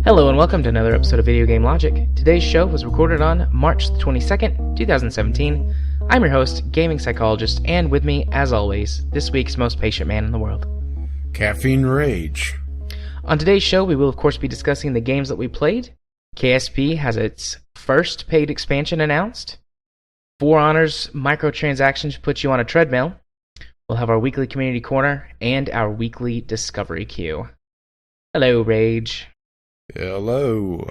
Hello and welcome to another episode of Video Game Logic. Today's show was recorded on March 22nd, 2017. I'm your host, Gaming Psychologist, and with me, as always, this week's most patient man in the world, Caffeine Rage. On today's show, we will of course be discussing the games that we played. KSP has its first paid expansion announced. For Honor's microtransactions put you on a treadmill. We'll have our weekly community corner and our weekly discovery queue. Hello, Rage. Hello.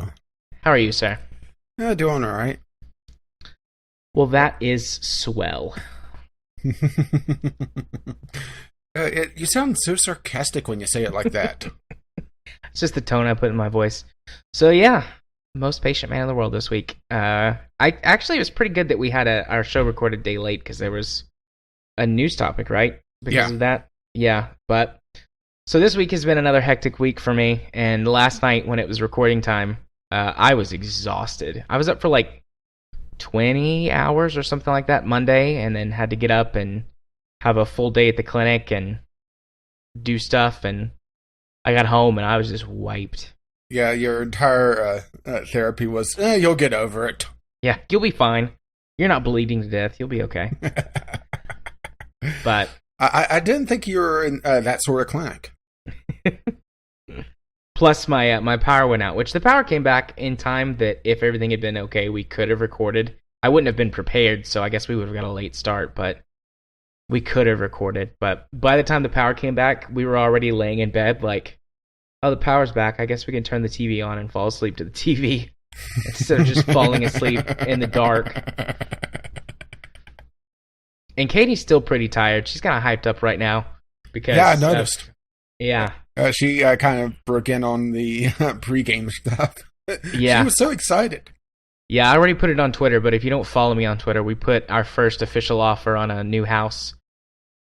How are you, sir? Doing all right. Well, that is swell. You sound so sarcastic when you say it like that. It's just the tone I put in my voice. So yeah, most patient man in the world this week. It was pretty good that we had our show recorded a day late because there was a news topic, right? Because of that. Yeah, but so this week has been another hectic week for me, and last night when it was recording time, I was exhausted. I was up for like 20 hours or something like that Monday, and then had to get up and have a full day at the clinic and do stuff, and I got home and I was just wiped. Yeah, your entire therapy was, you'll get over it. Yeah, you'll be fine. You're not bleeding to death. You'll be okay. But I didn't think you were in that sort of clinic. Plus my power went out, which the power came back in time that if everything had been okay, we could have recorded. I wouldn't have been prepared, so I guess we would have got a late start, but we could have recorded. But by the time the power came back, we were already laying in bed like, oh, the power's back. I guess we can turn the TV on and fall asleep to the TV instead of just falling asleep in the dark. And Katie's still pretty tired. She's kind of hyped up right now because I noticed. Yeah. She kind of broke in on the pregame stuff. Yeah. She was so excited. Yeah, I already put it on Twitter, but if you don't follow me on Twitter, we put our first official offer on a new house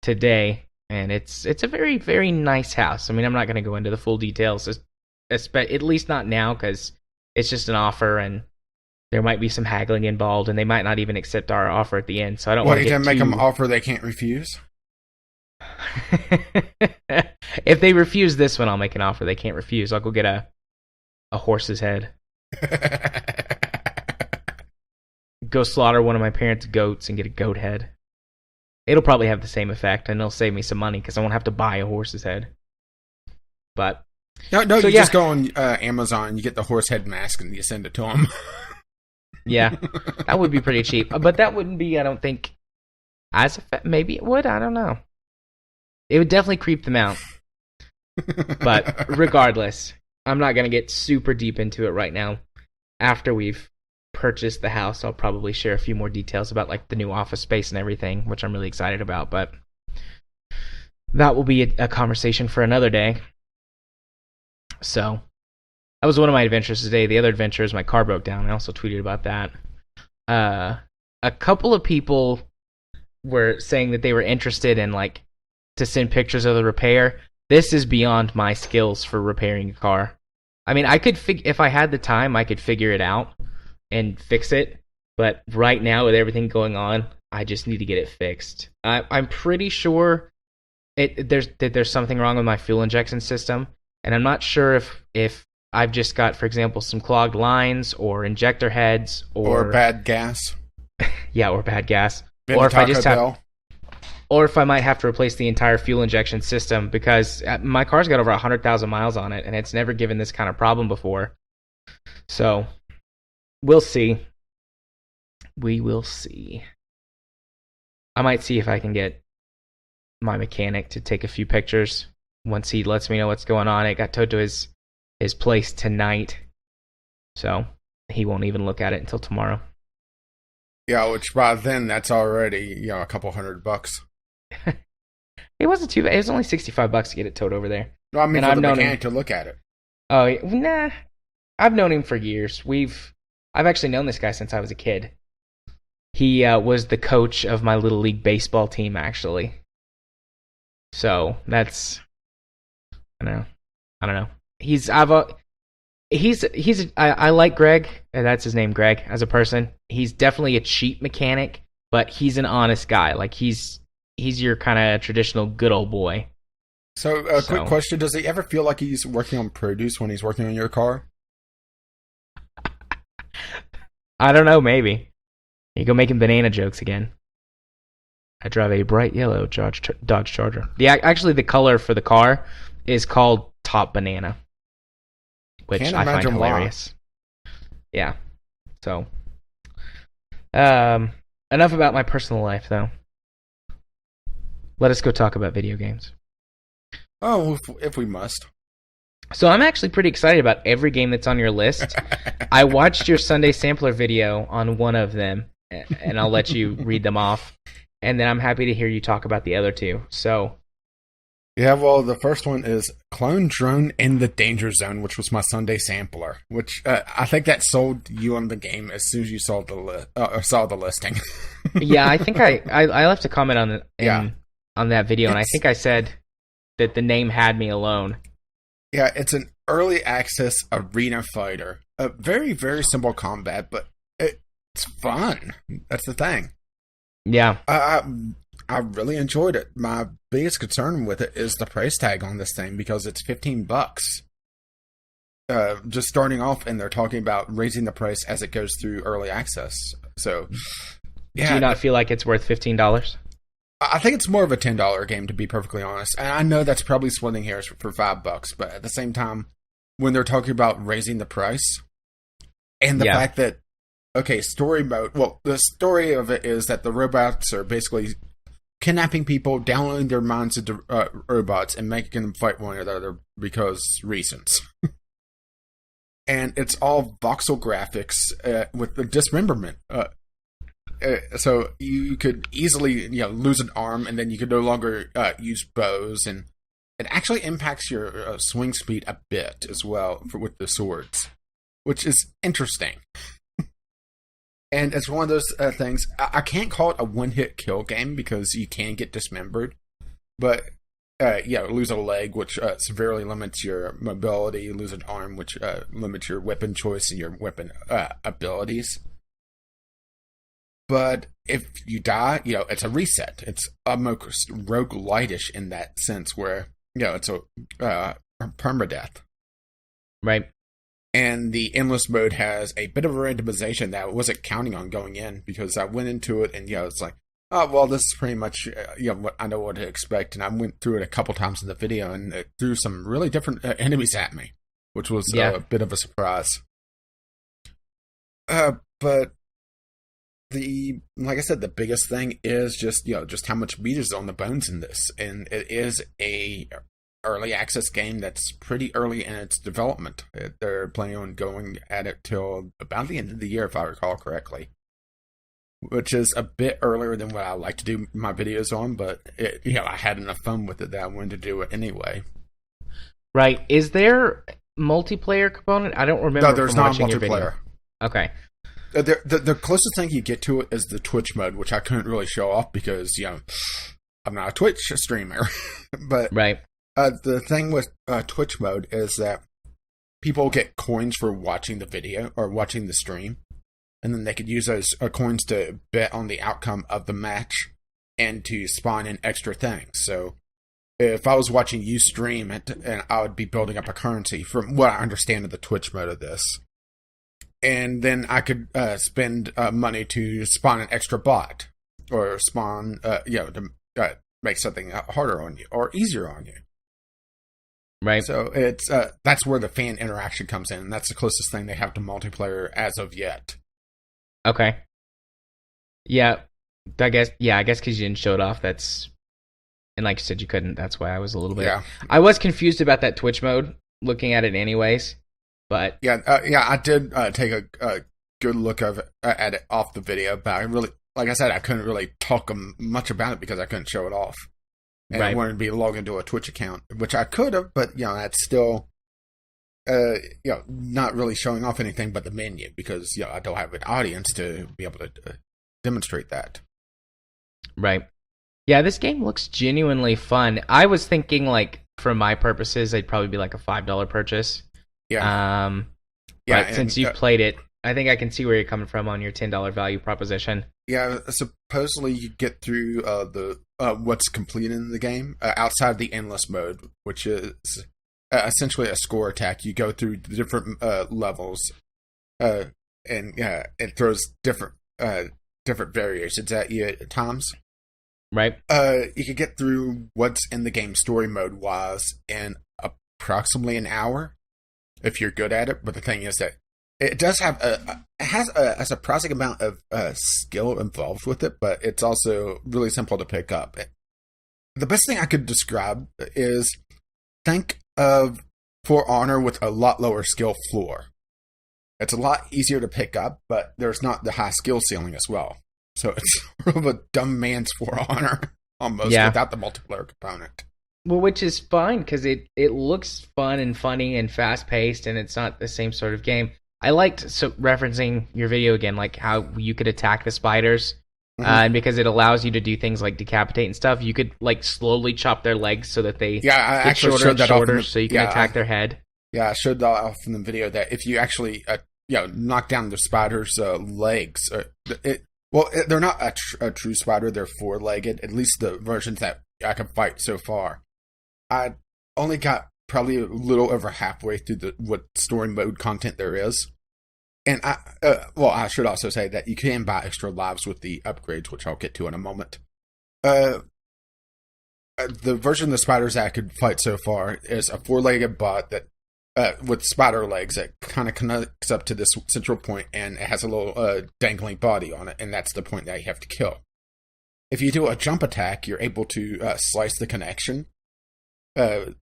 today, and it's a very, very nice house. I mean, I'm not going to go into the full details, at least not now, because it's just an offer, and there might be some haggling involved, and they might not even accept our offer at the end, so I don't want to get you can make them an offer they can't refuse? If they refuse this one, I'll make an offer they can't refuse. I'll go get a horse's head. Go slaughter one of my parents' goats and get a goat head. It'll probably have the same effect, and it'll save me some money because I won't have to buy a horse's head. But just go on Amazon, you get the horse head mask, and you send it to them. Yeah, that would be pretty cheap. But that wouldn't be, I don't think, as maybe it would. I don't know. It would definitely creep them out. But regardless, I'm not going to get super deep into it right now. After we've purchased the house, I'll probably share a few more details about like the new office space and everything, which I'm really excited about. But that will be a conversation for another day. So that was one of my adventures today. The other adventure is my car broke down. I also tweeted about that. A couple of people were saying that they were interested in like to send pictures of the repair. This is beyond my skills for repairing a car. I mean, I could if I had the time, I could figure it out and fix it. But right now, with everything going on, I just need to get it fixed. I'm pretty sure there's something wrong with my fuel injection system, and I'm not sure if I've just got, for example, some clogged lines or injector heads or bad gas. Yeah, or bad gas. Been Or if I Taco just Bell. Or if I might have to replace the entire fuel injection system because my car's got over 100,000 miles on it, and it's never given this kind of problem before. So, we'll see. We will see. I might see if I can get my mechanic to take a few pictures once he lets me know what's going on. It got towed to his place tonight, so he won't even look at it until tomorrow. Yeah, which by then, that's already, a couple $100. It wasn't too bad. It was only $65 to get it towed over there. No, I mean, and for the mechanic to look at it. Oh, nah. I've known him for years. I've actually known this guy since I was a kid. He was the coach of my Little League baseball team, actually. So, that's... I don't know. I like Greg, and that's his name, Greg, as a person. He's definitely a cheap mechanic, but he's an honest guy. Like he's your kind of traditional good old boy. So, quick question: does he ever feel like he's working on produce when he's working on your car? I don't know. Maybe you go making banana jokes again. I drive a bright yellow Dodge Charger. Actually, the color for the car is called Top Banana, which I find hilarious. Why. Yeah. So, enough about my personal life, though. Let us go talk about video games. Oh, if we must. So I'm actually pretty excited about every game that's on your list. I watched your Sunday sampler video on one of them, and I'll let you read them off. And then I'm happy to hear you talk about the other two. So, yeah, well, the first one is Clone Drone in the Danger Zone, which was my Sunday sampler. Which I think that sold you on the game as soon as you saw the listing. Yeah, I think I left a comment on that video, and I think I said that the name had me alone. Yeah, it's an early access arena fighter. A very, very simple combat, but it's fun. That's the thing. Yeah. I really enjoyed it. My biggest concern with it is the price tag on this thing because it's $15. Just starting off, and they're talking about raising the price as it goes through early access. So, yeah. Do you not feel like it's worth $15? I think it's more of a $10 game, to be perfectly honest. And I know that's probably splitting hairs for $5, but at the same time, when they're talking about raising the price, and the fact that, okay, story mode. Well, the story of it is that the robots are basically kidnapping people, downloading their minds into robots, and making them fight one another because reasons. And it's all voxel graphics with the dismemberment. So you could easily, lose an arm, and then you could no longer use bows, and it actually impacts your swing speed a bit as well with the swords, which is interesting. And it's one of those things. I can't call it a one-hit kill game because you can get dismembered, but lose a leg, which severely limits your mobility. Lose an arm, which limits your weapon choice and your weapon abilities. But if you die, it's a reset. It's almost roguelite-ish in that sense where, it's a permadeath. Right. And the endless mode has a bit of a randomization that I wasn't counting on going in because I went into it and, it's like, oh, well, this is pretty much, what I know what to expect. And I went through it a couple times in the video and it threw some really different enemies at me, which was a bit of a surprise. But like I said, the biggest thing is just how much meat is on the bones in this, and it is a early access game that's pretty early in its development. They're planning on going at it till about the end of the year, if I recall correctly, which is a bit earlier than what I like to do my videos on. But I had enough fun with it that I wanted to do it anyway. Right? Is there multiplayer component? I don't remember. No, there's not multiplayer. Okay. The closest thing you get to it is the Twitch mode, which I couldn't really show off because, I'm not a Twitch streamer. But right. The thing with Twitch mode is that people get coins for watching the video or watching the stream. And then they could use those coins to bet on the outcome of the match and to spawn in extra things. So if I was watching you stream it, and I would be building up a currency from what I understand of the Twitch mode of this. And then I could spend money to spawn an extra bot or spawn, to make something harder on you or easier on you. Right. So it's that's where the fan interaction comes in. And that's the closest thing they have to multiplayer as of yet. Okay. Yeah, I guess because you didn't show it off. And like you said, you couldn't. That's why I was a little bit. Yeah. I was confused about that Twitch mode. Looking at it, anyways. But I did take a good look at it off the video, but I really, like I said, I couldn't really talk much about it because I couldn't show it off, and I wanted to be logged into a Twitch account, which I could have, but that's still, not really showing off anything but the menu because I don't have an audience to be able to demonstrate that. Right. Yeah, this game looks genuinely fun. I was thinking, like, for my purposes, it'd probably be like a $5 purchase. Yeah. Yeah, but since you've played it, I think I can see where you're coming from on your $10 value proposition. Yeah, supposedly you get through the what's complete in the game outside the endless mode, which is essentially a score attack. You go through the different levels, and it throws different variations at you at times. Right. You can get through what's in the game story mode wise in approximately an hour if you're good at it. But the thing is that it does have a surprising amount of skill involved with it, but it's also really simple to pick up. The best thing I could describe is think of For Honor with a lot lower skill floor. It's a lot easier to pick up, but there's not the high skill ceiling as well. So it's sort of a dumb man's For Honor almost without the multiplayer component. Well, which is fine because it looks fun and funny and fast paced, and it's not the same sort of game. I liked referencing your video again, like how you could attack the spiders, and because it allows you to do things like decapitate and stuff, you could like slowly chop their legs so that they get shorter and shorter, so you can attack their head. Yeah, I showed that off in the video that if you actually knock down the spider's legs, they're not a true spider; they're four-legged. At least the versions that I can fight so far. I only got probably a little over halfway through what story mode content there is. And I should also say that you can buy extra lives with the upgrades, which I'll get to in a moment. The version of the spiders that I could fight so far is a four-legged bot that with spider legs that kind of connects up to this central point, and it has a little dangling body on it, and that's the point that you have to kill. If you do a jump attack, you're able to slice the connection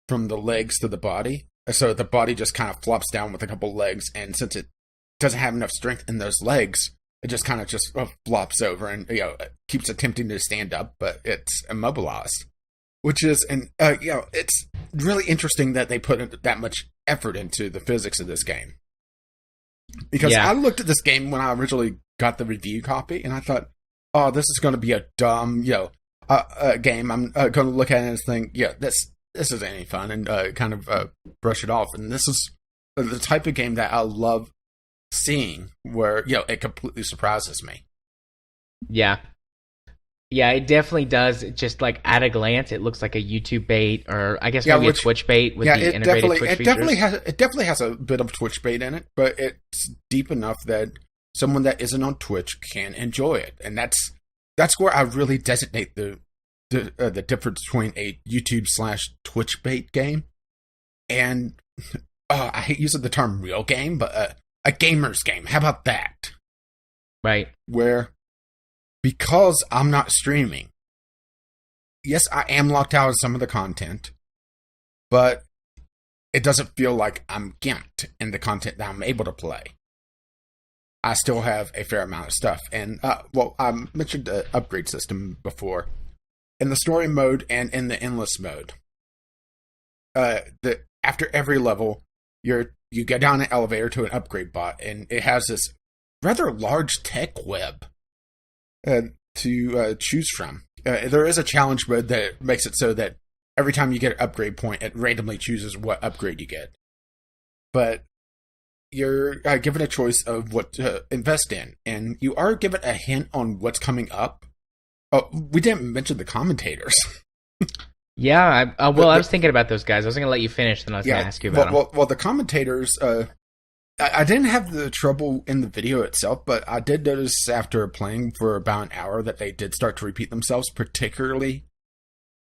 from the legs to the body. So the body just kind of flops down with a couple legs, and since it doesn't have enough strength in those legs, it just kind of flops over and keeps attempting to stand up, but it's immobilized. Which is, it's really interesting that they put that much effort into the physics of this game. Because I looked at this game when I originally got the review copy, and I thought, oh, this is going to be a dumb, game. I'm going to look at it and think, this isn't any fun, and kind of brush it off. And this is the type of game that I love seeing, where it completely surprises me. Yeah, it definitely does. Just like at a glance, it looks like a YouTube bait, or I guess maybe a Twitch bait with the integrated Twitch features. It definitely has a bit of Twitch bait in it, but it's deep enough that someone that isn't on Twitch can enjoy it, and that's where I really designate the difference between a YouTube / Twitch bait game and I hate using the term real game, but a gamer's game. How about that? Right. Where, because I'm not streaming, yes, I am locked out of some of the content, but it doesn't feel like I'm gimped in the content that I'm able to play. I still have a fair amount of stuff. And, I mentioned the upgrade system before. In the story mode and in the endless mode, after every level, you get down an elevator to an upgrade bot, and it has this rather large tech web to choose from. There is a challenge mode that makes it so that every time you get an upgrade point, it randomly chooses what upgrade you get. But you're given a choice of what to invest in, and you are given a hint on what's coming up. Oh, we didn't mention the commentators. Yeah, I was thinking about those guys. I was going to let you finish, then I was going to ask you about them. Well, the commentators, I didn't have the trouble in the video itself, but I did notice after playing for about an hour that they did start to repeat themselves, particularly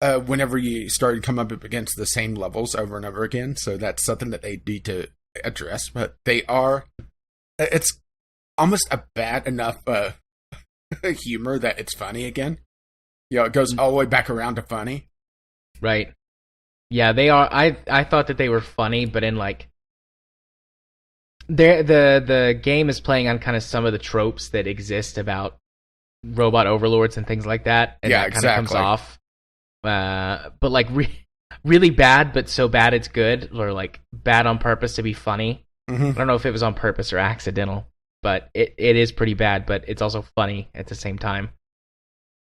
whenever you started coming up against the same levels over and over again. So that's something that they need to address. But it's almost a bad enough humor that it's funny again. It goes all the way back around to funny. Right. Yeah, they are. I thought that they were funny, but in like the game is playing on kind of some of the tropes that exist about robot overlords and things like that. And that kind of comes off. But like really bad, but so bad it's good, or like bad on purpose to be funny. Mm-hmm. I don't know if it was on purpose or accidental, but it is pretty bad, but it's also funny at the same time.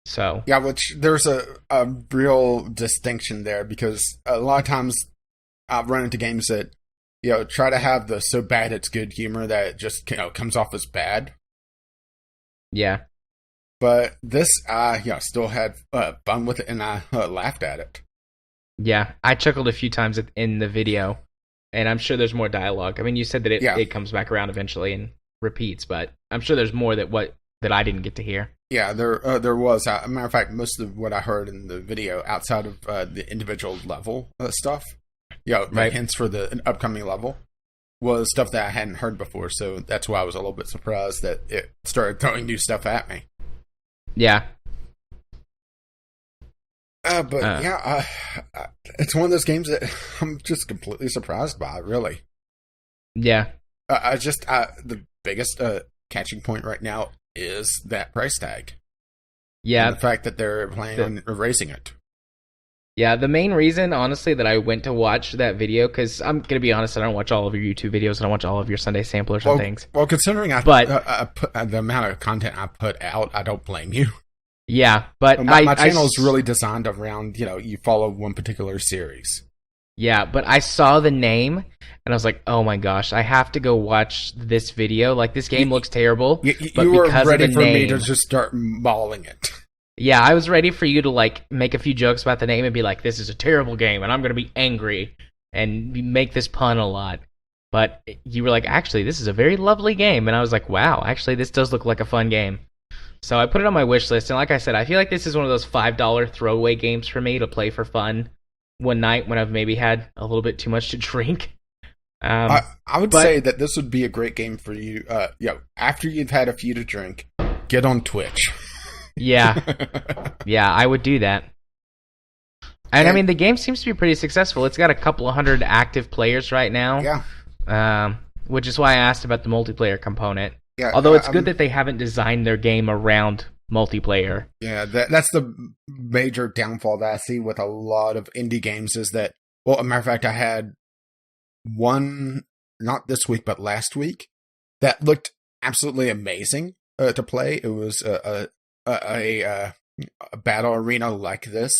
So yeah, which there's a real distinction there, because a lot of times I've run into games that try to have the so bad it's good humor that it just comes off as bad. Yeah. But this, still had fun with it, and I laughed at it. Yeah, I chuckled a few times in the video, and I'm sure there's more dialogue. I mean, you said that it comes back around eventually and repeats, but I'm sure there's more that I didn't get to hear. Yeah, there was. As a matter of fact, most of what I heard in the video, outside of the individual level stuff, the hints for the upcoming level, was stuff that I hadn't heard before. So that's why I was a little bit surprised that it started throwing new stuff at me. Yeah. It's one of those games that I'm just completely surprised by, really. Yeah. The biggest catching point right now is that price tag. Yeah. And the fact that they're planning on raising it. Yeah, the main reason, honestly, that I went to watch that video, because I'm going to be honest, I don't watch all of your YouTube videos, I don't watch all of your Sunday samplers and things. Well, considering I put the amount of content I put out, I don't blame you. Yeah, but my channel is really designed around, you follow one particular series. Yeah, but I saw the name, and I was like, oh my gosh, I have to go watch this video. Like, this game looks terrible. You were ready for me to just start mauling it. Yeah, I was ready for you to, make a few jokes about the name and be like, this is a terrible game, and I'm going to be angry, and make this pun a lot. But you were like, actually, this is a very lovely game. And I was like, wow, actually, this does look like a fun game. So I put it on my wish list, and like I said, I feel like this is one of those $5 throwaway games for me to play for fun one night when I've maybe had a little bit too much to drink. I would say that this would be a great game for you. After you've had a few to drink, get on Twitch. Yeah. Yeah, I would do that. And I mean, the game seems to be pretty successful. It's got a couple of hundred active players right now. Yeah. Which is why I asked about the multiplayer component. Yeah, although it's good that they haven't designed their game around multiplayer. Yeah, that's the major downfall that I see with a lot of indie games is that, well, as a matter of fact, I had one, not this week, but last week, that looked absolutely amazing to play. It was a battle arena like this.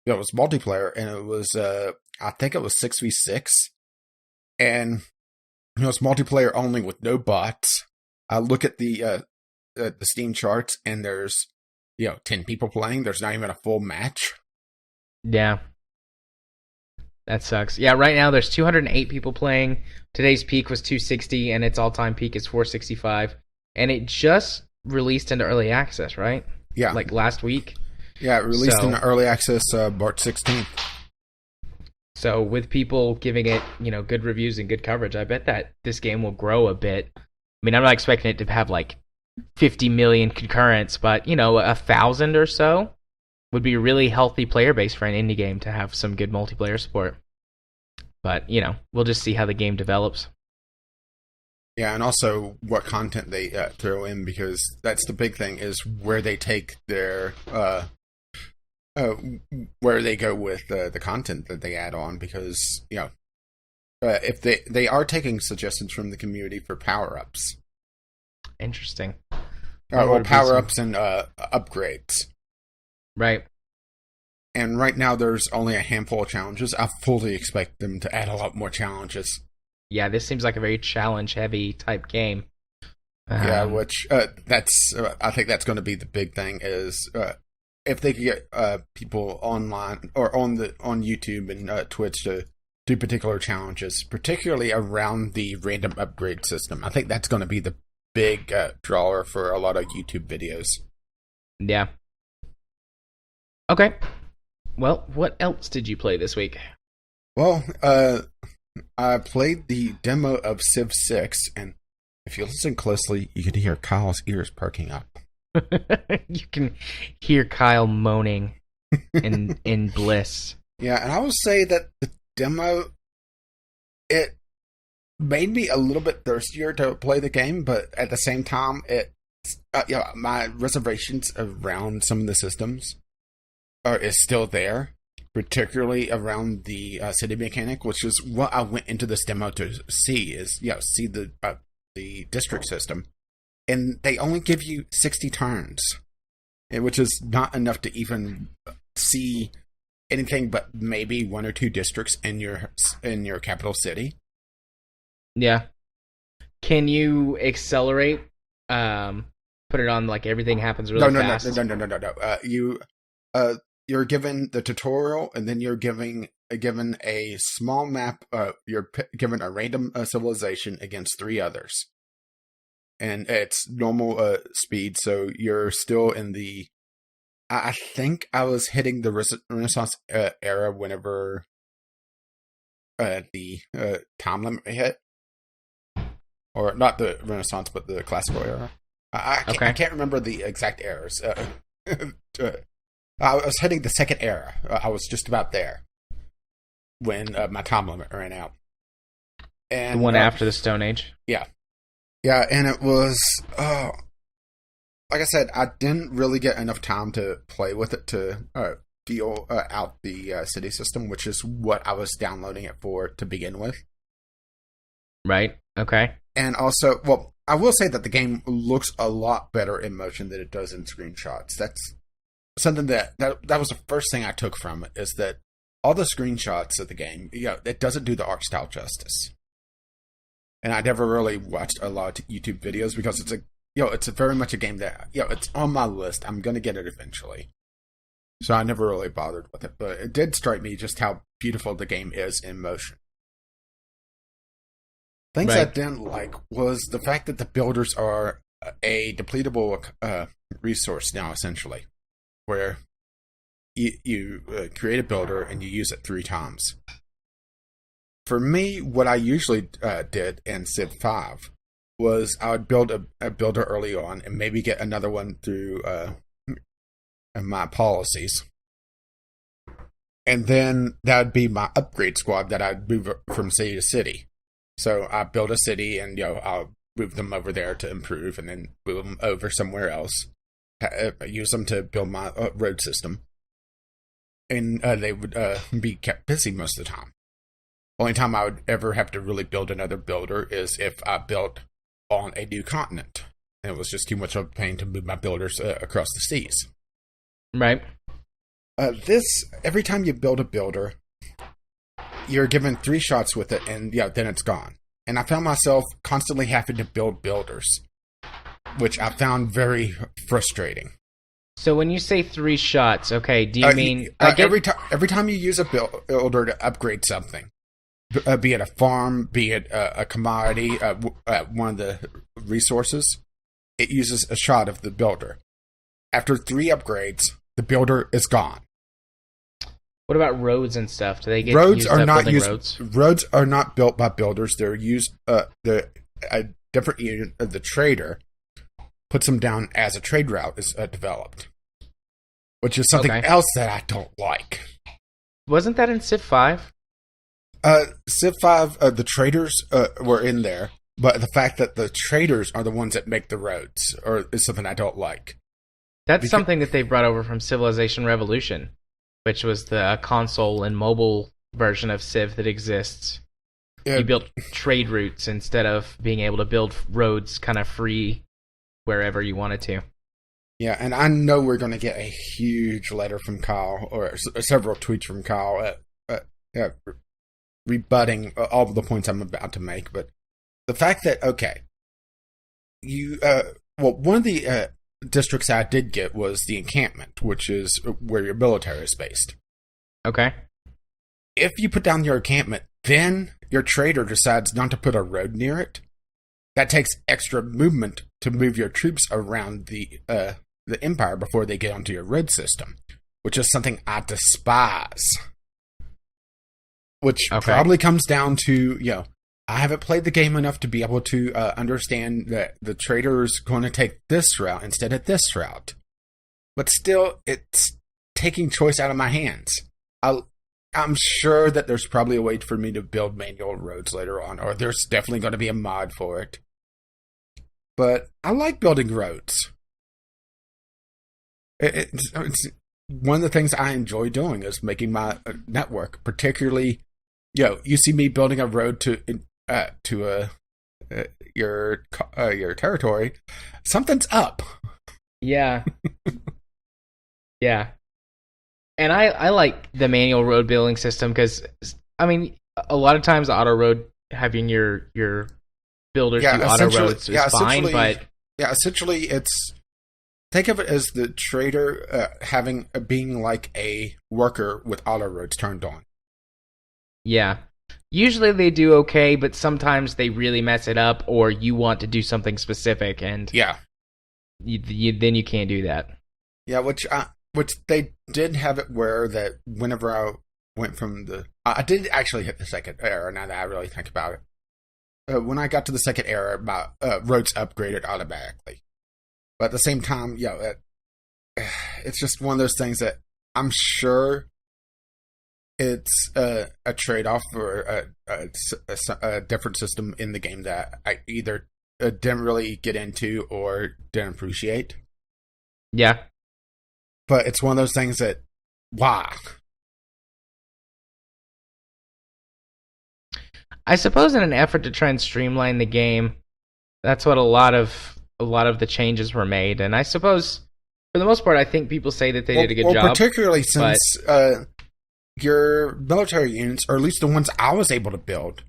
It was multiplayer, and it was, I think it was 6v6, and it was multiplayer only with no bots. I look at the Steam charts, and there's 10 people playing. There's not even a full match. Yeah, that sucks. Yeah, right now there's 208 people playing. Today's peak was 260, and its all-time peak is 465. And it just released into early access, right? Yeah, like last week. Yeah, it released into early access March 16th. So with people giving it, good reviews and good coverage, I bet that this game will grow a bit. I mean, I'm not expecting it to have 50 million concurrents, but 1,000 or so would be a really healthy player base for an indie game to have some good multiplayer support. But, we'll just see how the game develops. Yeah, and also what content they throw in, because that's the big thing, is where they take their where they go with the content that they add on, because if they are taking suggestions from the community for power-ups. Interesting. Power-ups and upgrades. Right. And right now there's only a handful of challenges. I fully expect them to add a lot more challenges. Yeah, this seems like a very challenge-heavy type game. Yeah, which that's I think that's going to be the big thing, is if they could get people online or on YouTube and Twitch to do particular challenges, particularly around the random upgrade system. I think that's going to be the big drawer for a lot of YouTube videos. Yeah. Okay. Well, what else did you play this week? Well, I played the demo of Civ 6, and if you listen closely, you can hear Kyle's ears perking up. You can hear Kyle moaning in bliss. Yeah, and I will say that the demo, it made me a little bit thirstier to play the game, but at the same time, my reservations around some of the systems is still there, particularly around the city mechanic, which is what I went into this demo to see, see the district system. And they only give you 60 turns, which is not enough to even see anything but maybe one or two districts in your capital city. Yeah. Can you accelerate? Put it on like everything happens really fast. No. You're given the tutorial, and then you're given a small map. You're given a random civilization against 3 others, and it's normal speed. So you're still in the. I think I was hitting the Renaissance era whenever the time limit hit, or not the Renaissance, but the classical era. I can't remember the exact eras. I was hitting the second era. I was just about there when my time limit ran out. And the one after the Stone Age? Yeah. Yeah, and it was... like I said, I didn't really get enough time to play with it to feel out the city system, which is what I was downloading it for to begin with. Right, okay. And also, well, I will say that the game looks a lot better in motion than it does in screenshots. That's something that was the first thing I took from it, is that all the screenshots of the game, it doesn't do the art style justice. And I never really watched a lot of YouTube videos because it's very much a game that, it's on my list. I'm going to get it eventually. So I never really bothered with it, but it did strike me just how beautiful the game is in motion. Things I didn't like was the fact that the builders are a depletable resource now, essentially, where you create a builder and you use it 3 times. For me, what I usually did in Civ 5 was I would build a builder early on and maybe get another one through my policies. And then that would be my upgrade squad that I'd move from city to city. So I build a city and I'll move them over there to improve, and then move them over somewhere else. Use them to build my road system. And they would be kept busy most of the time. Only time I would ever have to really build another builder is if I built on a new continent. And it was just too much of a pain to move my builders across the seas. Right. Every time you build a builder, you're given 3 shots with it, and then it's gone. And I found myself constantly having to build builders, which I found very frustrating. So when you say 3 shots, okay, do you mean every time you use a builder to upgrade something, be it a farm, be it a commodity, one of the resources, it uses a shot of the builder. After 3 upgrades, the builder is gone. What about roads and stuff? Do they get roads used are up not building used? Roads? Roads are not built by builders. They're used. A different unit of the trader puts them down as a trade route is developed, which is something else that I don't like. Wasn't that in Civ 5? Civ 5, the traders were in there, but the fact that the traders are the ones that make the roads is something I don't like. That's something that they brought over from Civilization Revolution, which was the console and mobile version of Civ that exists. You built trade routes instead of being able to build roads kind of free wherever you wanted to. Yeah, and I know we're going to get a huge letter from Kyle, or several tweets from Kyle, rebutting all of the points I'm about to make. But the fact that, one of the districts I did get was the encampment, which is where your military is based. Okay. If you put down your encampment, then your trader decides not to put a road near it. That takes extra movement to move your troops around the empire before they get onto your road system, which is something I despise. Which probably comes down to, I haven't played the game enough to be able to understand that the trader is going to take this route instead of this route. But still, it's taking choice out of my hands. I'm sure that there's probably a way for me to build manual roads later on, or there's definitely going to be a mod for it. But I like building roads. It's one of the things I enjoy doing is making my network, particularly, you see me building a road to your territory, something's up. Yeah. Yeah. And I like the manual road building system because, I mean, a lot of times auto road having your builders Yeah, do auto essentially, roads is fine, but essentially, it's think of it as the trader being like a worker with auto roads turned on. yeah. Usually they do okay, but sometimes they really mess it up, or you want to do something specific, and Yeah, then you can't do that. yeah, which they did have it where that whenever I went from I did actually hit the second era. Now that I really think about it, when I got to the second era, my roads upgraded automatically. But at the same time, it's just one of those things that I'm sure it's a trade-off for a different system in the game that I either didn't really get into or didn't appreciate. Yeah. But it's one of those things that, why? I suppose in an effort to try and streamline the game, that's what a lot of the changes were made. And I suppose, for the most part, I think people say that they did a good job. Particularly since your military units, or at least the ones I was able to build,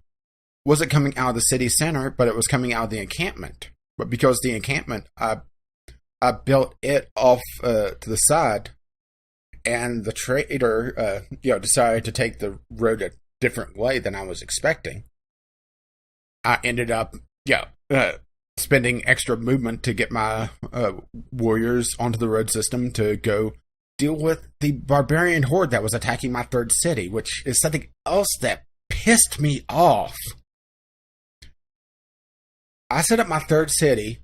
wasn't coming out of the city center, but it was coming out of the encampment. But because the encampment, I built it off to the side, and the trader, decided to take the road a different way than I was expecting. I ended up, spending extra movement to get my warriors onto the road system to go deal with the barbarian horde that was attacking my third city, which is something else that pissed me off. I set up my third city,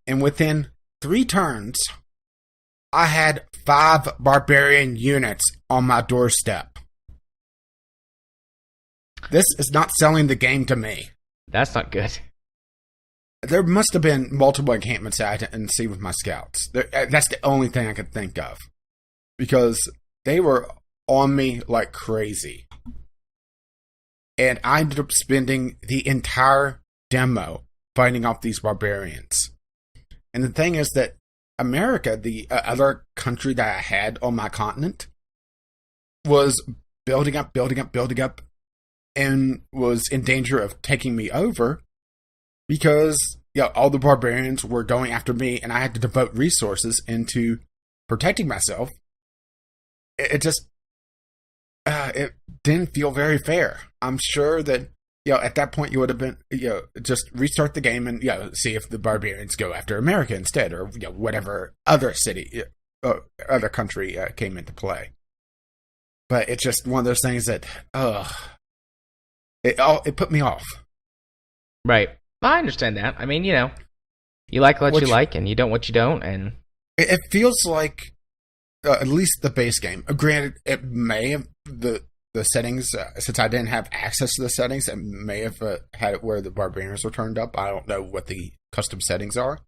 and within 3 turns, I had 5 barbarian units on my doorstep. This is not selling the game to me. That's not good. There must have been multiple encampments I didn't see with my scouts. That's the only thing I could think of. Because they were on me like crazy. And I ended up spending the entire demo fighting off these barbarians. And the thing is that America, the other country that I had on my continent, was building up, and was in danger of taking me over because all the barbarians were going after me, and I had to devote resources into protecting myself. It just it didn't feel very fair. I'm sure that at that point you would have been just restart the game and see if the barbarians go after America instead, or whatever other city other country came into play. But it's just one of those things that it put me off. Right. I understand that. I mean, you like what you like, and you don't what you don't, and it feels like at least the base game. Granted, it may have the settings, since I didn't have access to the settings, it may have had it where the barbarians were turned up. I don't know what the custom settings are,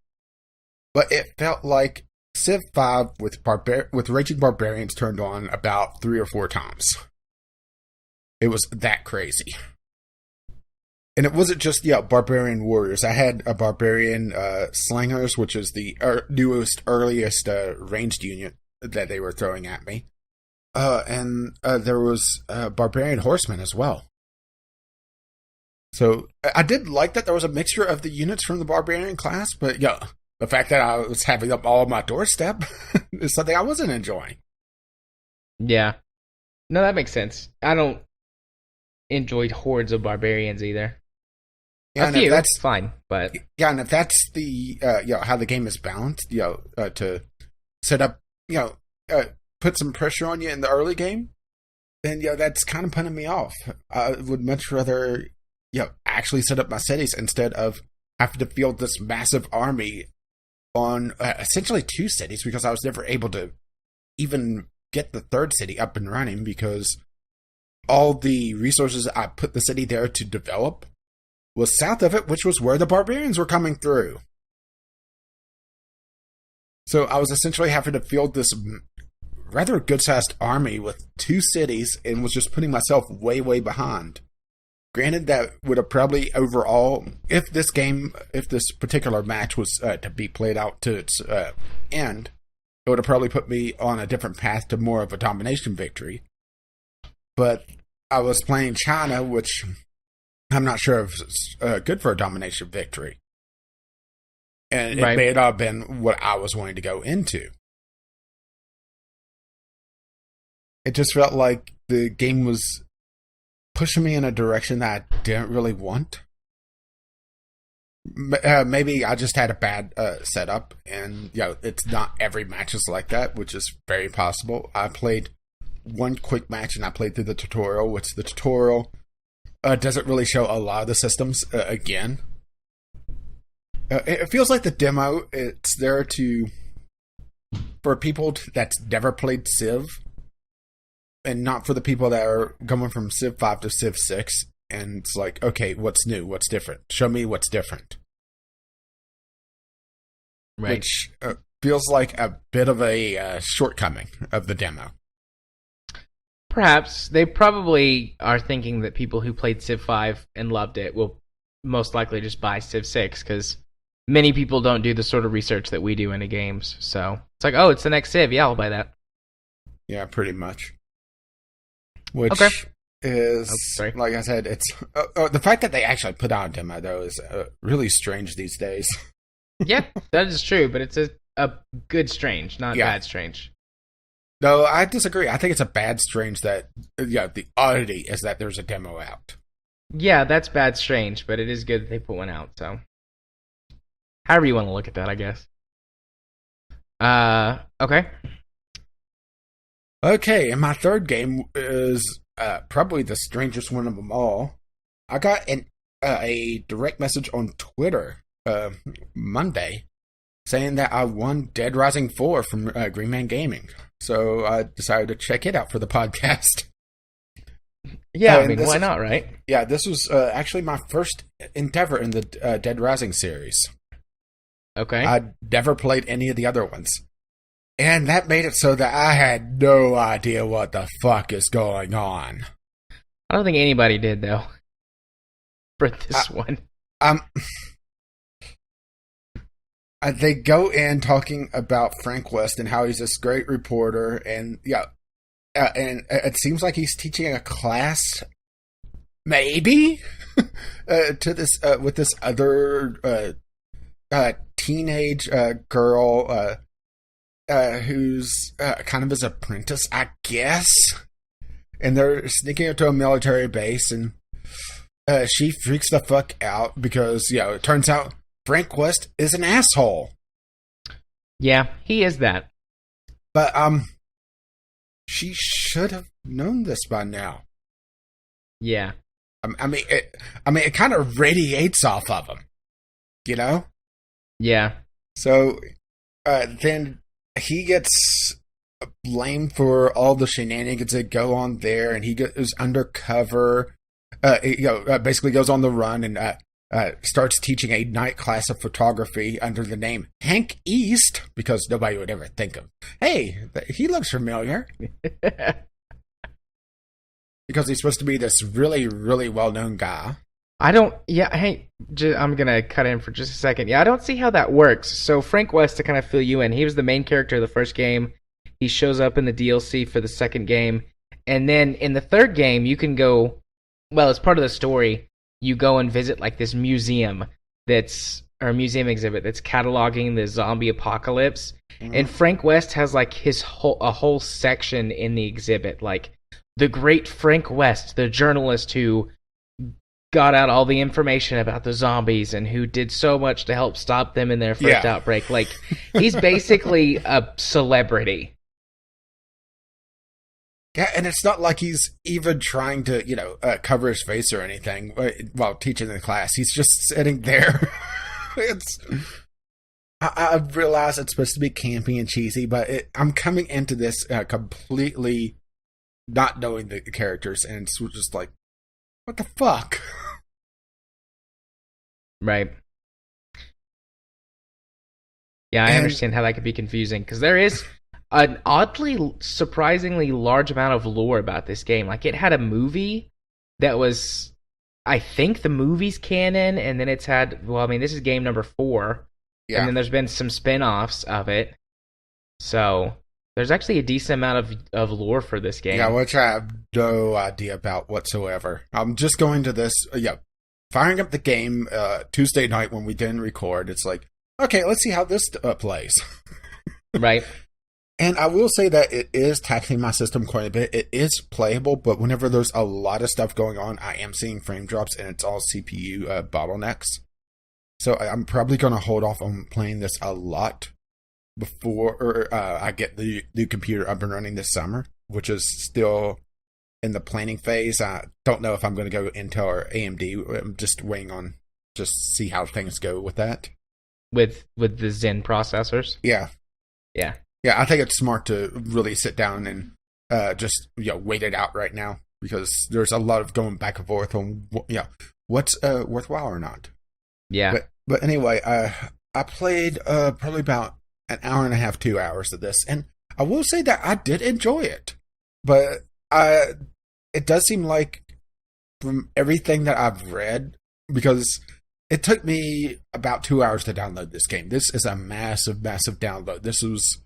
but it felt like Civ 5 with Raging Barbarians turned on about 3 or 4 times. It was that crazy. And it wasn't just, barbarian warriors. I had a barbarian slingers, which is the newest, earliest ranged unit that they were throwing at me. And there was barbarian horsemen as well. So I did like that there was a mixture of the units from the barbarian class, but the fact that I was having them all on my doorstep is something I wasn't enjoying. Yeah. No, that makes sense. I don't enjoy hordes of barbarians either. Yeah, that's fine, but and if that's the how the game is balanced, to set up, put some pressure on you in the early game, then that's kind of putting me off. I would much rather actually set up my cities instead of having to field this massive army on essentially 2 cities, because I was never able to even get the third city up and running because all the resources I put the city there to develop was south of it, which was where the barbarians were coming through. So I was essentially having to field this rather good-sized army with 2 cities and was just putting myself way, way behind. Granted, that would have probably overall, if this particular match was to be played out to its end, it would have probably put me on a different path to more of a domination victory. But I was playing China, which I'm not sure if it's good for a domination victory. And Right. it may not have been what I was wanting to go into. It just felt like the game was pushing me in a direction that I didn't really want. Maybe I just had a bad setup, and it's not every match is like that, which is very possible. I played one quick match, and I played through the tutorial, which the tutorial doesn't really show a lot of the systems again. It feels like the demo, it's there for people that's never played Civ, and not for the people that are going from Civ 5 to Civ 6. And it's like, okay, what's new? What's different? Show me what's different. Right. Which feels like a bit of a shortcoming of the demo. Perhaps. They probably are thinking that people who played Civ 5 and loved it will most likely just buy Civ 6, because many people don't do the sort of research that we do into games. So it's like, oh, it's the next Civ. Yeah, I'll buy that. Yeah, pretty much. Which is, like I said, it's the fact that they actually put out a demo, though, is really strange these days. Yeah, that is true, but it's a good strange, not bad strange. No, I disagree. I think it's a bad strange that the oddity is that there's a demo out. Yeah, that's bad strange, but it is good that they put one out, so however you want to look at that, I guess. Okay. Okay, and my third game is probably the strangest one of them all. I got a direct message on Twitter Monday saying that I won Dead Rising 4 from Green Man Gaming. So I decided to check it out for the podcast. Yeah, I mean, why not, right? Yeah, this was actually my first endeavor in the Dead Rising series. Okay. I'd never played any of the other ones. And that made it so that I had no idea what the fuck is going on. I don't think anybody did, though, for this one. They go in talking about Frank West and how he's this great reporter, and and it seems like he's teaching a class, maybe, to this with this other teenage girl who's kind of his apprentice, I guess. And they're sneaking into a military base, and she freaks the fuck out because it turns out Frank West is an asshole. Yeah, he is that. But she should have known this by now. Yeah. I mean, it kind of radiates off of him, you know? Yeah. So then he gets blamed for all the shenanigans that go on there, and he goes undercover. Basically goes on the run and starts teaching a night class of photography under the name Hank East, because nobody would ever think of, hey, he looks familiar. Because he's supposed to be this really, really well-known guy. Hey, I'm going to cut in for just a second. Yeah, I don't see how that works. So Frank West, to kind of fill you in, he was the main character of the first game. He shows up in the DLC for the second game. And then in the third game, you can go, well, as part of the story, you go and visit like this museum or museum exhibit that's cataloging the zombie apocalypse. Mm-hmm. And Frank West has like a whole section in the exhibit, like the great Frank West, the journalist who got out all the information about the zombies and who did so much to help stop them in their first outbreak. Like, he's basically a celebrity. Yeah, and it's not like he's even trying to, cover his face or anything while teaching the class. He's just sitting there. I realize it's supposed to be campy and cheesy, but I'm coming into this completely not knowing the characters, and it's just like, what the fuck? Right. Yeah, I understand how that could be confusing, because there is an oddly, surprisingly large amount of lore about this game. Like, it had a movie that was, I think the movie's canon, and then it's had, this is game number 4, and then there's been some spin-offs of it. So there's actually a decent amount of lore for this game. Yeah, which I have no idea about whatsoever. I'm just going to this, firing up the game Tuesday night when we didn't record. It's like, okay, let's see how this plays. Right. And I will say that it is taxing my system quite a bit. It is playable, but whenever there's a lot of stuff going on, I am seeing frame drops, and it's all CPU bottlenecks. So I'm probably going to hold off on playing this a lot before I get the new computer up and running this summer, which is still in the planning phase. I don't know if I'm going to go Intel or AMD. I'm just waiting on just see how things go with that. With the Zen processors? Yeah. Yeah. Yeah, I think it's smart to really sit down and just wait it out right now, because there's a lot of going back and forth on what's worthwhile or not. Yeah. But anyway, I played probably about an hour and a half, 2 hours of this, and I will say that I did enjoy it. But it does seem like, from everything that I've read, because it took me about 2 hours to download this game. This is a massive, massive download. This was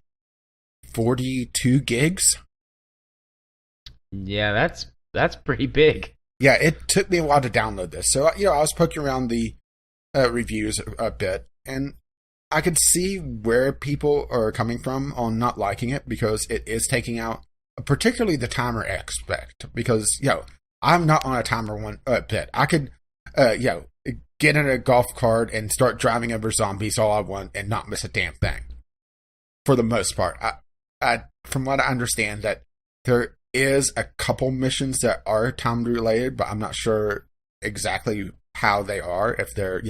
42 gigs. Yeah, that's pretty big. Yeah, it took me a while to download this. So, I was poking around the reviews a bit, and I could see where people are coming from on not liking it, because it is taking out particularly the timer aspect. Because, I'm not on a timer one bit. I could, get in a golf cart and start driving over zombies all I want and not miss a damn thing. For the most part. From what I understand, that there is a couple missions that are time related, but I'm not sure exactly how they are. If they're,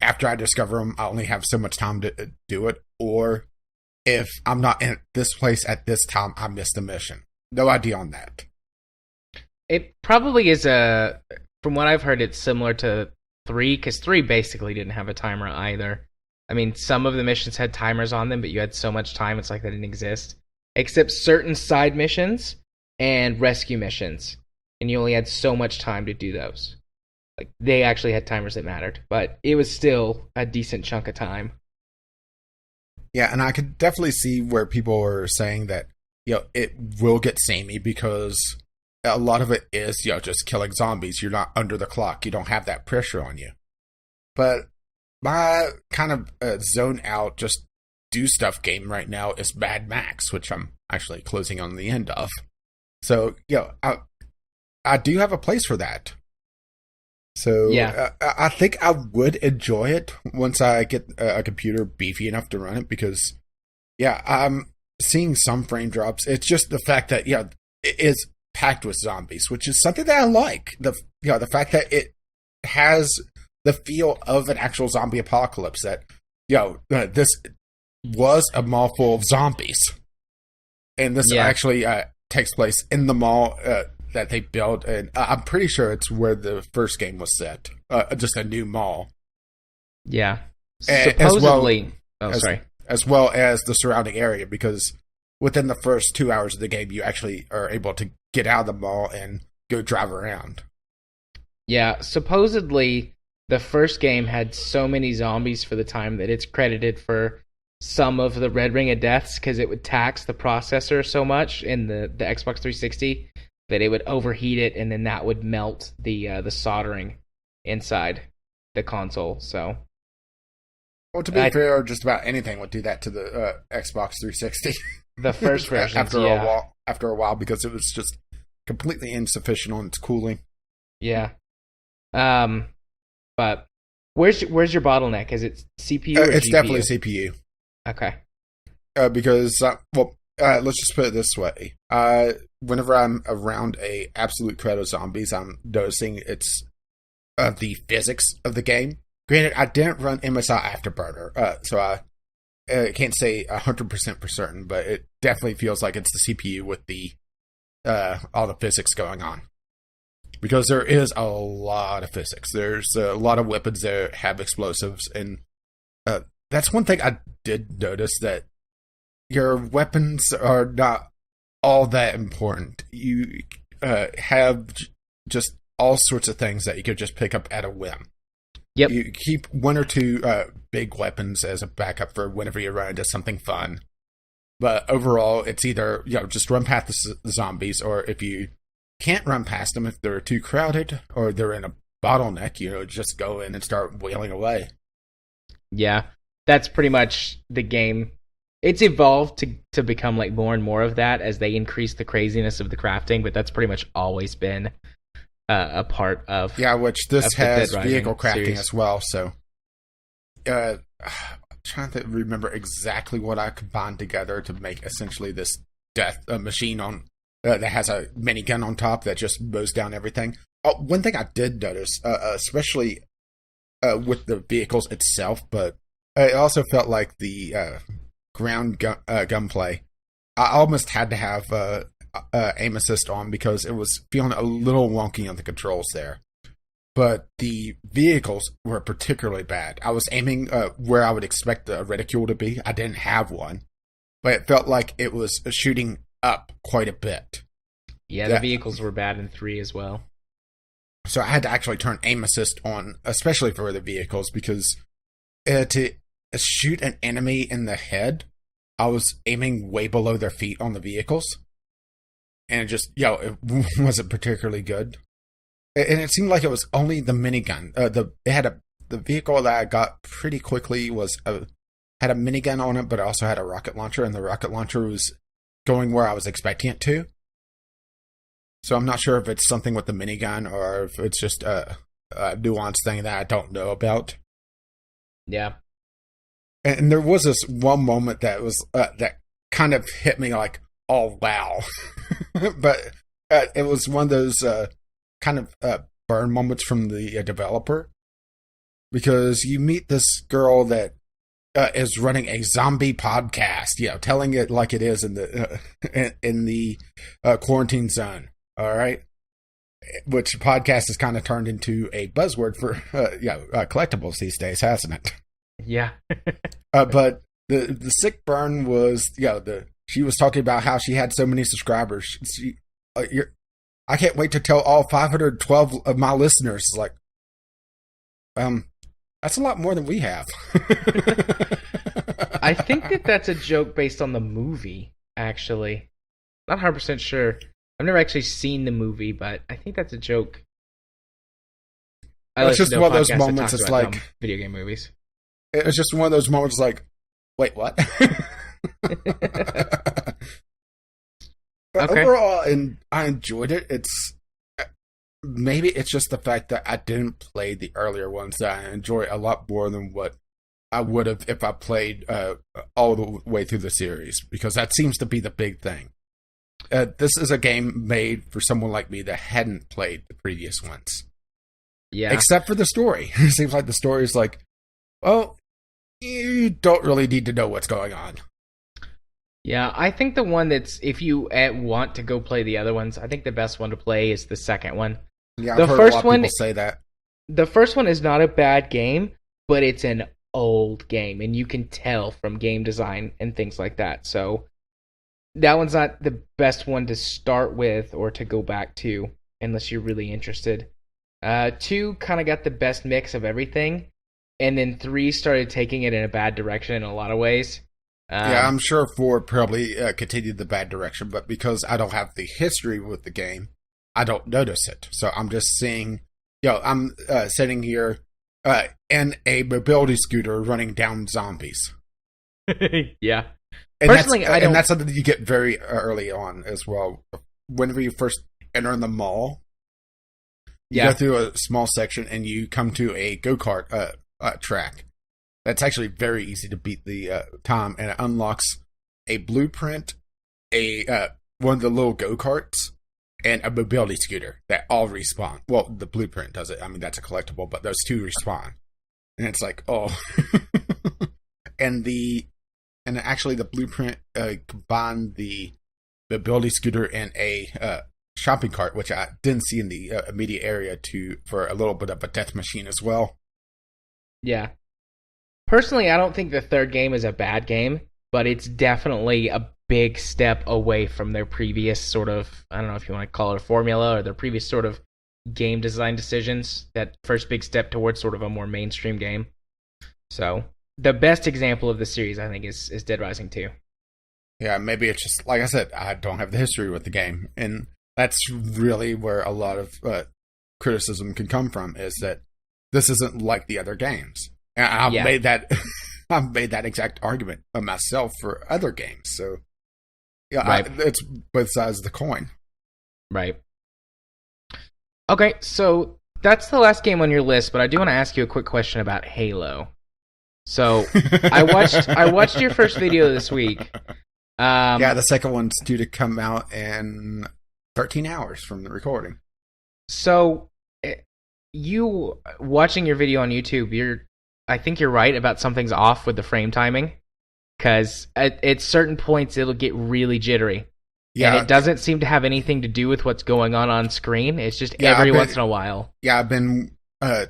after I discover them, I only have so much time to do it, or if I'm not in this place at this time, I missed the mission. No idea on that. It probably is from what I've heard, it's similar to 3, because 3 basically didn't have a timer either. I mean, some of the missions had timers on them, but you had so much time, it's like they didn't exist. Except certain side missions and rescue missions. And you only had so much time to do those. Like, they actually had timers that mattered, but it was still a decent chunk of time. Yeah, and I could definitely see where people are saying that, it will get samey, because a lot of it is, just killing zombies. You're not under the clock. You don't have that pressure on you. But my kind of zone out, just do stuff game right now is Mad Max, which I'm actually closing on the end of. So, I do have a place for that. So, yeah. I think I would enjoy it once I get a computer beefy enough to run it, because, I'm seeing some frame drops. It's just the fact that, it is packed with zombies, which is something that I like. The fact that it has the feel of an actual zombie apocalypse, that, this was a mall full of zombies. And this actually takes place in the mall that they built. And I'm pretty sure it's where the first game was set. Just a new mall. Yeah. Supposedly. As well as the surrounding area, because within the first 2 hours of the game, you actually are able to get out of the mall and go drive around. Yeah, supposedly the first game had so many zombies for the time that it's credited for some of the Red Ring of Deaths, because it would tax the processor so much in the Xbox 360 that it would overheat it, and then that would melt the soldering inside the console. So, well, to be fair, just about anything would do that to the Xbox 360. The first version, after a while, because it was just completely insufficient on its cooling. Yeah. But where's your bottleneck? Is it CPU or it's GPU? Definitely CPU. Okay. Because let's just put it this way. Whenever I'm around a absolute crowd of zombies, I'm noticing it's the physics of the game. Granted, I didn't run MSI Afterburner, so I can't say 100% for certain, but it definitely feels like it's the CPU with the all the physics going on. Because there is a lot of physics. There's a lot of weapons that have explosives, and that's one thing I did notice, that your weapons are not all that important. You have just all sorts of things that you could just pick up at a whim. Yep. You keep one or two big weapons as a backup for whenever you run into something fun. But overall, it's either just run past the zombies, or if you can't run past them, if they're too crowded or they're in a bottleneck. Just go in and start wheeling away. Yeah, that's pretty much the game. It's evolved to become like more and more of that as they increase the craziness of the crafting, but that's pretty much always been a part of which this has vehicle crafting series as well. So, I'm trying to remember exactly what I combined together to make essentially this death machine on that has a minigun on top that just mows down everything. One thing I did notice, especially with the vehicles itself, but it also felt like the ground gunplay. I almost had to have aim assist on because it was feeling a little wonky on the controls there. But the vehicles were particularly bad. I was aiming where I would expect the reticule to be. I didn't have one, but it felt like it was shooting up quite a bit. Yeah, the vehicles were bad in 3 as well. So I had to actually turn aim assist on, especially for the vehicles, because to shoot an enemy in the head, I was aiming way below their feet on the vehicles. And it wasn't particularly good. And it seemed like it was only the minigun. The vehicle that I got pretty quickly had a minigun on it, but it also had a rocket launcher, and the rocket launcher was going where I was expecting it to. So I'm not sure if it's something with the minigun or if it's just a nuanced thing that I don't know about. Yeah. And there was this one moment that was that kind of hit me like, oh wow, but it was one of those kind of burn moments from the developer, because you meet this girl that is running a zombie podcast, telling it like it is in the quarantine zone. All right, which podcast has kind of turned into a buzzword for collectibles these days, hasn't it? Yeah. But the sick burn was she was talking about how she had so many subscribers. I can't wait to tell all 512 of my listeners. Like, that's a lot more than we have. I think that's a joke based on the movie, actually. Not 100% sure. I've never actually seen the movie, but I think that's a joke. It's just one of those moments. It's like video game movies. It's just one of those moments. Like, wait, what? But overall, I enjoyed it. Maybe it's just the fact that I didn't play the earlier ones that I enjoy a lot more than what I would have if I played all the way through the series, because that seems to be the big thing. This is a game made for someone like me that hadn't played the previous ones. Yeah. Except for the story. It seems like the story is like, well, you don't really need to know what's going on. Yeah, I think the one that's, if you want to go play the other ones, I think the best one to play is the second one. Yeah, I've heard a lot of people say that. The first one is not a bad game, but it's an old game, and you can tell from game design and things like that. So that one's not the best one to start with or to go back to unless you're really interested. 2 kind of got the best mix of everything, and then 3 started taking it in a bad direction in a lot of ways. Yeah, I'm sure 4 probably continued the bad direction, but because I don't have the history with the game, I don't notice it. So I'm just seeing, I'm sitting here in a mobility scooter running down zombies. Yeah. And personally, and that's something you get very early on as well. Whenever you first enter the mall, you go through a small section and you come to a go-kart track. That's actually very easy to beat the time, and it unlocks a blueprint, one of the little go-karts, and a mobility scooter that all respawn. Well, the blueprint does it. I mean, that's a collectible, but those 2 respawn. And it's like, oh. and actually the blueprint combined the mobility scooter and a shopping cart, which I didn't see in the immediate area, for a little bit of a death machine as well. Yeah. Personally, I don't think the third game is a bad game, but it's definitely a big step away from their previous sort of, I don't know if you want to call it a formula, or their previous sort of game design decisions. That first big step towards sort of a more mainstream game. So, the best example of the series, I think, is Dead Rising 2. Yeah, maybe it's just, like I said, I don't have the history with the game. And that's really where a lot of criticism can come from is that this isn't like the other games. And I've made that I've made that exact argument of myself for other games. So yeah, right. It's both sides of the coin. Right. Okay, so that's the last game on your list, but I do want to ask you a quick question about Halo. So I watched your first video this week. The second one's due to come out in 13 hours from the recording. So you watching your video on YouTube, I think you're right about something's off with the frame timing, because at certain points it'll get really jittery. Yeah, and it doesn't seem to have anything to do with what's going on screen. It's just once in a while. Yeah, I've been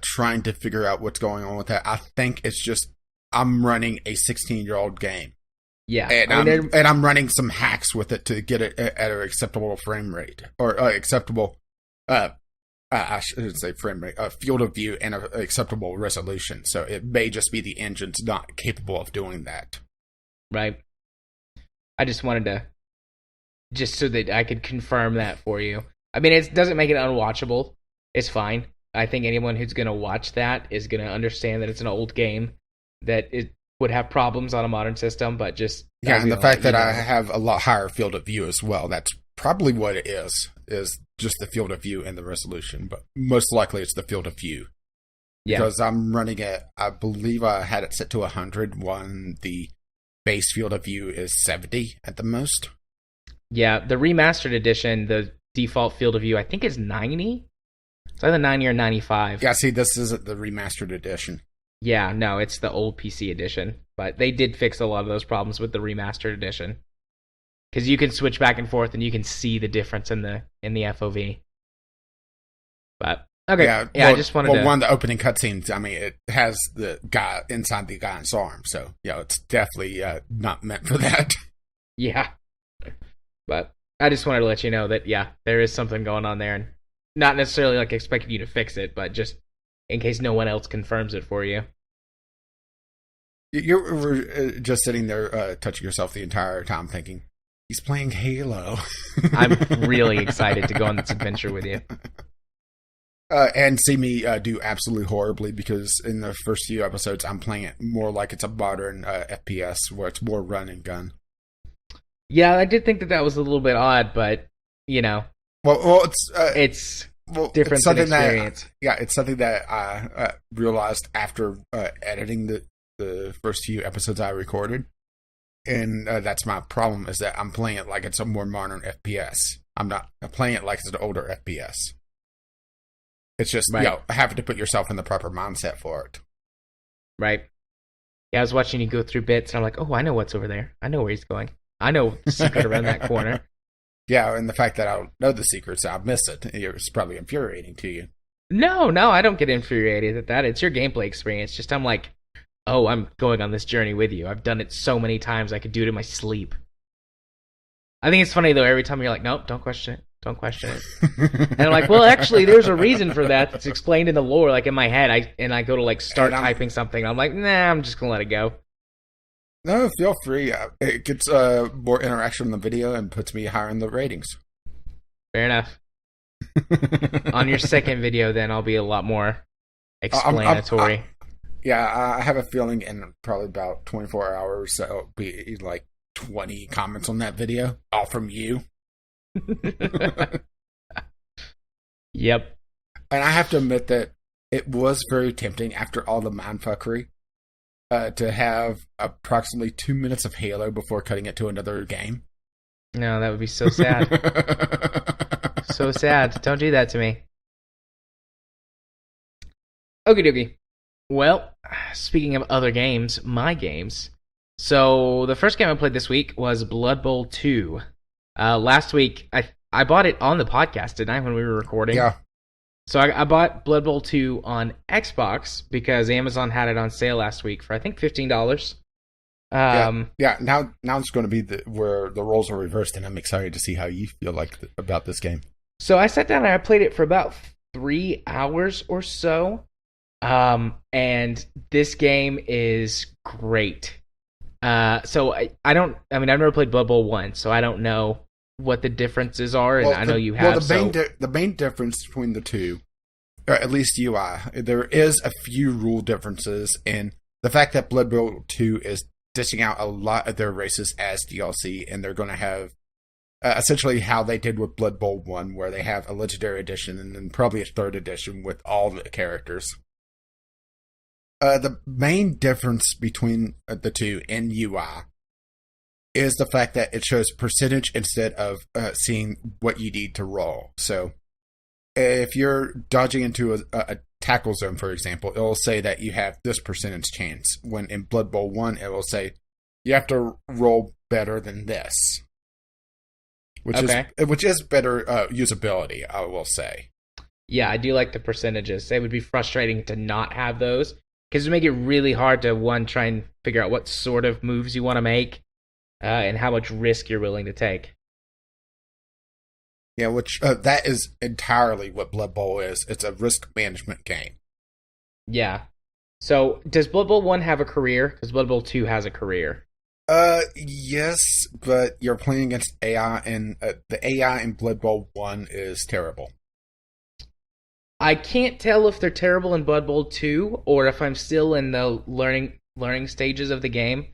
trying to figure out what's going on with that. I think it's just I'm running a 16-year-old game. Yeah, and I'm running some hacks with it to get it at an acceptable frame rate or acceptable. I should say frame rate, field of view, and an acceptable resolution. So it may just be the engine's not capable of doing that. Right. I just wanted to, just so that I could confirm that for you. I mean, it doesn't make it unwatchable. It's fine. I think anyone who's going to watch that is going to understand that it's an old game, that it would have problems on a modern system, but just... Yeah, and the fact that I have a lot higher field of view as well, that's probably what it is just the field of view and the resolution, but most likely it's the field of view. Yeah. Because I'm running it, I believe I had it set to 100 when the base field of view is 70 at the most. Yeah, the remastered edition, the default field of view, I think is 90. It's either 90 or 95. Yeah, see, this isn't the remastered edition. Yeah, no, it's the old PC edition. But they did fix a lot of those problems with the remastered edition. Because you can switch back and forth and you can see the difference in the FOV. But, okay. Yeah, I just wanted to... one of the opening cutscenes, I mean, it has the guy inside the guy's arm. So, it's definitely not meant for that. Yeah. But I just wanted to let you know that, there is something going on there. And not necessarily like expecting you to fix it, but just in case no one else confirms it for you. You were just sitting there touching yourself the entire time thinking, he's playing Halo. I'm really excited to go on this adventure with you. And see me do absolutely horribly, because in the first few episodes, I'm playing it more like it's a modern FPS, where it's more run and gun. Yeah, I did think that was a little bit odd, but, Well, it's different than experience. It's something that I realized after editing the first few episodes I recorded. And that's my problem, is that I'm playing it like it's a more modern FPS. I'm not playing it like it's an older FPS. It's just, having to put yourself in the proper mindset for it. Right. Yeah, I was watching you go through bits, and I'm like, oh, I know what's over there. I know where he's going. I know the secret around that corner. Yeah, and the fact that I don't know the secrets, I miss it. It's probably infuriating to you. No, I don't get infuriated at that. It's your gameplay experience. Just I'm like, oh, I'm going on this journey with you. I've done it so many times, I could do it in my sleep. I think it's funny, though, every time you're like, nope, don't question it. Don't question it. And I'm like, well, actually, there's a reason for that that's explained in the lore, like in my head. I go to like start typing something. I'm like, nah, I'm just going to let it go. No, feel free. It gets more interaction in the video and puts me higher in the ratings. Fair enough. On your second video, then, I'll be a lot more explanatory. I have a feeling in probably about 24 hours, so it'll be like 20 comments on that video, all from you. Yep. And I have to admit that it was very tempting after all the mindfuckery to have approximately 2 minutes of Halo before cutting it to another game. No, that would be so sad. So sad. Don't do that to me. Okie dokie. Well, speaking of other games, my games. So the first game I played this week was Blood Bowl 2. Last week, I bought it on the podcast, didn't I, when we were recording? Yeah. So I bought Blood Bowl 2 on Xbox because Amazon had it on sale last week for, I think, $15. Now it's going to be where the roles are reversed, and I'm excited to see how you feel about this game. So I sat down and I played it for about 3 hours or so, and this game is great. I've never played Blood Bowl 1, so I don't know what the differences are, and I know you have. The main difference between the two or at least UI. There is a few rule differences in the fact that Blood Bowl 2 is dishing out a lot of their races as DLC, and they're going to have essentially how they did with Blood Bowl 1, where they have a Legendary Edition and then probably a 3rd edition with all the characters. The main difference between the two in UI is the fact that it shows percentage instead of seeing what you need to roll. So if you're dodging into a tackle zone, for example, it will say that you have this percentage chance. When in Blood Bowl 1, it will say you have to roll better than this. Which is better usability, I will say. Yeah, I do like the percentages. It would be frustrating to not have those, because it would make it really hard to, try and figure out what sort of moves you want to make, and how much risk you're willing to take. Yeah, which that is entirely what Blood Bowl is. It's a risk management game. Yeah. So, does Blood Bowl 1 have a career? Because Blood Bowl 2 has a career. Yes, but you're playing against AI, and the AI in Blood Bowl 1 is terrible. I can't tell if they're terrible in Blood Bowl 2, or if I'm still in the learning stages of the game.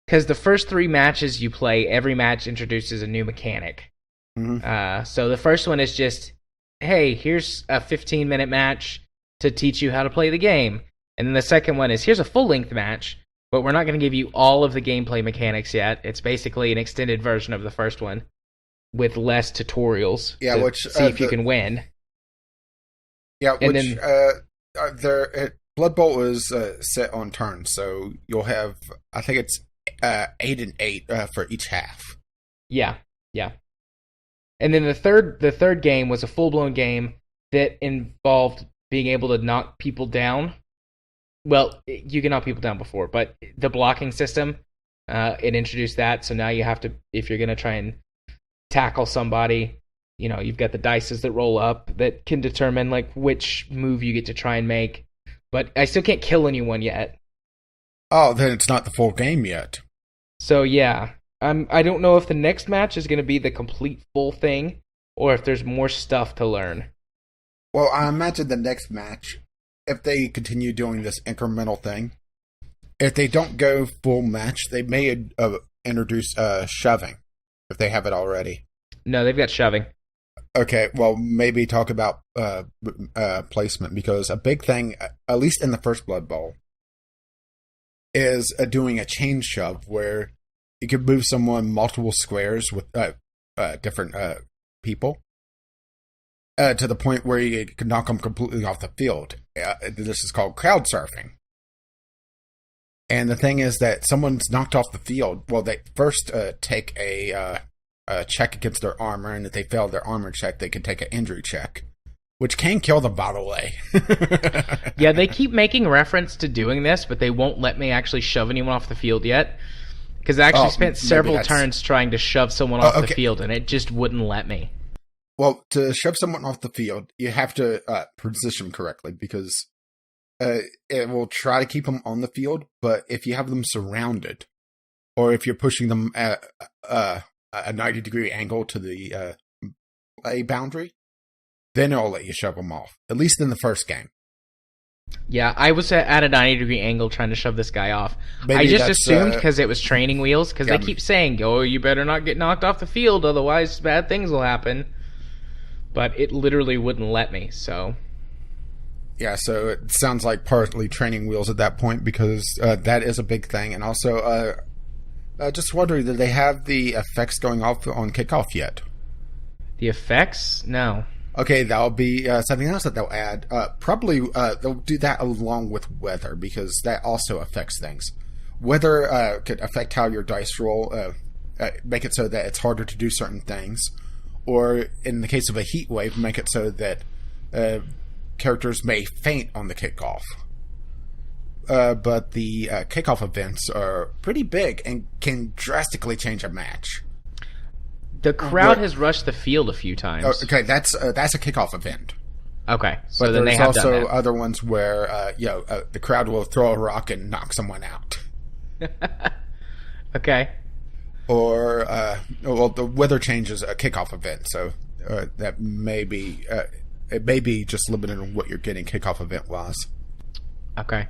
Because the first 3 matches you play, every match introduces a new mechanic. Mm-hmm. So the first one is just, hey, here's a 15-minute match to teach you how to play the game. And then the second one is, here's a full-length match, but we're not going to give you all of the gameplay mechanics yet. It's basically an extended version of the first one with less tutorials to see if you can win. Yeah, Blood Bowl is set on turns, so you'll have, I think it's 8 and 8 for each half. Yeah. And then the third game was a full-blown game that involved being able to knock people down. Well, you can knock people down before, but the blocking system, it introduced that. So now you have to, if you're going to try and tackle somebody, you've got the dices that roll up that can determine like which move you get to try and make. But I still can't kill anyone yet. Oh, then it's not the full game yet. So yeah, I don't know if the next match is going to be the complete full thing, or if there's more stuff to learn. Well, I imagine the next match, if they continue doing this incremental thing, if they don't go full match, they may introduce shoving, if they have it already. No, they've got shoving. Okay, well, maybe talk about placement, because a big thing, at least in the first Blood Bowl, is doing a chain shove where you can move someone multiple squares with different people to the point where you can knock them completely off the field. This is called crowd surfing. And the thing is that someone's knocked off the field. Well, they first take a check against their armor, and if they fail their armor check, they can take an injury check, which can kill them, by the way. Yeah, they keep making reference to doing this, but they won't let me actually shove anyone off the field yet. Because I actually spent several turns trying to shove someone off the field, and it just wouldn't let me. Well, to shove someone off the field, you have to position them correctly, because it will try to keep them on the field, but if you have them surrounded, or if you're pushing them at a 90-degree angle to the play boundary, then it'll let you shove them off, at least in the first game. Yeah, I was at a 90-degree angle trying to shove this guy off. Maybe I just assumed because it was training wheels, because they keep saying, oh, you better not get knocked off the field, otherwise bad things will happen. But it literally wouldn't let me, so... Yeah, so it sounds like partly training wheels at that point, because that is a big thing. And also, just wondering, did they have the effects going off on kickoff yet? The effects? No. Okay, that'll be something else that they'll add. Probably they'll do that along with weather, because that also affects things. Weather could affect how your dice roll, make it so that it's harder to do certain things. Or, in the case of a heat wave, make it so that characters may faint on the kickoff. But the kickoff events are pretty big and can drastically change a match. The crowd has rushed the field a few times. Okay, that's a kickoff event. Okay, so but then they have also done that. other ones where the crowd will throw a rock and knock someone out. Okay. Or the weather change is a kickoff event, so that may be it may be just limited on what you're getting kickoff event-wise. Okay.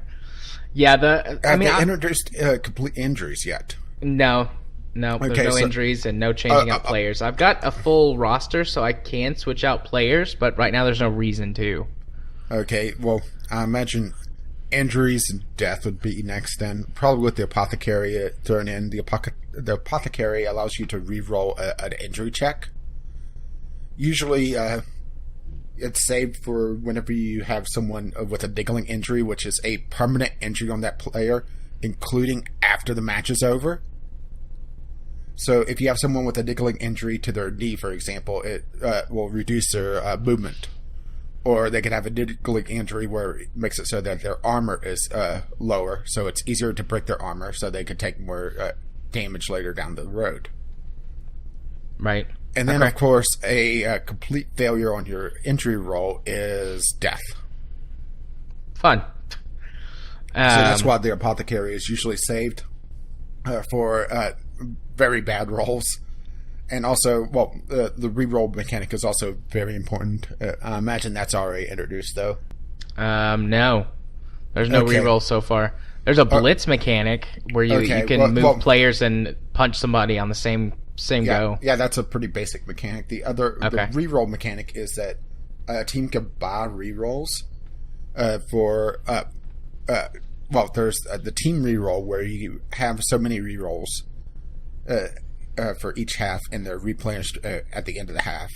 Yeah, Have they introduced complete injuries yet? No, there's no injuries and no changing up players. I've got a full roster, so I can switch out players, but right now there's no reason to. Okay, well, I imagine injuries and death would be next then. Probably with the Apothecary thrown in. The Apothecary allows you to re-roll an injury check. Usually, it's saved for whenever you have someone with a niggling injury, which is a permanent injury on that player, including after the match is over. So if you have someone with a niggling injury to their knee, for example, it will reduce their movement. Or they could have a niggling injury where it makes it so that their armor is lower, so it's easier to break their armor, so they could take more damage later down the road. Right. And then, of course, a complete failure on your injury roll is death. Fun. So that's why the Apothecary is usually saved for very bad rolls. And also, well, the reroll mechanic is also very important. I imagine that's already introduced, though. No. There's no reroll so far. There's a blitz mechanic where you can move players and punch somebody on the same go. Yeah, that's a pretty basic mechanic. The reroll mechanic is that a team can buy rerolls for... there's the team reroll where you have so many rerolls for each half, and they're replenished at the end of the half.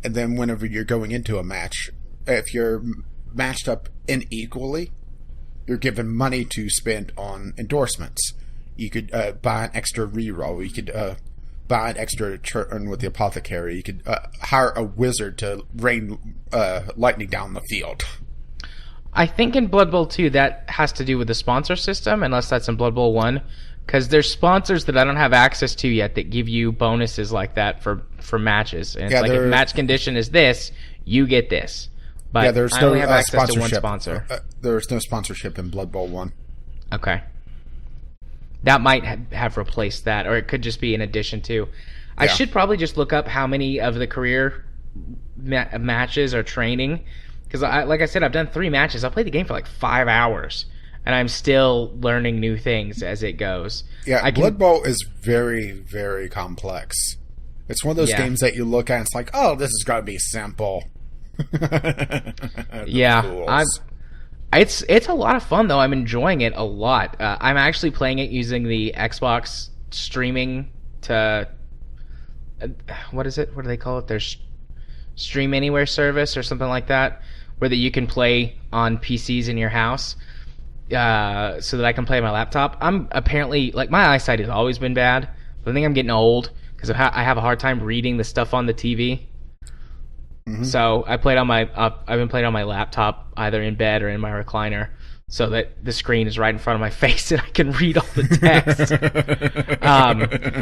And then whenever you're going into a match, if you're matched up unequally, you're given money to spend on endorsements. You could buy an extra reroll. You could buy an extra turn with the Apothecary. You could hire a wizard to rain lightning down the field. I think in Blood Bowl 2 that has to do with the sponsor system, unless that's in Blood Bowl 1. Because there's sponsors that I don't have access to yet that give you bonuses like that for matches. And it's like, if match condition is this, you get this. But there's I only have access to one sponsor. There's no sponsorship in Blood Bowl 1. Okay. That might have replaced that, or it could just be in addition to. I should probably just look up how many of the career matches are training. Because, like I said, I've done 3 matches. I played the game for like 5 hours. And I'm still learning new things as it goes. Yeah, Blood Bowl is very, very complex. It's one of those games that you look at and it's like, oh, this is going to be simple. It's a lot of fun, though. I'm enjoying it a lot. I'm actually playing it using the Xbox streaming to... what is it? What do they call it? There's Stream Anywhere service or something like that, where that you can play on PCs in your house. So that I can play on my laptop. I'm apparently, like, my eyesight has always been bad, but I think I'm getting old because I have a hard time reading the stuff on the TV. Mm-hmm. So I've been playing on my laptop, either in bed or in my recliner, so that the screen is right in front of my face and I can read all the text.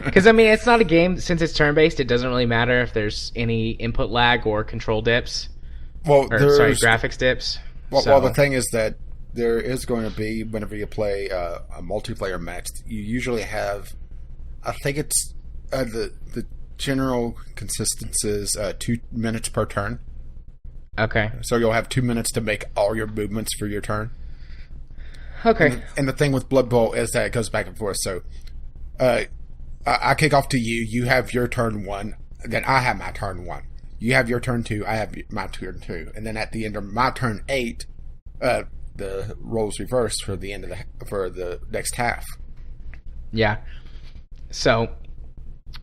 Because I mean, it's not a game, since it's turn-based. It doesn't really matter if there's any input lag or control dips. Graphics dips. Well, the thing is that there is going to be, whenever you play a multiplayer match, you usually have, I think it's the general consistency is 2 minutes per turn. Okay. So you'll have 2 minutes to make all your movements for your turn. Okay. And the thing with Blood Bowl is that it goes back and forth. So I kick off to you. You have your turn 1. Then I have my turn 1. You have your turn 2. I have my turn 2. And then at the end of my turn 8, the roles reversed for the end of for the next half. Yeah. So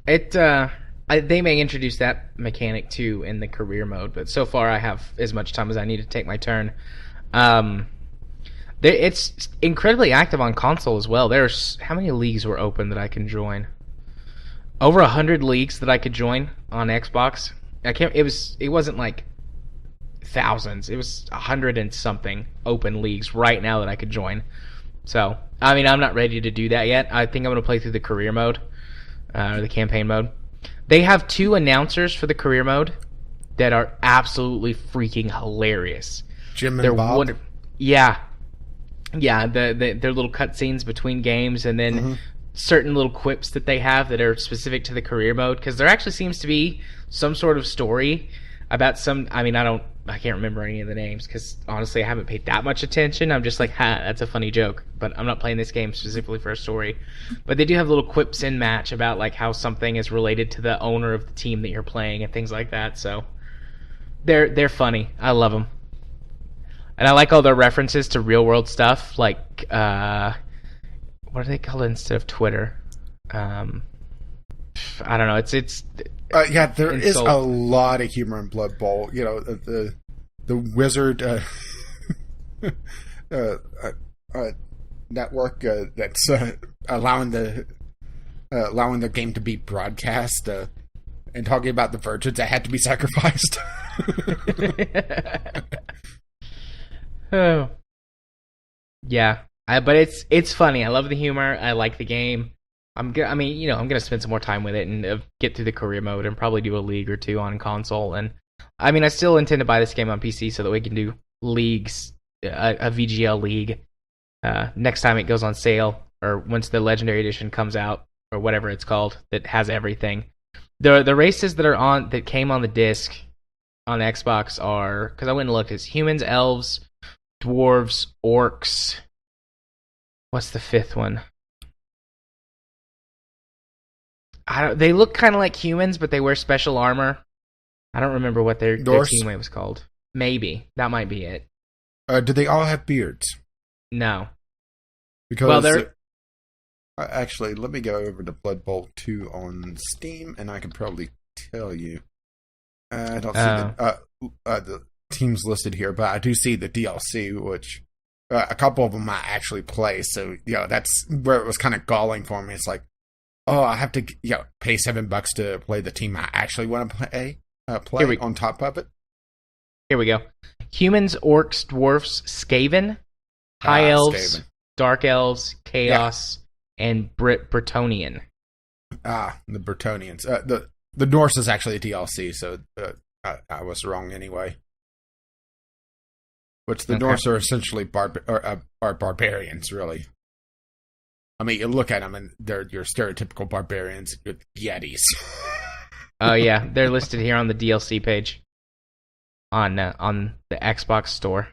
they may introduce that mechanic too in the career mode, but so far I have as much time as I need to take my turn. It's incredibly active on console as well. There's how many leagues were open that I can join? Over 100 leagues that I could join on Xbox. It wasn't like thousands. It was 100 and something open leagues right now that I could join. So, I mean, I'm not ready to do that yet. I think I'm going to play through the career mode, or the campaign mode. They have 2 announcers for the career mode that are absolutely freaking hilarious. Jim and Bob? Yeah, their little cutscenes between games, and then certain little quips that they have that are specific to the career mode, because there actually seems to be some sort of story about some... I mean, I don't I can't remember any of the names because honestly I haven't paid that much attention. I'm just like, ha, that's a funny joke, but I'm not playing this game specifically for a story. But they do have little quips in match about like how something is related to the owner of the team that you're playing and things like that. So they're funny. I love them, and I like all their references to real world stuff. Like what do they call it instead of Twitter? I don't know. It's yeah, there is a lot of humor in Blood Bowl. You know, the wizard network that's allowing the game to be broadcast and talking about the virgins that had to be sacrificed. Oh, yeah. But it's funny. I love the humor. I like the game. I'm gonna spend some more time with it and get through the career mode and probably do a league or two on console. And I mean, I still intend to buy this game on PC so that we can do leagues, a VGL league, next time it goes on sale or once the Legendary Edition comes out or whatever it's called that has everything. The races that came on the disc on Xbox are, because I went and looked, it's humans, elves, dwarves, orcs. What's the fifth one? They look kind of like humans, but they wear special armor. I don't remember what their teammate was called. Maybe. That might be it. Do they all have beards? No. Because actually, let me go over to Blood Bowl 2 on Steam, and I can probably tell you. I don't see the teams listed here, but I do see the DLC, which a couple of them I actually play. So, that's where it was kind of galling for me. It's like, oh, I have to pay $7 to play the team I actually want to play on top of it. Here we go. Humans, orcs, dwarfs, Skaven, high elves, Skaven. Dark elves, chaos, and Bretonnian. The Bretonnians. The Norse is actually a DLC, so I was wrong anyway. Which the Norse are essentially are barbarians, really. I mean, you look at them, and they're your stereotypical barbarians with yetis. Oh, yeah. They're listed here on the DLC page on the Xbox store.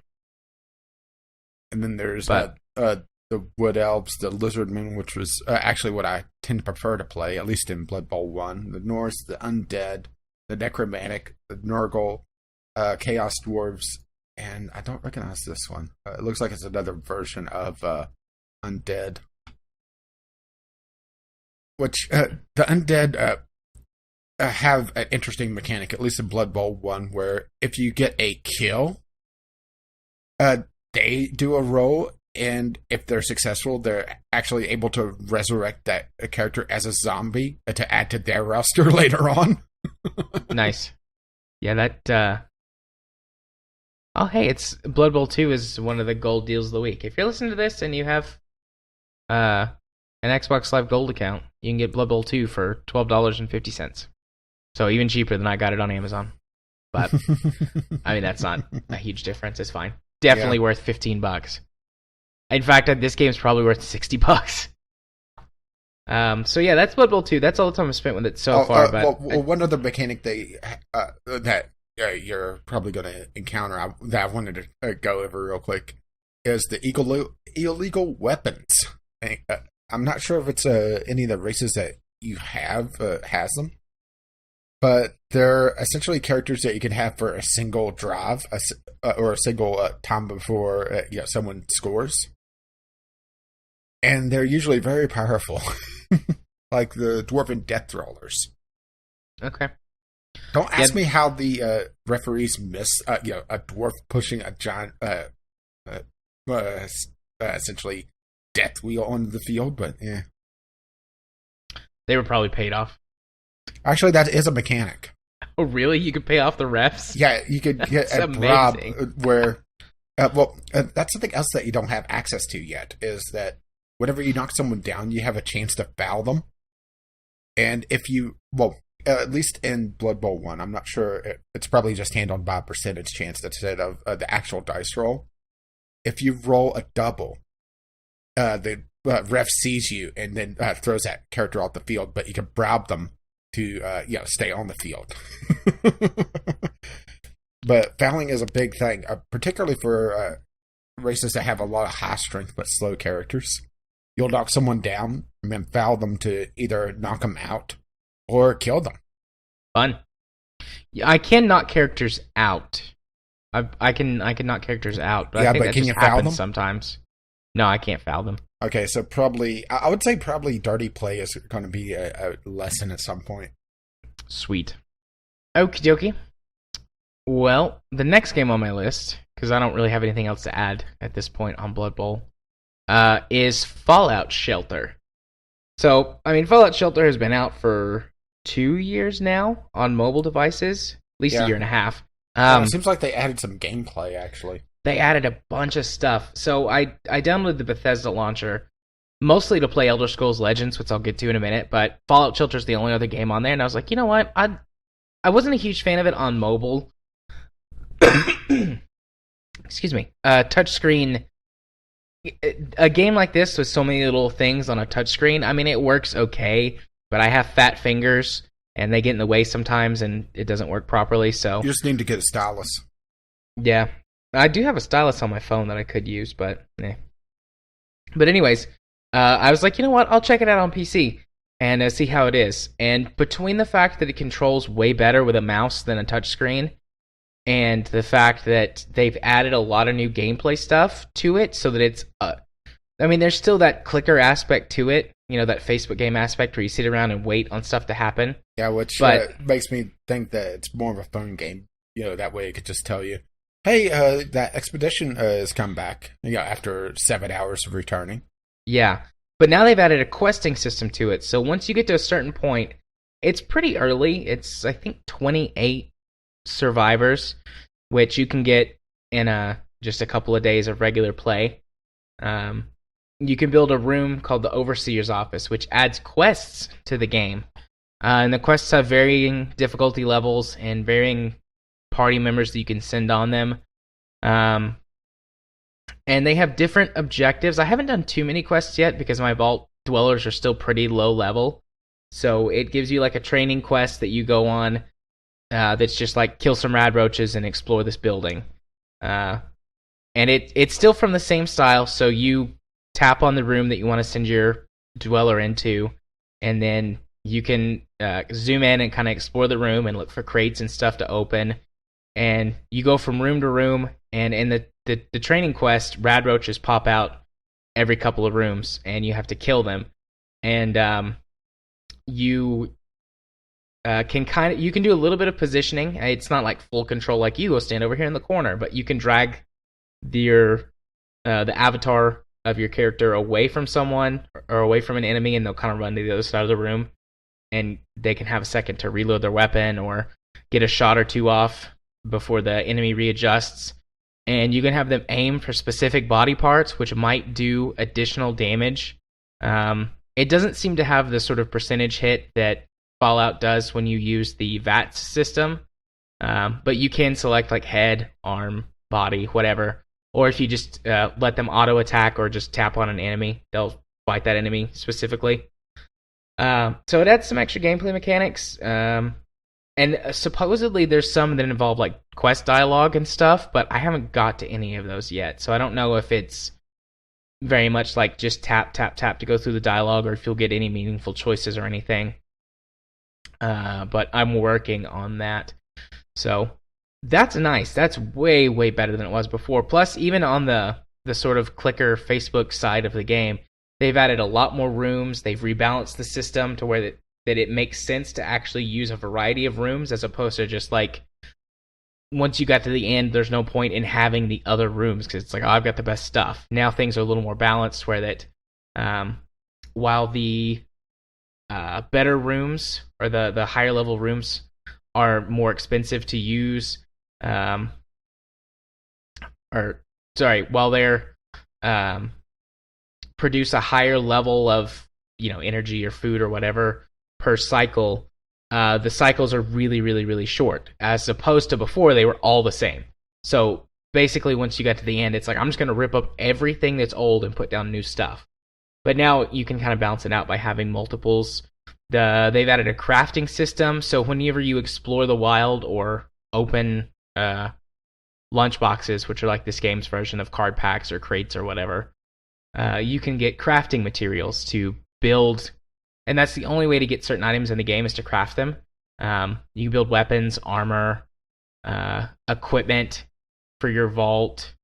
And then there's the Wood Elves, the Lizardmen, which was actually what I tend to prefer to play, at least in Blood Bowl 1. The Norse, the Undead, the Necromantic, the Nurgle, Chaos Dwarves, and I don't recognize this one. It looks like it's another version of Undead. Which, the Undead have an interesting mechanic, at least in Blood Bowl 1, where if you get a kill, they do a roll, and if they're successful, they're actually able to resurrect that character as a zombie to add to their roster later on. Nice. Yeah, that... Oh, hey, it's Blood Bowl 2 is one of the gold deals of the week. If you're listening to this and you have an Xbox Live Gold account, you can get Blood Bowl 2 for $12.50. So even cheaper than I got it on Amazon. But, I mean, that's not a huge difference. It's fine. Definitely worth $15. In fact, this game's probably worth $60. So yeah, that's Blood Bowl 2. That's all the time I've spent with it so far. But one other mechanic that you're probably going to encounter that I wanted to go over real quick is the illegal weapons. I'm not sure if it's any of the races that you have has them, but they're essentially characters that you can have for a single drive or a single time before someone scores. And they're usually very powerful, like the Dwarven Death Rollers. Okay. Don't ask me how the referees miss a dwarf pushing a giant, essentially death wheel onto the field, but yeah. They were probably paid off. Actually, that is a mechanic. Oh, really? You could pay off the refs? Yeah, you could get a rob where... that's something else that you don't have access to yet, is that whenever you knock someone down, you have a chance to foul them. And if you... Well, at least in Blood Bowl 1, I'm not sure. It's probably just handled by a percentage chance instead of the actual dice roll. If you roll a double, the ref sees you and then throws that character off the field, but you can bribe them to stay on the field. But fouling is a big thing, particularly for races that have a lot of high strength but slow characters. You'll knock someone down and then foul them to either knock them out or kill them. Fun. Yeah, I can knock characters out. I can knock characters out, but I think that just happens sometimes. No, I can't foul them. Okay, so probably I would say probably dirty play is going to be a lesson at some point. Sweet. Okie dokie. Well, the next game on my list, because I don't really have anything else to add at this point on Blood Bowl, is Fallout Shelter. So, I mean, Fallout Shelter has been out for 2 years now on mobile devices, at least a year and a half. It seems like they added some gameplay, actually. They added a bunch of stuff. So I downloaded the Bethesda launcher, mostly to play Elder Scrolls Legends, which I'll get to in a minute, but Fallout Shelter is the only other game on there, and I was like, you know what? I wasn't a huge fan of it on mobile. Excuse me. Touchscreen. A game like this with so many little things on a touchscreen, I mean, it works okay, but I have fat fingers, and they get in the way sometimes, and it doesn't work properly, so... You just need to get a stylus. Yeah. I do have a stylus on my phone that I could use, but eh. But anyways, I was like, you know what? I'll check it out on PC and see how it is. And between the fact that it controls way better with a mouse than a touchscreen, and the fact that they've added a lot of new gameplay stuff to it, so that it's... I mean, there's still that clicker aspect to it, you know, that Facebook game aspect where you sit around and wait on stuff to happen. Yeah, which makes me think that it's more of a phone game. You know, that way it could just tell you, hey, that expedition has come back, you know, after 7 hours of returning. Yeah, but now they've added a questing system to it, so once you get to a certain point, it's pretty early. It's, I think, 28 survivors, which you can get in just a couple of days of regular play. You can build a room called the Overseer's Office, which adds quests to the game. And the quests have varying difficulty levels and varying party members that you can send on them. And they have different objectives. I haven't done too many quests yet because my Vault Dwellers are still pretty low level. So it gives you like a training quest that you go on that's just like kill some rad roaches and explore this building. And it's still from the same style, so you tap on the room that you want to send your dweller into, and then you can zoom in and kind of explore the room and look for crates and stuff to open. And you go from room to room, and in the training quest, rad roaches pop out every couple of rooms, and you have to kill them. And you can do a little bit of positioning. It's not like full control, like you go stand over here in the corner, but you can drag the avatar of your character away from someone or away from an enemy, and they'll kind of run to the other side of the room, and they can have a second to reload their weapon or get a shot or two off before the enemy readjusts. And you can have them aim for specific body parts, which might do additional damage. It doesn't seem to have the sort of percentage hit that Fallout does when you use the VATS system, but you can select like head, arm, body, whatever. Or if you just let them auto-attack or just tap on an enemy, they'll fight that enemy specifically. So it adds some extra gameplay mechanics. And supposedly there's some that involve like quest dialogue and stuff, but I haven't got to any of those yet. So I don't know if it's very much like just tap, tap, tap to go through the dialogue, or if you'll get any meaningful choices or anything. But I'm working on that. So... that's nice. That's way, way better than it was before. Plus, even on the sort of clicker Facebook side of the game, they've added a lot more rooms. They've rebalanced the system to where that it makes sense to actually use a variety of rooms, as opposed to just like, once you got to the end, there's no point in having the other rooms, because it's like, oh, I've got the best stuff. Now things are a little more balanced, where that while the better rooms, or the higher level rooms, are more expensive to use, while they're produce a higher level of, you know, energy or food or whatever per cycle, the cycles are really, really, really short, as opposed to before they were all the same. So basically, once you got to the end, it's like, I'm just going to rip up everything that's old and put down new stuff. But now you can kind of balance it out by having multiples. They've added a crafting system, so whenever you explore the wild or open lunch boxes, which are like this game's version of card packs or crates or whatever, you can get crafting materials to build, and that's the only way to get certain items in the game is to craft them. You can build weapons, armor, equipment for your vault,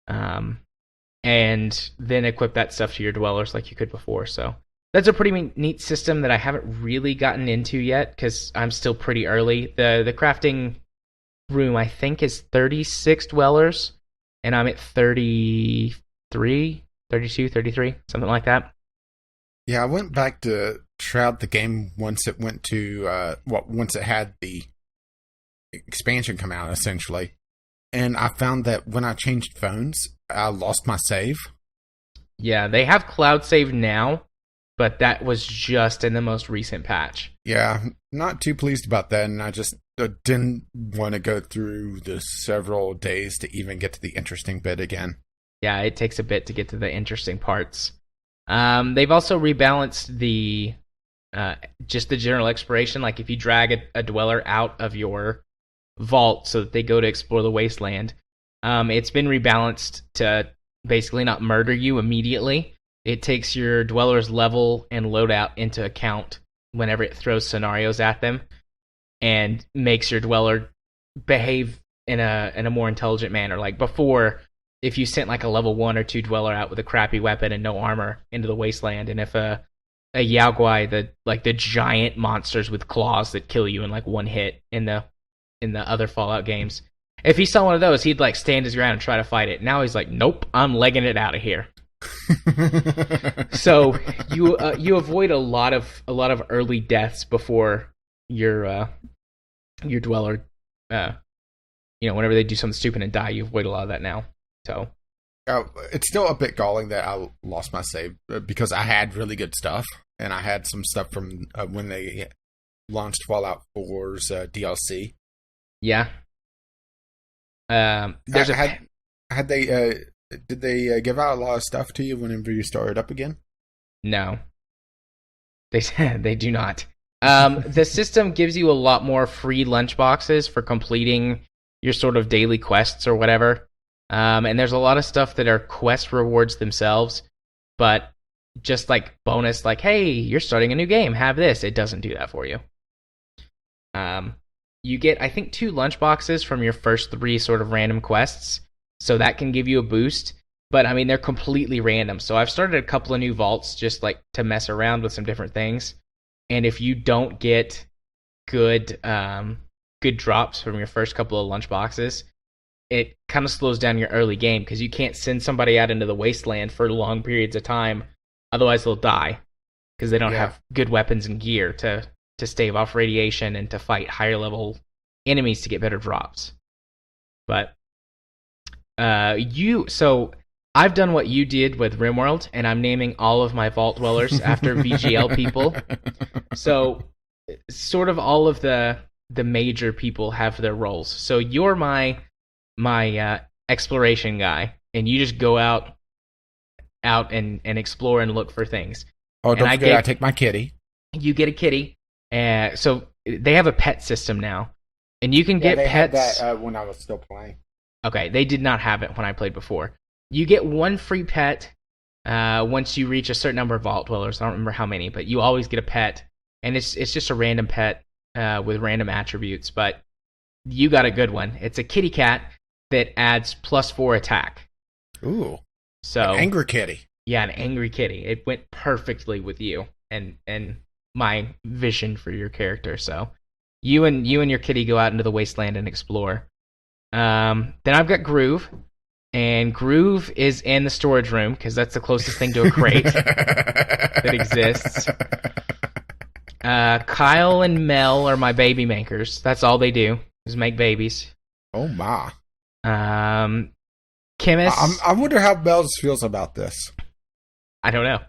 and then equip that stuff to your dwellers like you could before. So that's a pretty neat system that I haven't really gotten into yet because I'm still pretty early. The crafting room, I think, is 36 dwellers, and I'm at 33, 32, 33, something like that. Yeah, I went back to try out the game once it went to, once it had the expansion come out, essentially. And I found that when I changed phones, I lost my save. Yeah, they have cloud save now, but that was just in the most recent patch. Yeah, not too pleased about that, and I just didn't want to go through the several days to even get to the interesting bit again. Yeah, it takes a bit to get to the interesting parts. They've also rebalanced the just the general exploration. Like if you drag a dweller out of your vault so that they go to explore the wasteland, it's been rebalanced to basically not murder you immediately. It takes your dweller's level and loadout into account whenever it throws scenarios at them, and makes your dweller behave in a more intelligent manner. Like before, if you sent like a level 1 or 2 dweller out with a crappy weapon and no armor into the wasteland, and if a Yao Guai, the giant monsters with claws that kill you in like one hit in the other Fallout games, if he saw one of those, he'd like stand his ground and try to fight it. Now he's like, nope, I'm legging it out of here. So you avoid a lot of early deaths before your dweller, whenever they do something stupid and die, you avoid a lot of that now. So it's still a bit galling that I lost my save because I had really good stuff, and I had some stuff from when they launched Fallout 4's DLC. Yeah. Did they give out a lot of stuff to you whenever you started up again? No. They do not. The system gives you a lot more free lunch boxes for completing your sort of daily quests or whatever. And there's a lot of stuff that are quest rewards themselves, but just like bonus, like, hey, you're starting a new game, have this. It doesn't do that for you. You get, I think, 2 lunch boxes from your first 3 sort of random quests, so that can give you a boost. But I mean, they're completely random. So I've started a couple of new vaults just like to mess around with some different things. And if you don't get good drops from your first couple of lunch boxes, it kind of slows down your early game because you can't send somebody out into the wasteland for long periods of time. Otherwise, they'll die because they don't have good weapons and gear to stave off radiation and to fight higher level enemies to get better drops. But so I've done what you did with RimWorld, and I'm naming all of my vault dwellers after VGL people. So sort of all of the major people have their roles. So you're my exploration guy, and you just go out and explore and look for things. Oh, don't forget, I take my kitty. You get a kitty. So they have a pet system now, and you can get pets. Had that when I was still playing. Okay, they did not have it when I played before. You get 1 free pet once you reach a certain number of vault dwellers. I don't remember how many, but you always get a pet, and it's just a random pet with random attributes. But you got a good one. It's a kitty cat that adds +4 attack. Ooh. So an angry kitty. Yeah, an angry kitty. It went perfectly with you and my vision for your character. So you and your kitty go out into the wasteland and explore. Then I've got Groove, and Groove is in the storage room because that's the closest thing to a crate that exists. Kyle and Mel are my baby makers. That's all they do is make babies. Oh my. Chemist. I wonder how Mel feels about this. I don't know.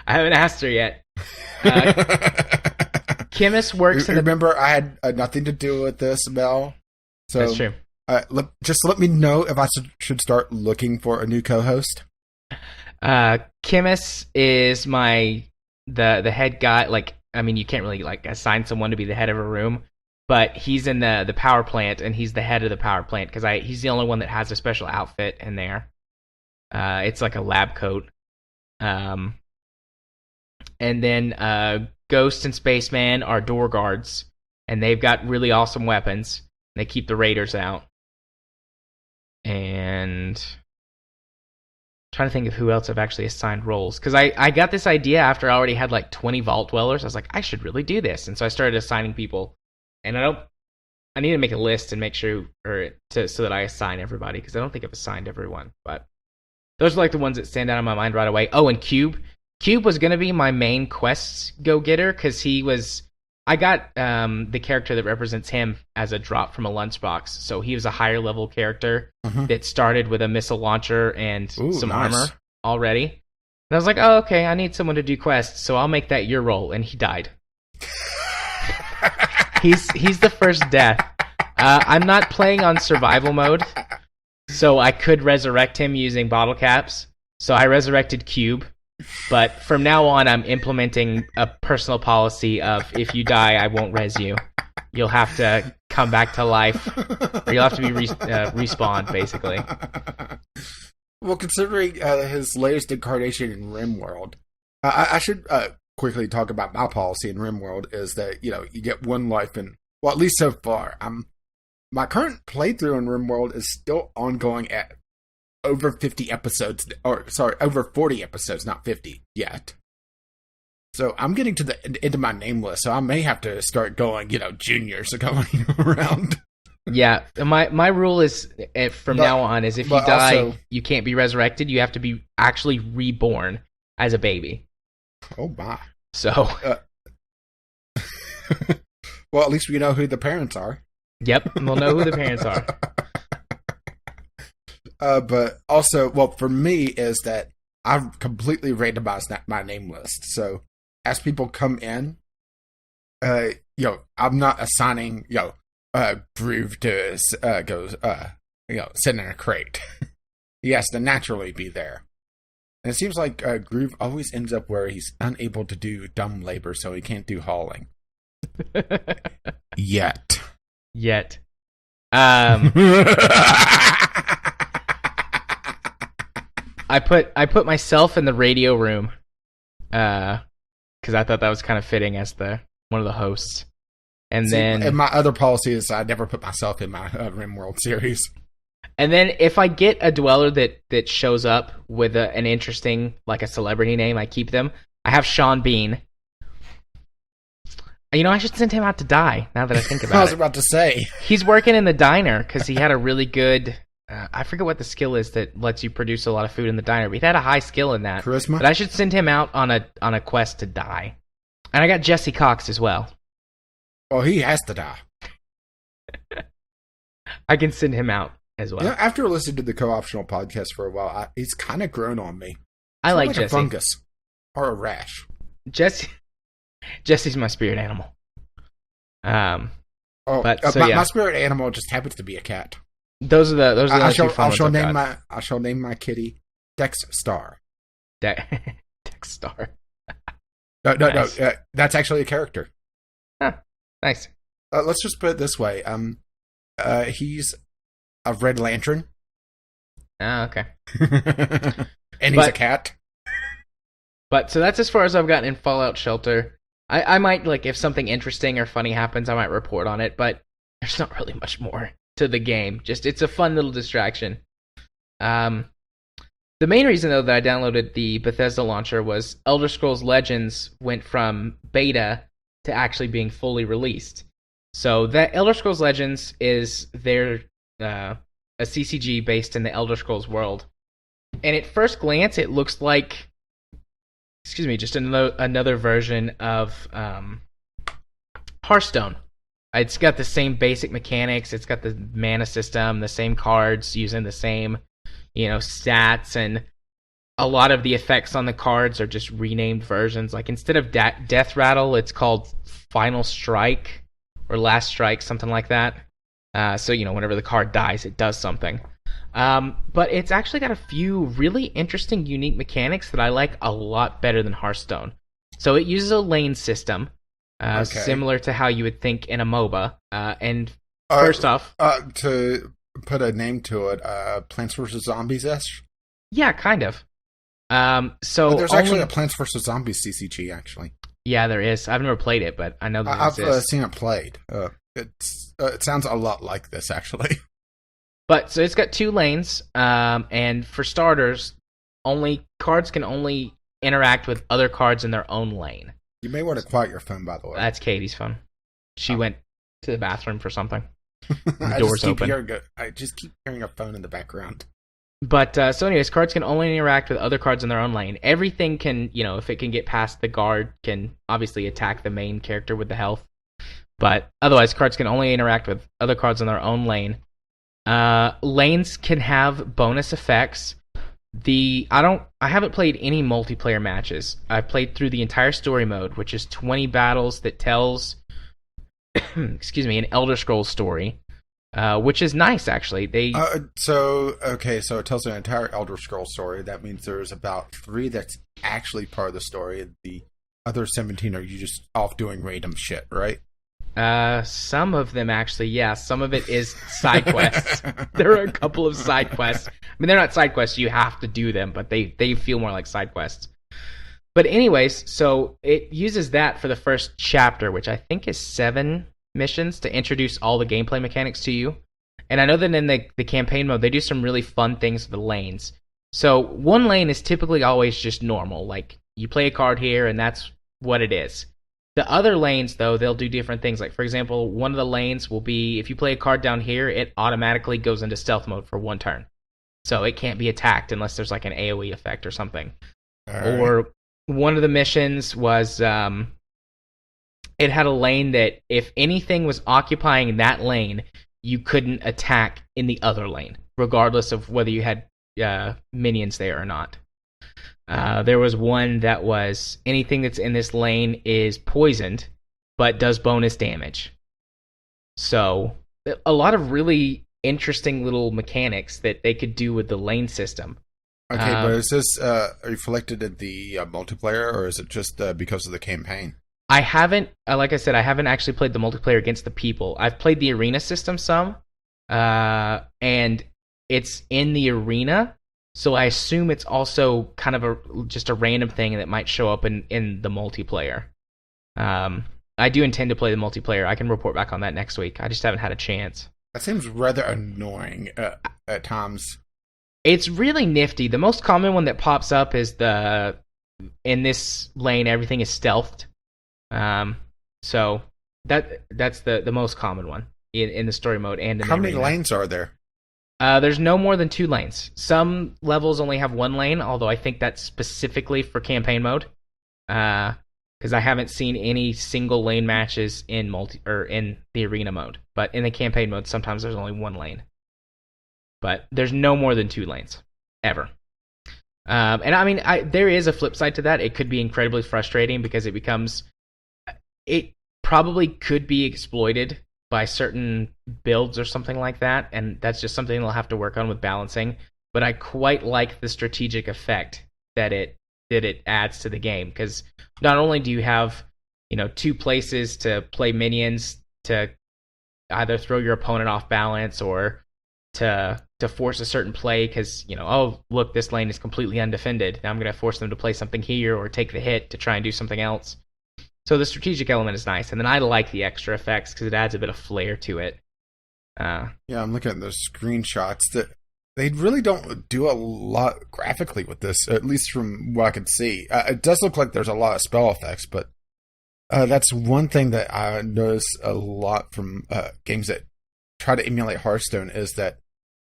I haven't asked her yet. Chemist works in the... Remember, I had nothing to do with this, Mel. So, that's true. Just let me know if I should start looking for a new co-host. Chemist is the head guy. Like, I mean, you can't really like assign someone to be the head of a room, but he's in the power plant, and he's the head of the power plant because he's the only one that has a special outfit in there. It's like a lab coat. And then Ghost and Spaceman are door guards, and they've got really awesome weapons. They keep the raiders out. And I'm trying to think of who else I've actually assigned roles, because I got this idea after I already had like 20 vault dwellers. I was like, I should really do this, and so I started assigning people. And I need to make a list and make sure, so that I assign everybody, because I don't think I've assigned everyone. But those are like the ones that stand out in my mind right away. Oh, and Cube. Cube was going to be my main quests go-getter, because I got the character that represents him as a drop from a lunchbox. So he was a higher level character that started with a missile launcher and some armor already. And I was like, oh, okay, I need someone to do quests, so I'll make that your role. And he died. He's the first death. I'm not playing on survival mode, so I could resurrect him using bottle caps. So I resurrected Cube. But from now on, I'm implementing a personal policy of, if you die, I won't res you. You'll have to come back to life, or you'll have to be respawned, basically. Well, considering his latest incarnation in RimWorld, I should quickly talk about my policy in RimWorld is that, you get one life in, well, at least so far. My current playthrough in RimWorld is still ongoing at over 50 episodes, over 40 episodes, not 50 yet. So I'm getting to the end of my name list, so I may have to start going, juniors going around. Yeah, my rule is, from now on, is if you die, also, you can't be resurrected. You have to be actually reborn as a baby. Oh my! So, well, at least we know who the parents are. Yep, we'll know who the parents are. But also, well, for me is that I've completely randomized my name list. So as people come in, I'm not assigning, Groove to sit in a crate. He has to naturally be there. And it seems like Groove always ends up where he's unable to do dumb labor, so he can't do hauling. Yet. I put myself in the radio room, because I thought that was kind of fitting as one of the hosts. And my other policy is I never put myself in my RimWorld series. And then if I get a dweller that shows up with an interesting, like a celebrity name, I keep them. I have Sean Bean. I should send him out to die, now that I think about it. I was about to say. He's working in the diner because he had a really good... I forget what the skill is that lets you produce a lot of food in the diner, but he had a high skill in that. Charisma? But I should send him out on a quest to die. And I got Jesse Cox as well. Oh, he has to die. I can send him out as well. After listening to the co-optional podcast for a while, he's kind of grown on me. I like Jesse. A fungus or a rash. Jesse's my spirit animal. My spirit animal just happens to be a cat. Those are the two fun ones. I shall name my kitty Dex Star. Dex Star. No, nice. No. That's actually a character. Huh. Nice. Let's just put it this way. He's a Red Lantern. Oh, okay. And he's a cat. But so that's as far as I've gotten in Fallout Shelter. I might, if something interesting or funny happens, I might report on it, but there's not really much more to the game. Just, it's a fun little distraction. The main reason, though, that I downloaded the Bethesda launcher was Elder Scrolls Legends went from beta to actually being fully released. So that Elder Scrolls Legends is a CCG based in the Elder Scrolls world. And at first glance, it looks like, just another version of Hearthstone. It's got the same basic mechanics. It's got the mana system, the same cards, using the same, stats, and a lot of the effects on the cards are just renamed versions. Like instead of Death Rattle, it's called Final Strike or Last Strike, something like that. So whenever the card dies, it does something. But it's actually got a few really interesting, unique mechanics that I like a lot better than Hearthstone. So it uses a lane system. similar to how you would think in a MOBA. And first off, to put a name to it, Plants vs Zombies-ish. Yeah, kind of. There's actually a Plants vs Zombies CCG, actually. Yeah, there is. I've never played it, but I know that I've seen it played. It sounds a lot like this, actually. But so it's got 2 lanes, and for starters, cards can only interact with other cards in their own lane. You may want to quiet your phone, by the way. That's Katie's phone. She went to the bathroom for something. The door's open. I just keep hearing a phone in the background. But, so anyways, cards can only interact with other cards in their own lane. Everything can, if it can get past the guard, can obviously attack the main character with the health. But otherwise, cards can only interact with other cards in their own lane. Lanes can have bonus effects. I haven't played any multiplayer matches. I played through the entire story mode, which is 20 battles that tells, an Elder Scrolls story. Which is nice, actually. So it tells an entire Elder Scrolls story. That means there's about 3 that's actually part of the story. The other 17 are you just off doing random shit, right? Some of them actually, yeah. Some of it is side quests. There are a couple of side quests. I mean, they're not side quests. You have to do them, but they feel more like side quests. But anyways, so it uses that for the first chapter, which I think is 7 missions to introduce all the gameplay mechanics to you. And I know that in the campaign mode, they do some really fun things with the lanes. So one lane is typically always just normal. Like, you play a card here, and that's what it is. The other lanes, though, they'll do different things. Like, for example, one of the lanes will be, if you play a card down here, it automatically goes into stealth mode for 1 turn. So it can't be attacked unless there's like an AoE effect or something. Right. Or one of the missions was, it had a lane that if anything was occupying that lane, you couldn't attack in the other lane, regardless of whether you had minions there or not. There was one that was anything that's in this lane is poisoned, but does bonus damage. So a lot of really interesting little mechanics that they could do with the lane system. Okay, but is this reflected in the multiplayer, or is it just because of the campaign? I haven't, like I said, I haven't actually played the multiplayer against the people. I've played the arena system some, and it's in the arena. So I assume it's also kind of just a random thing that might show up in the multiplayer. I do intend to play the multiplayer. I can report back on that next week. I just haven't had a chance. That seems rather annoying at times. It's really nifty. The most common one that pops up is in this lane, everything is stealthed. So that's the most common one in the story mode and in How many lanes are there? There's no more than 2 lanes. Some levels only have 1 lane, although I think that's specifically for campaign mode. Because I haven't seen any single lane matches in the arena mode. But in the campaign mode, sometimes there's only 1 lane. But there's no more than 2 lanes ever. And I mean, there is a flip side to that. It could be incredibly frustrating because it probably could be exploited by certain builds or something like that, and that's just something they'll have to work on with balancing. But I quite like the strategic effect that it adds to the game, because not only do you have 2 places to play minions to either throw your opponent off balance or to force a certain play, because oh look, this lane is completely undefended, now I'm going to force them to play something here or take the hit to try and do something else. So the strategic element is nice, and then I like the extra effects because it adds a bit of flair to it. Yeah, I'm looking at those screenshots. That they really don't do a lot graphically with this, at least from what I can see. It does look like there's a lot of spell effects, but that's one thing that I notice a lot from games that try to emulate Hearthstone, is that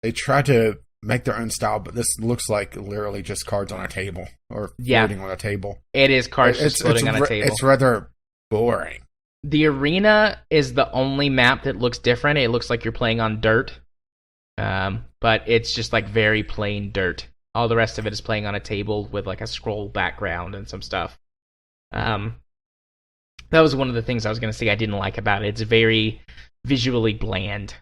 they try to make their own style, but this looks like literally just cards on a table or floating on a table. It is cards just floating on a table. It's rather boring. The arena is the only map that looks different. It looks like you're playing on dirt, but it's just like very plain dirt. All the rest of it is playing on a table with like a scroll background and some stuff. That was one of the things I was going to say I didn't like about it. It's very visually bland.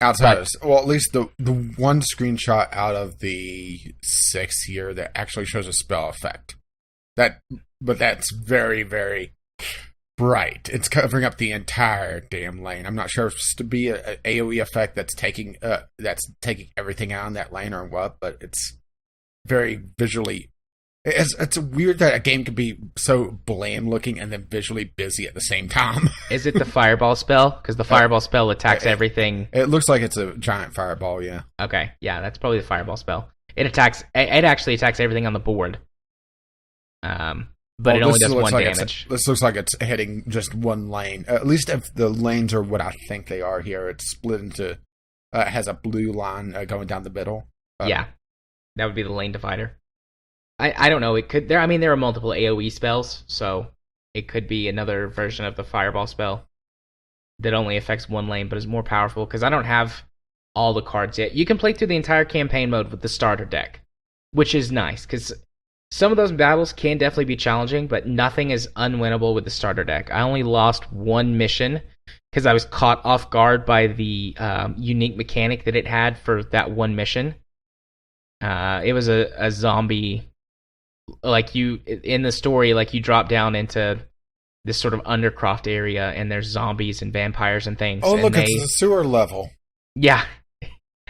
Well, at least the one screenshot out of the 6 here that actually shows a spell effect. That but that's very, very bright. It's covering up the entire damn lane. I'm not sure if it's to be a AoE effect that's taking everything out in that lane or what, but it's very visually. It's weird that a game can be so bland looking and then visually busy at the same time. Is it the fireball spell? Because the fireball spell attacks everything. It looks like it's a giant fireball, yeah. Okay, yeah, that's probably the fireball spell. It actually attacks everything on the board. But it only does one damage. This looks like it's hitting just one lane. At least if the lanes are what I think they are here, it's split into. It has a blue line going down the middle. Yeah, that would be the lane divider. I don't know. It could. There are multiple AoE spells, so it could be another version of the fireball spell that only affects one lane, but is more powerful. Because I don't have all the cards yet. You can play through the entire campaign mode with the starter deck, which is nice because some of those battles can definitely be challenging, but nothing is unwinnable with the starter deck. I only lost one mission because I was caught off guard by the unique mechanic that it had for that one mission. It was a zombie, like in the story, like you drop down into this sort of undercroft area, and there's zombies and vampires and things. Oh, look, it's the sewer level. Yeah,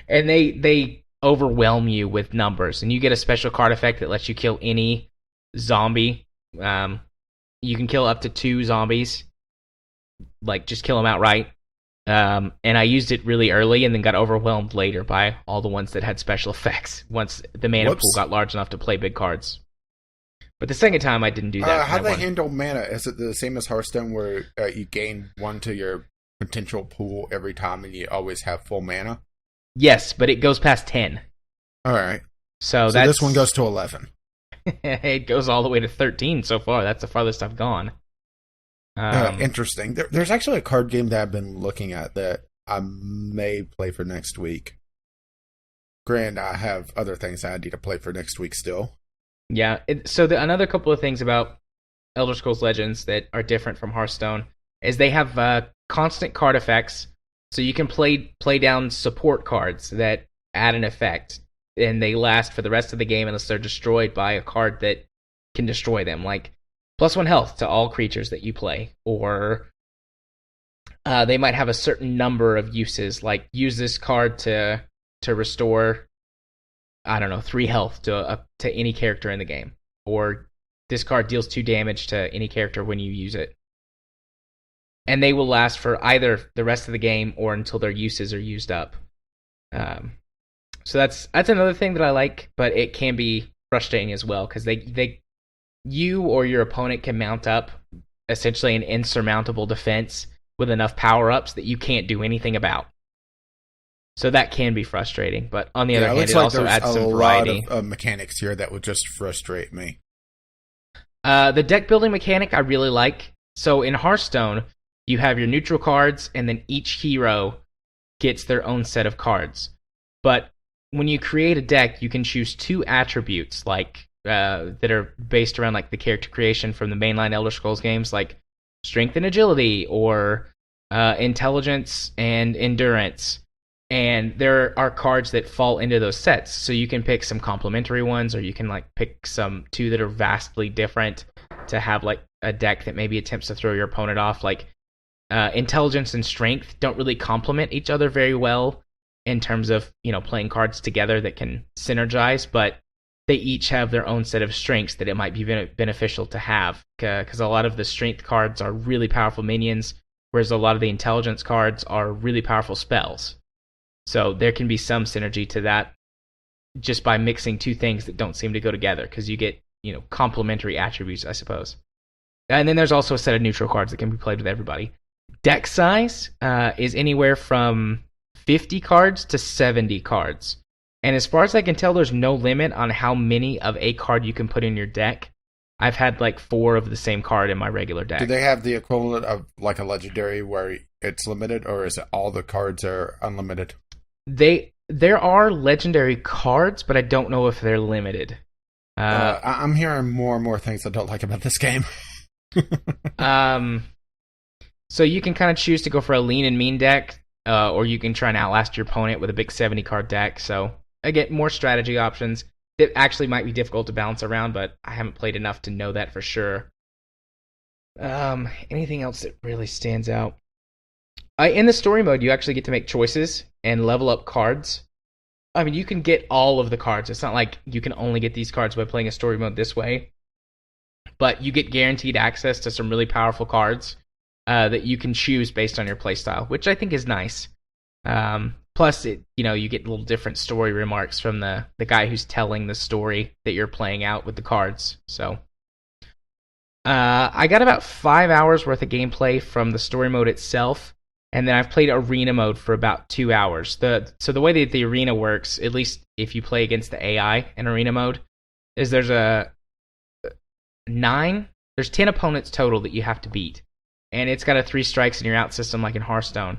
and they overwhelm you with numbers, and you get a special card effect that lets you kill any zombie. You can kill up to 2 zombies, like just kill them outright. And I used it really early and then got overwhelmed later by all the ones that had special effects once the mana pool got large enough to play big cards. But the second time I didn't do that. How do they handle mana? Is it the same as Hearthstone where you gain 1 to your potential pool every time and you always have full mana? Yes, but it goes past 10. All right. So this one goes to 11. It goes all the way to 13 so far. That's the farthest I've gone. Interesting. There's actually a card game that I've been looking at that I may play for next week. Granted, I have other things I need to play for next week still. Yeah. Another couple of things about Elder Scrolls Legends that are different from Hearthstone is they have constant card effects. So you can play down support cards that add an effect, and they last for the rest of the game unless they're destroyed by a card that can destroy them, like +1 health to all creatures that you play, or they might have a certain number of uses, like use this card to restore, I don't know, 3 health to any character in the game, or this card deals 2 damage to any character when you use it. And they will last for either the rest of the game or until their uses are used up. So that's another thing that I like, but it can be frustrating as well because you or your opponent can mount up essentially an insurmountable defense with enough power-ups that you can't do anything about. So that can be frustrating, but on the other hand, it also adds some variety. A lot of mechanics here that would just frustrate me. The deck building mechanic I really like. So in Hearthstone, you have your neutral cards, and then each hero gets their own set of cards. But when you create a deck, you can choose 2 attributes, like that are based around like the character creation from the mainline Elder Scrolls games, like strength and agility, or intelligence and endurance. And there are cards that fall into those sets, so you can pick some complementary ones, or you can like pick some 2 that are vastly different to have like a deck that maybe attempts to throw your opponent off. Like intelligence and strength don't really complement each other very well in terms of, playing cards together that can synergize, but they each have their own set of strengths that it might be beneficial to have, because a lot of the strength cards are really powerful minions, whereas a lot of the intelligence cards are really powerful spells. So there can be some synergy to that just by mixing 2 things that don't seem to go together, because you get, complementary attributes, I suppose. And then there's also a set of neutral cards that can be played with everybody. Deck size is anywhere from 50 cards to 70 cards. And as far as I can tell, there's no limit on how many of a card you can put in your deck. I've had like 4 of the same card in my regular deck. Do they have the equivalent of like a legendary where it's limited, or is it all the cards are unlimited? There are legendary cards, but I don't know if they're limited. I'm hearing more and more things I don't like about this game. So you can kind of choose to go for a lean and mean deck, or you can try and outlast your opponent with a big 70 card deck. So again, more strategy options. that actually might be difficult to balance around, but I haven't played enough to know that for sure. Anything else that really stands out? In the story mode, you actually get to make choices and level up cards. I mean, you can get all of the cards. It's not like you can only get these cards by playing a story mode this way. But you get guaranteed access to some really powerful cards that you can choose based on your playstyle, which I think is nice. Plus, you get little different story remarks from the guy who's telling the story that you're playing out with the cards. So, I got about 5 hours worth of gameplay from the story mode itself, and then I've played arena mode for about 2 hours. So the way that the arena works, at least if you play against the AI in arena mode, is there's 10 opponents total that you have to beat, and it's got a 3 strikes and you're out system like in Hearthstone,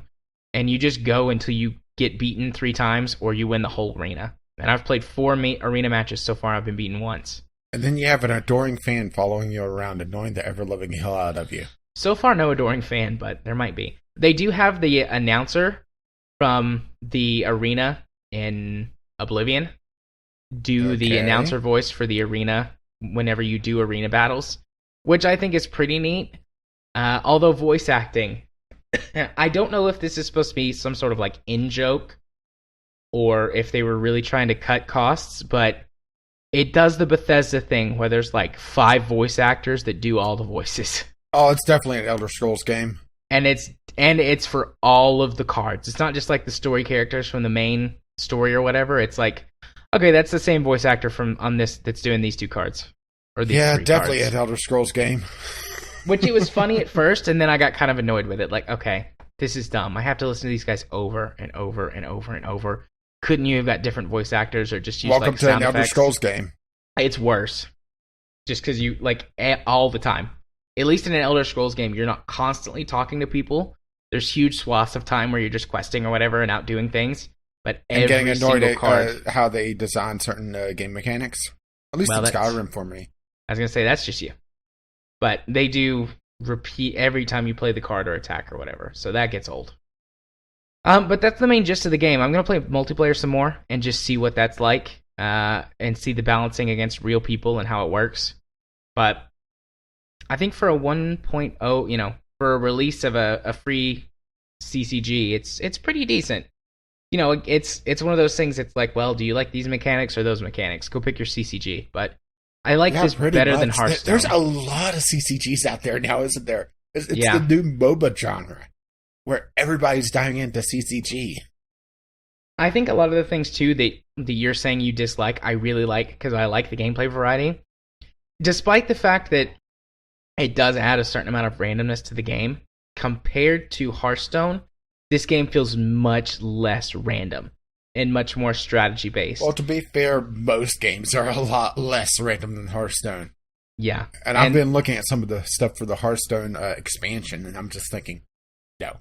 and you just go until you get beaten 3 times or you win the whole arena. And I've played 4 arena matches so far. I've been beaten once. And then you have an adoring fan following you around, annoying the ever-loving hell out of you. So far, no adoring fan, but there might be. They do have the announcer from the arena in Oblivion do the announcer voice for the arena whenever you do arena battles, which I think is pretty neat. Although voice acting, I don't know if this is supposed to be some sort of like in-joke or if they were really trying to cut costs, but it does the Bethesda thing where there's like 5 voice actors that do all the voices. Oh, it's definitely an Elder Scrolls game. And it's for all of the cards. It's not just like the story characters from the main story or whatever. It's like, okay, that's the same voice actor on this that's doing these 2 cards. Or these 3 definitely cards. an Elder Scrolls game. Which it was funny at first, and then I got kind of annoyed with it. Like, okay, this is dumb. I have to listen to these guys over and over and over and over. Couldn't you have got different voice actors or just use Welcome like to sound an Elder effects? Scrolls game. It's worse. Just because you, like, all the time. At least in an Elder Scrolls game, you're not constantly talking to people. There's huge swaths of time where you're just questing or whatever and out doing things. But and getting annoyed at card, how they design certain game mechanics. At least in Skyrim for me. I was going to say, that's just you. But they do repeat every time you play the card or attack or whatever. So that gets old. But that's the main gist of the game. I'm going to play multiplayer some more and just see what that's like. And see the balancing against real people and how it works. But I think for a 1.0, for a release of a free CCG, it's pretty decent. It's one of those things. It's like, well, do you like these mechanics or those mechanics? Go pick your CCG. But I like this better than Hearthstone. There's a lot of CCGs out there now, isn't there? It's the new MOBA genre where everybody's diving into CCG. I think a lot of the things, too, that you're saying you dislike, I really like because I like the gameplay variety. Despite the fact that it does add a certain amount of randomness to the game, compared to Hearthstone, this game feels much less random and much more strategy-based. Well, to be fair, most games are a lot less random than Hearthstone. Yeah. And I've been looking at some of the stuff for the Hearthstone expansion, and I'm just thinking, no.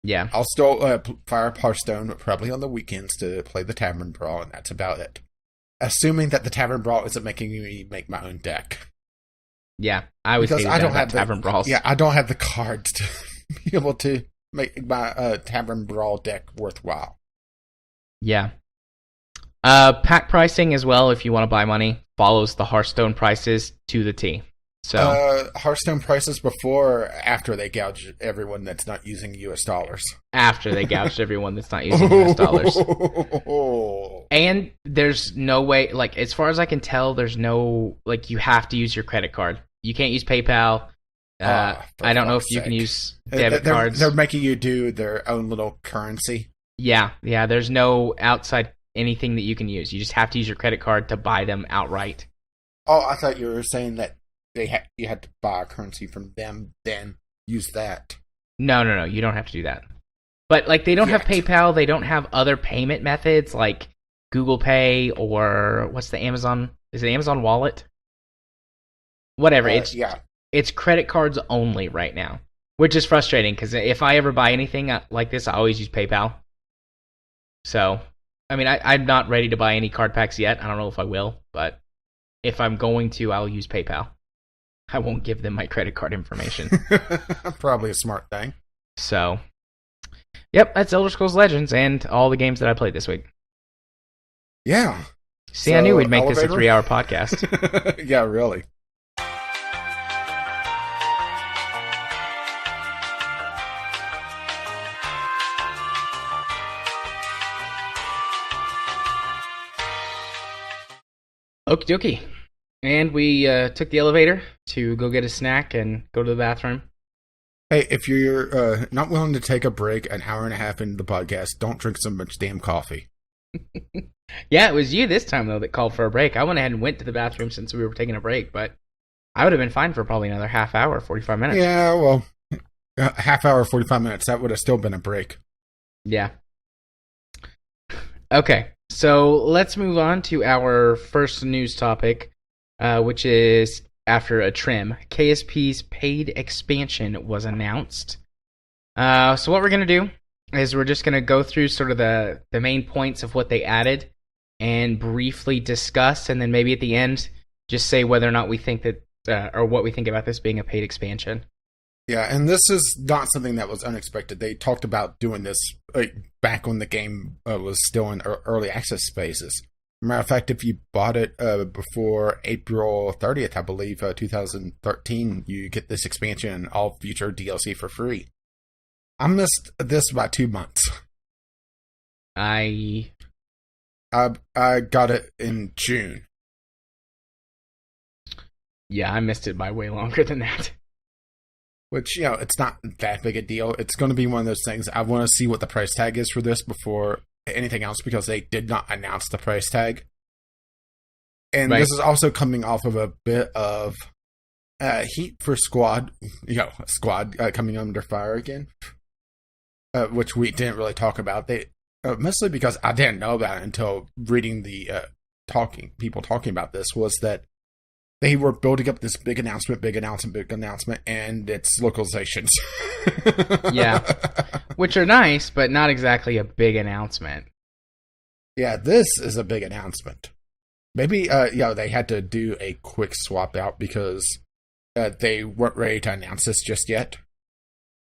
Yeah. I'll still fire up Hearthstone, but probably on the weekends to play the Tavern Brawl, and that's about it. Assuming that the Tavern Brawl isn't making me make my own deck. Yeah, I always hated that Tavern Brawls. Yeah, I don't have the cards to be able to make my Tavern Brawl deck worthwhile. Yeah. Pack pricing as well, if you want to buy money, follows the Hearthstone prices to the T. So Hearthstone prices before or after they gouge everyone that's not using US dollars? After they gouged everyone that's not using US dollars. And there's no way, like, as far as I can tell, there's no, like, you have to use your credit card. You can't use PayPal. I don't know if you can use debit cards. They're making you do their own little currency. Yeah, there's no outside anything that you can use. You just have to use your credit card to buy them outright. Oh, I thought you were saying that you had to buy a currency from them, then use that. No, you don't have to do that. But, like, they don't have PayPal, they don't have other payment methods like Google Pay or what's the Amazon? Is it Amazon Wallet? Whatever. It's credit cards only right now, which is frustrating because if I ever buy anything like this, I always use PayPal. So, I mean, I'm not ready to buy any card packs yet. I don't know if I will, but if I'm going to, I'll use PayPal. I won't give them my credit card information. Probably a smart thing. So, yep, that's Elder Scrolls Legends and all the games that I played this week. Yeah. See, I knew we'd make this a 3-hour podcast. Yeah, really. Okie dokie. And we took the elevator to go get a snack and go to the bathroom. Hey, if you're not willing to take a break an hour and a half into the podcast, don't drink so much damn coffee. Yeah, it was you this time, though, that called for a break. I went ahead and went to the bathroom since we were taking a break, but I would have been fine for probably another half hour, 45 minutes. Yeah, well, half hour, 45 minutes, that would have still been a break. Yeah. Okay, so let's move on to our first news topic, which is after a trim. KSP's paid expansion was announced. So what we're going to do is we're just going to go through sort of the main points of what they added and briefly discuss, and then maybe at the end just say whether or not we think that, or what we think about this being a paid expansion. Yeah, and this is not something that was unexpected. They talked about doing this back when the game was still in early access phases. Matter of fact, if you bought it before April 30th, I believe, 2013, you get this expansion and all future DLC for free. I missed this by 2 months. I got it in June. Yeah, I missed it by way longer than that. Which, it's not that big a deal. It's going to be one of those things. I want to see what the price tag is for this before anything else, because they did not announce the price tag. And This is also coming off of a bit of heat for Squad. Squad coming under fire again. Which we didn't really talk about. They mostly because I didn't know about it until reading the people talking about this, was that they were building up this big announcement, and it's localizations. Yeah, which are nice, but not exactly a big announcement. Yeah, this is a big announcement. Maybe, they had to do a quick swap out because they weren't ready to announce this just yet.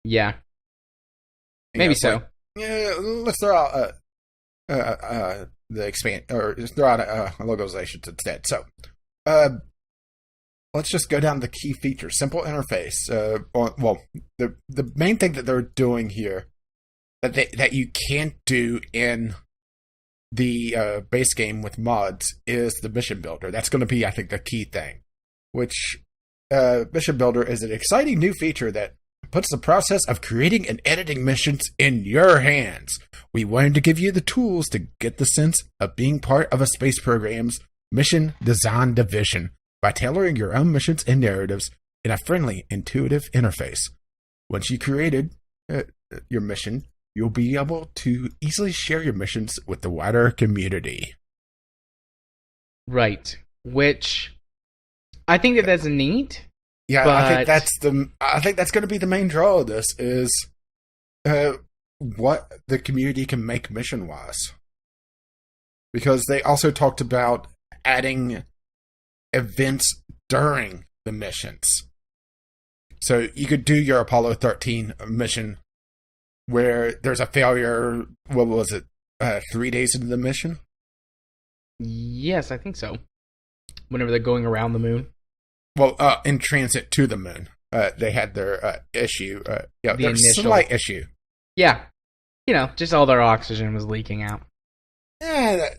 Yeah. Maybe so. Let's throw out the expand, or just throw out localizations instead. So, let's just go down the key features. Simple interface. The main thing that they're doing here that you can't do in the base game with mods is the mission builder. That's going to be, I think, the key thing. Which mission builder is an exciting new feature that puts the process of creating and editing missions in your hands. We wanted to give you the tools to get the sense of being part of a space program's mission design division by tailoring your own missions and narratives in a friendly, intuitive interface. Once you created your mission, you'll be able to easily share your missions with the wider community. Right. Which I think that's neat. Yeah, I think that's going to be the main draw of this, is what the community can make mission-wise. Because they also talked about adding events during the missions. So you could do your Apollo 13 mission where there's a failure, what was it, 3 days into the mission? Yes, I think so. Whenever they're going around the moon. Well, in transit to the moon, they had their issue. There's a slight issue. Yeah. Just all their oxygen was leaking out. Yeah,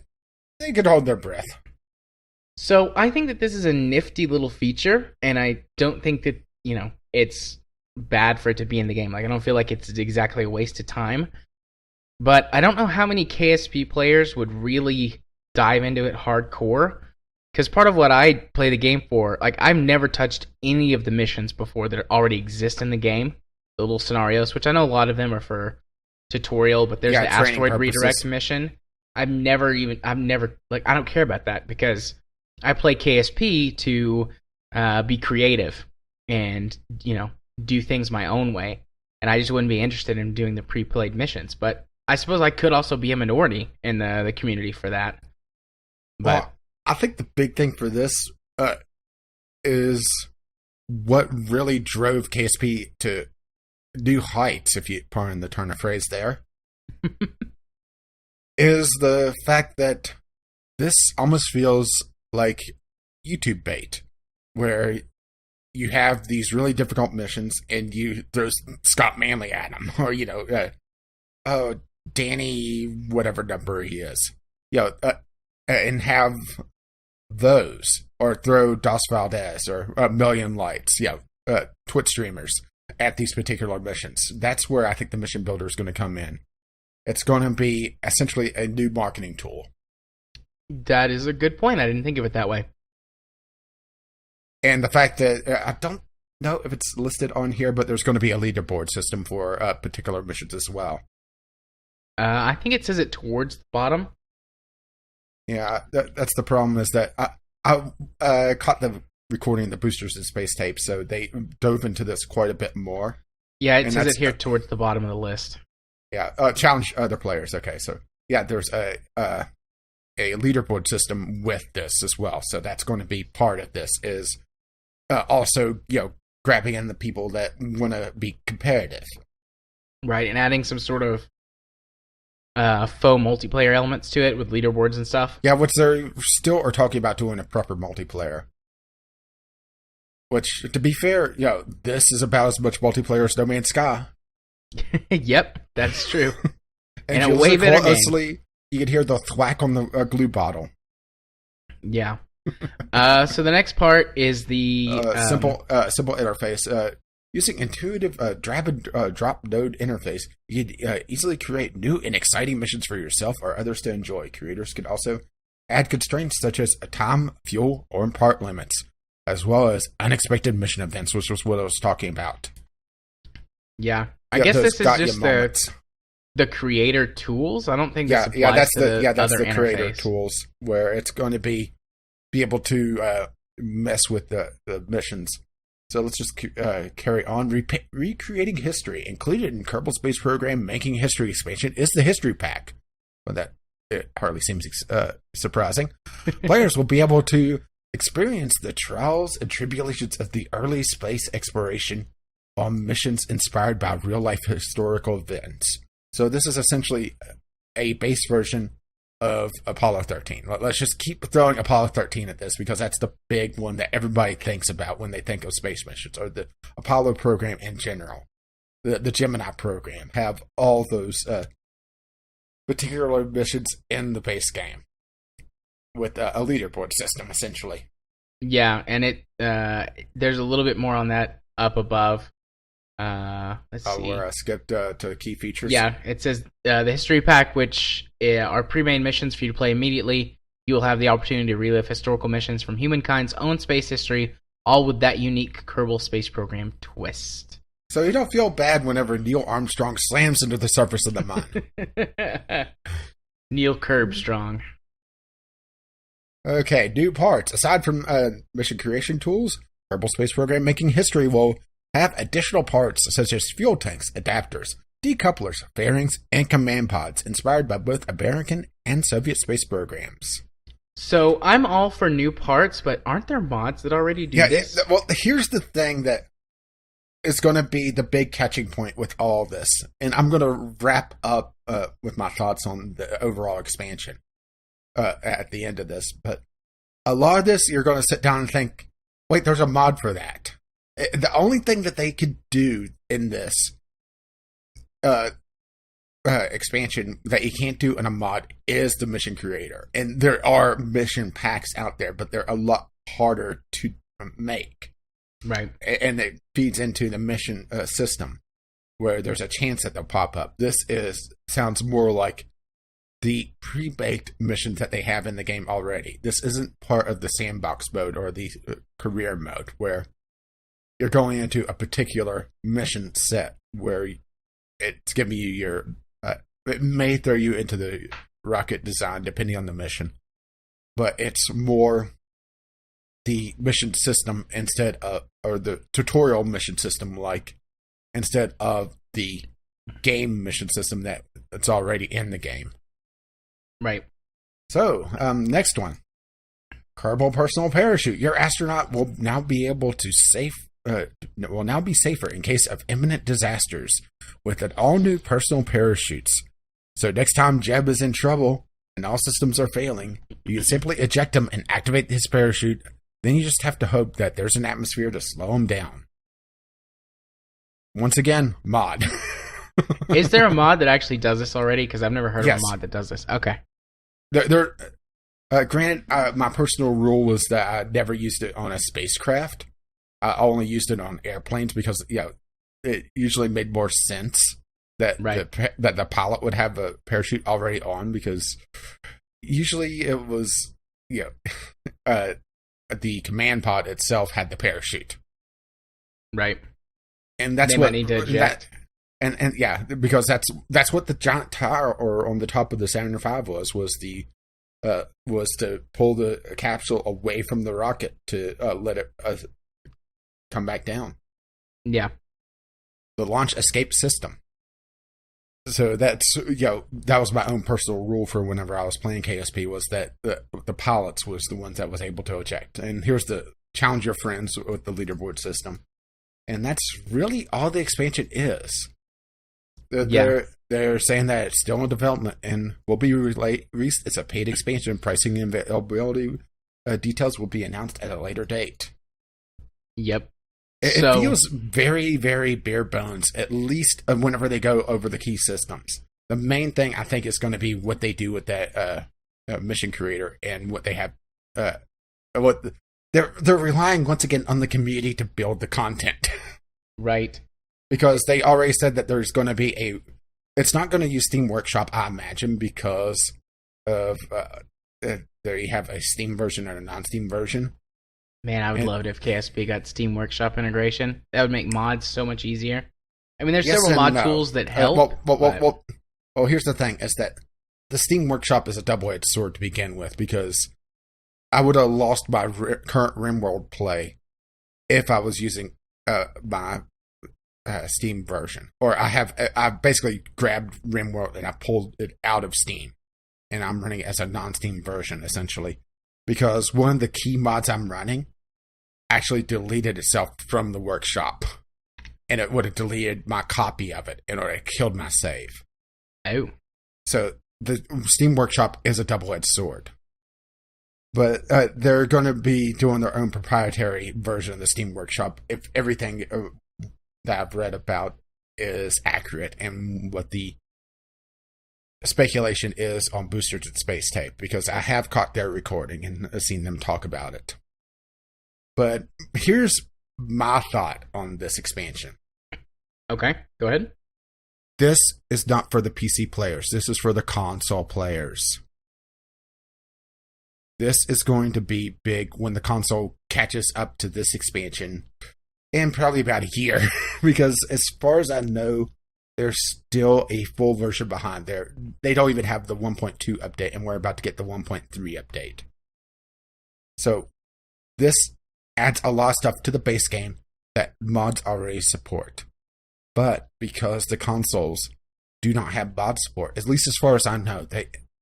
they could hold their breath. So I think that this is a nifty little feature, and I don't think that, it's bad for it to be in the game. Like, I don't feel like it's exactly a waste of time. But I don't know how many KSP players would really dive into it hardcore. Because part of what I play the game for, like, I've never touched any of the missions before that already exist in the game. The little scenarios, which I know a lot of them are for tutorial, but there's the asteroid redirect mission. I don't care about that because I play KSP to be creative and, do things my own way. And I just wouldn't be interested in doing the pre-played missions. But I suppose I could also be a minority in the community for that. But I think the big thing for this is what really drove KSP to new heights, if you pardon the turn of phrase there, is the fact that this almost feels like YouTube bait, where you have these really difficult missions and you throw Scott Manley at them, or Danny, whatever number he is, and have those, or throw Dos Valdez or A Million Lights, Twitch streamers at these particular missions. That's where I think the mission builder is going to come in. It's going to be essentially a new marketing tool. That is a good point. I didn't think of it that way. And the fact that I don't know if it's listed on here, but there's going to be a leaderboard system for particular missions as well. I think it says it towards the bottom. Yeah, that's the problem, is that I caught the recording of the Boosters in Space tape, so they dove into this quite a bit more. Yeah, it says it here towards the bottom of the list. Yeah, challenge other players. Okay, so yeah, there's a leaderboard system with this as well, so that's going to be part of this, is also, grabbing in the people that want to be competitive. Right, and adding some sort of faux multiplayer elements to it with leaderboards and stuff. Yeah, which they still are talking about doing a proper multiplayer. Which, to be fair, this is about as much multiplayer as No Man's Sky. Yep, that's true. And a way better game. You could hear the thwack on the glue bottle. Yeah. So the next part is the simple interface. Using intuitive drag and drop node interface, you could easily create new and exciting missions for yourself or others to enjoy. Creators could also add constraints such as time, fuel, or part limits, as well as unexpected mission events, which was what I was talking about. Yeah, I guess this is just the creator tools. I don't think this applies that's to the that's other the creator interface. Tools, where it's going to be able to mess with the missions. So let's just carry on. Recreating history. Included in Kerbal Space Program Making History expansion is the History Pack. Well, it hardly seems surprising. Players will be able to experience the trials and tribulations of the early space exploration on missions inspired by real-life historical events. So this is essentially a base version of Apollo 13. Let's just keep throwing Apollo 13 at this, because that's the big one that everybody thinks about when they think of space missions, or the Apollo program in general. The Gemini program have all those particular missions in the base game with a leaderboard system, essentially. Yeah, and there's a little bit more on that up above. Let's see. Where I skipped to key features. Yeah, it says the History Pack, which are pre-made missions for you to play immediately. You will have the opportunity to relive historical missions from humankind's own space history, all with that unique Kerbal Space Program twist. So you don't feel bad whenever Neil Armstrong slams into the surface of the moon. Neil Kerbstrong. Okay, new parts. Aside from mission creation tools, Kerbal Space Program Making History will have additional parts such as fuel tanks, adapters, decouplers, fairings, and command pods, inspired by both American and Soviet space programs. So I'm all for new parts, but aren't there mods that already do this? Well, here's the thing that is going to be the big catching point with all this, and I'm going to wrap up with my thoughts on the overall expansion at the end of this. But a lot of this, you're going to sit down and think, wait, there's a mod for that. The only thing that they could do in this expansion that you can't do in a mod is the mission creator. And there are mission packs out there, but they're a lot harder to make. Right. And it feeds into the mission system, where there's a chance that they'll pop up. This sounds more like the pre-baked missions that they have in the game already. This isn't part of the sandbox mode or the career mode, where you're going into a particular mission set where it's giving you your... it may throw you into the rocket design depending on the mission, but it's more the mission system instead of... or the tutorial mission system, instead of the game mission system that's already in the game. Right. So, next one. Kerbal Personal Parachute. Your astronaut will now be able to be safer in case of imminent disasters with an all-new personal parachutes. So next time Jeb is in trouble, and all systems are failing, you can simply eject him and activate his parachute. Then you just have to hope that there's an atmosphere to slow him down. Once again, mod. Is there a mod that actually does this already? Because I've never heard of a mod that does this. Okay. Granted, my personal rule was that I never used it on a spacecraft. I only used it on airplanes because it usually made more sense that that the pilot would have a parachute already on, because usually it was the command pod itself had the parachute, right? And that's what need to eject. And yeah, because that's what the giant tire or on the top of the Saturn V was to pull the capsule away from the rocket to let it come back down. Yeah, the launch escape system. So that's that was my own personal rule for whenever I was playing KSP, was that the pilots was the ones that was able to eject. And here's the challenge your friends with the leaderboard system, and that's really all the expansion is. They're saying that it's still in development and will be released. It's a paid expansion. Pricing and availability details will be announced at a later date. Yep. It feels very, very bare bones, at least whenever they go over the key systems. The main thing, I think, is going to be what they do with that mission creator and what they have. They're relying, once again, on the community to build the content. Right. Because they already said that there's going to be it's not going to use Steam Workshop, I imagine, because of they have a Steam version and a non-Steam version. Man, I would love it if KSP got Steam Workshop integration. That would make mods so much easier. I mean, there's several mod tools that help. Well, here's the thing, is that the Steam Workshop is a double-edged sword to begin with, because I would have lost my current RimWorld play if I was using my Steam version. Or I basically grabbed RimWorld and I pulled it out of Steam, and I'm running it as a non-Steam version, essentially. Because one of the key mods I'm running actually deleted itself from the workshop, and it would have deleted my copy of it, and it would have killed my save. Oh. So the Steam Workshop is a double-edged sword. But they're going to be doing their own proprietary version of the Steam Workshop if everything that I've read about is accurate, and what the speculation is on Boosters at Space Tape, because I have caught their recording and seen them talk about it. But here's my thought on this expansion. Okay, go ahead. This is not for the PC players. This is for the console players. This is going to be big when the console catches up to this expansion in probably about a year. Because as far as I know, there's still a full version behind there. They don't even have the 1.2 update, and we're about to get the 1.3 update. So this adds a lot of stuff to the base game that mods already support. But because the consoles do not have mod support, at least as far as I know,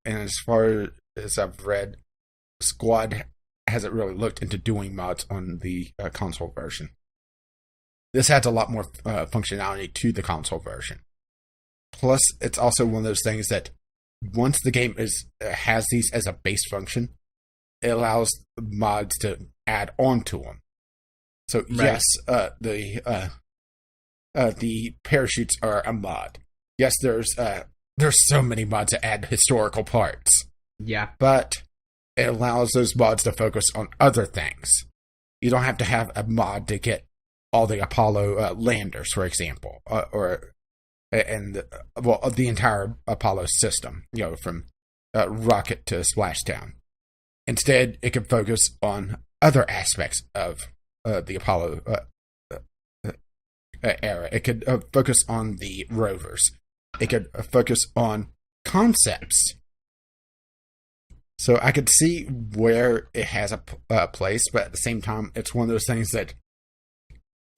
and as far as I've read, Squad hasn't really looked into doing mods on the console version. This adds a lot more functionality to the console version. Plus, it's also one of those things that once the game has these as a base function, it allows mods to add on to them. So right. Yes, the parachutes are a mod. Yes, there's so many mods that add historical parts. Yeah, but it allows those mods to focus on other things. You don't have to have a mod to get all the Apollo landers, for example, the entire Apollo system, from rocket to splashdown. Instead, it can focus on other aspects of the Apollo era. It could focus on the rovers. It could focus on concepts. So I could see where it has a place, but at the same time, it's one of those things that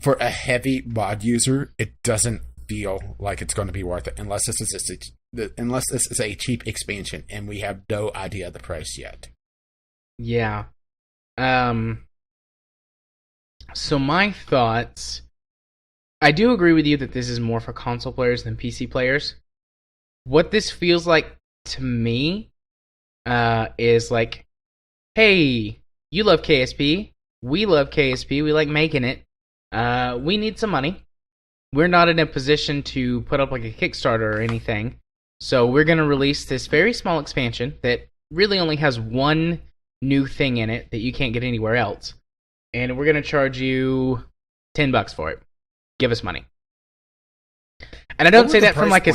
for a heavy mod user, it doesn't feel like it's going to be worth it unless this is a cheap expansion, and we have no idea the price yet. Yeah. So my thoughts, I do agree with you that this is more for console players than PC players. What this feels like to me is like, hey, you love KSP, we love KSP, we like making it. We need some money. We're not in a position to put up like a Kickstarter or anything, so we're going to release this very small expansion that really only has one new thing in it that you can't get anywhere else, and we're going to charge you $10 for it. Give us money. And I don't say that from like a...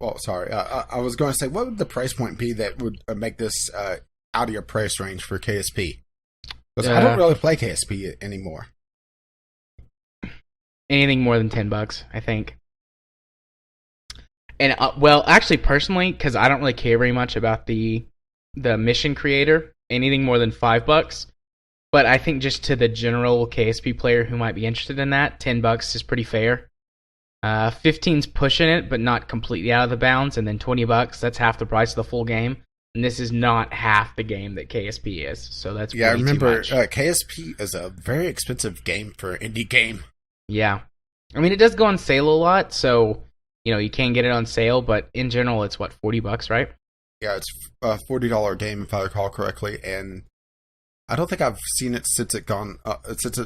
Oh, sorry. I was going to say, what would the price point be that would make this out of your price range for KSP? Because I don't really play KSP anymore. Anything more than $10, I think. And well, actually, personally, because I don't really care very much about the mission creator, anything more than $5. But I think just to the general KSP player who might be interested in that, $10 is pretty fair. 15's pushing it, but not completely out of the bounds, and then $20, that's half the price of the full game. And this is not half the game that KSP is, so that's I remember KSP is a very expensive game for an indie game. Yeah, I mean it does go on sale a lot, so you can get it on sale, but in general it's what, $40, right? Yeah, it's a $40 game if I recall correctly, and I don't think I've seen it since it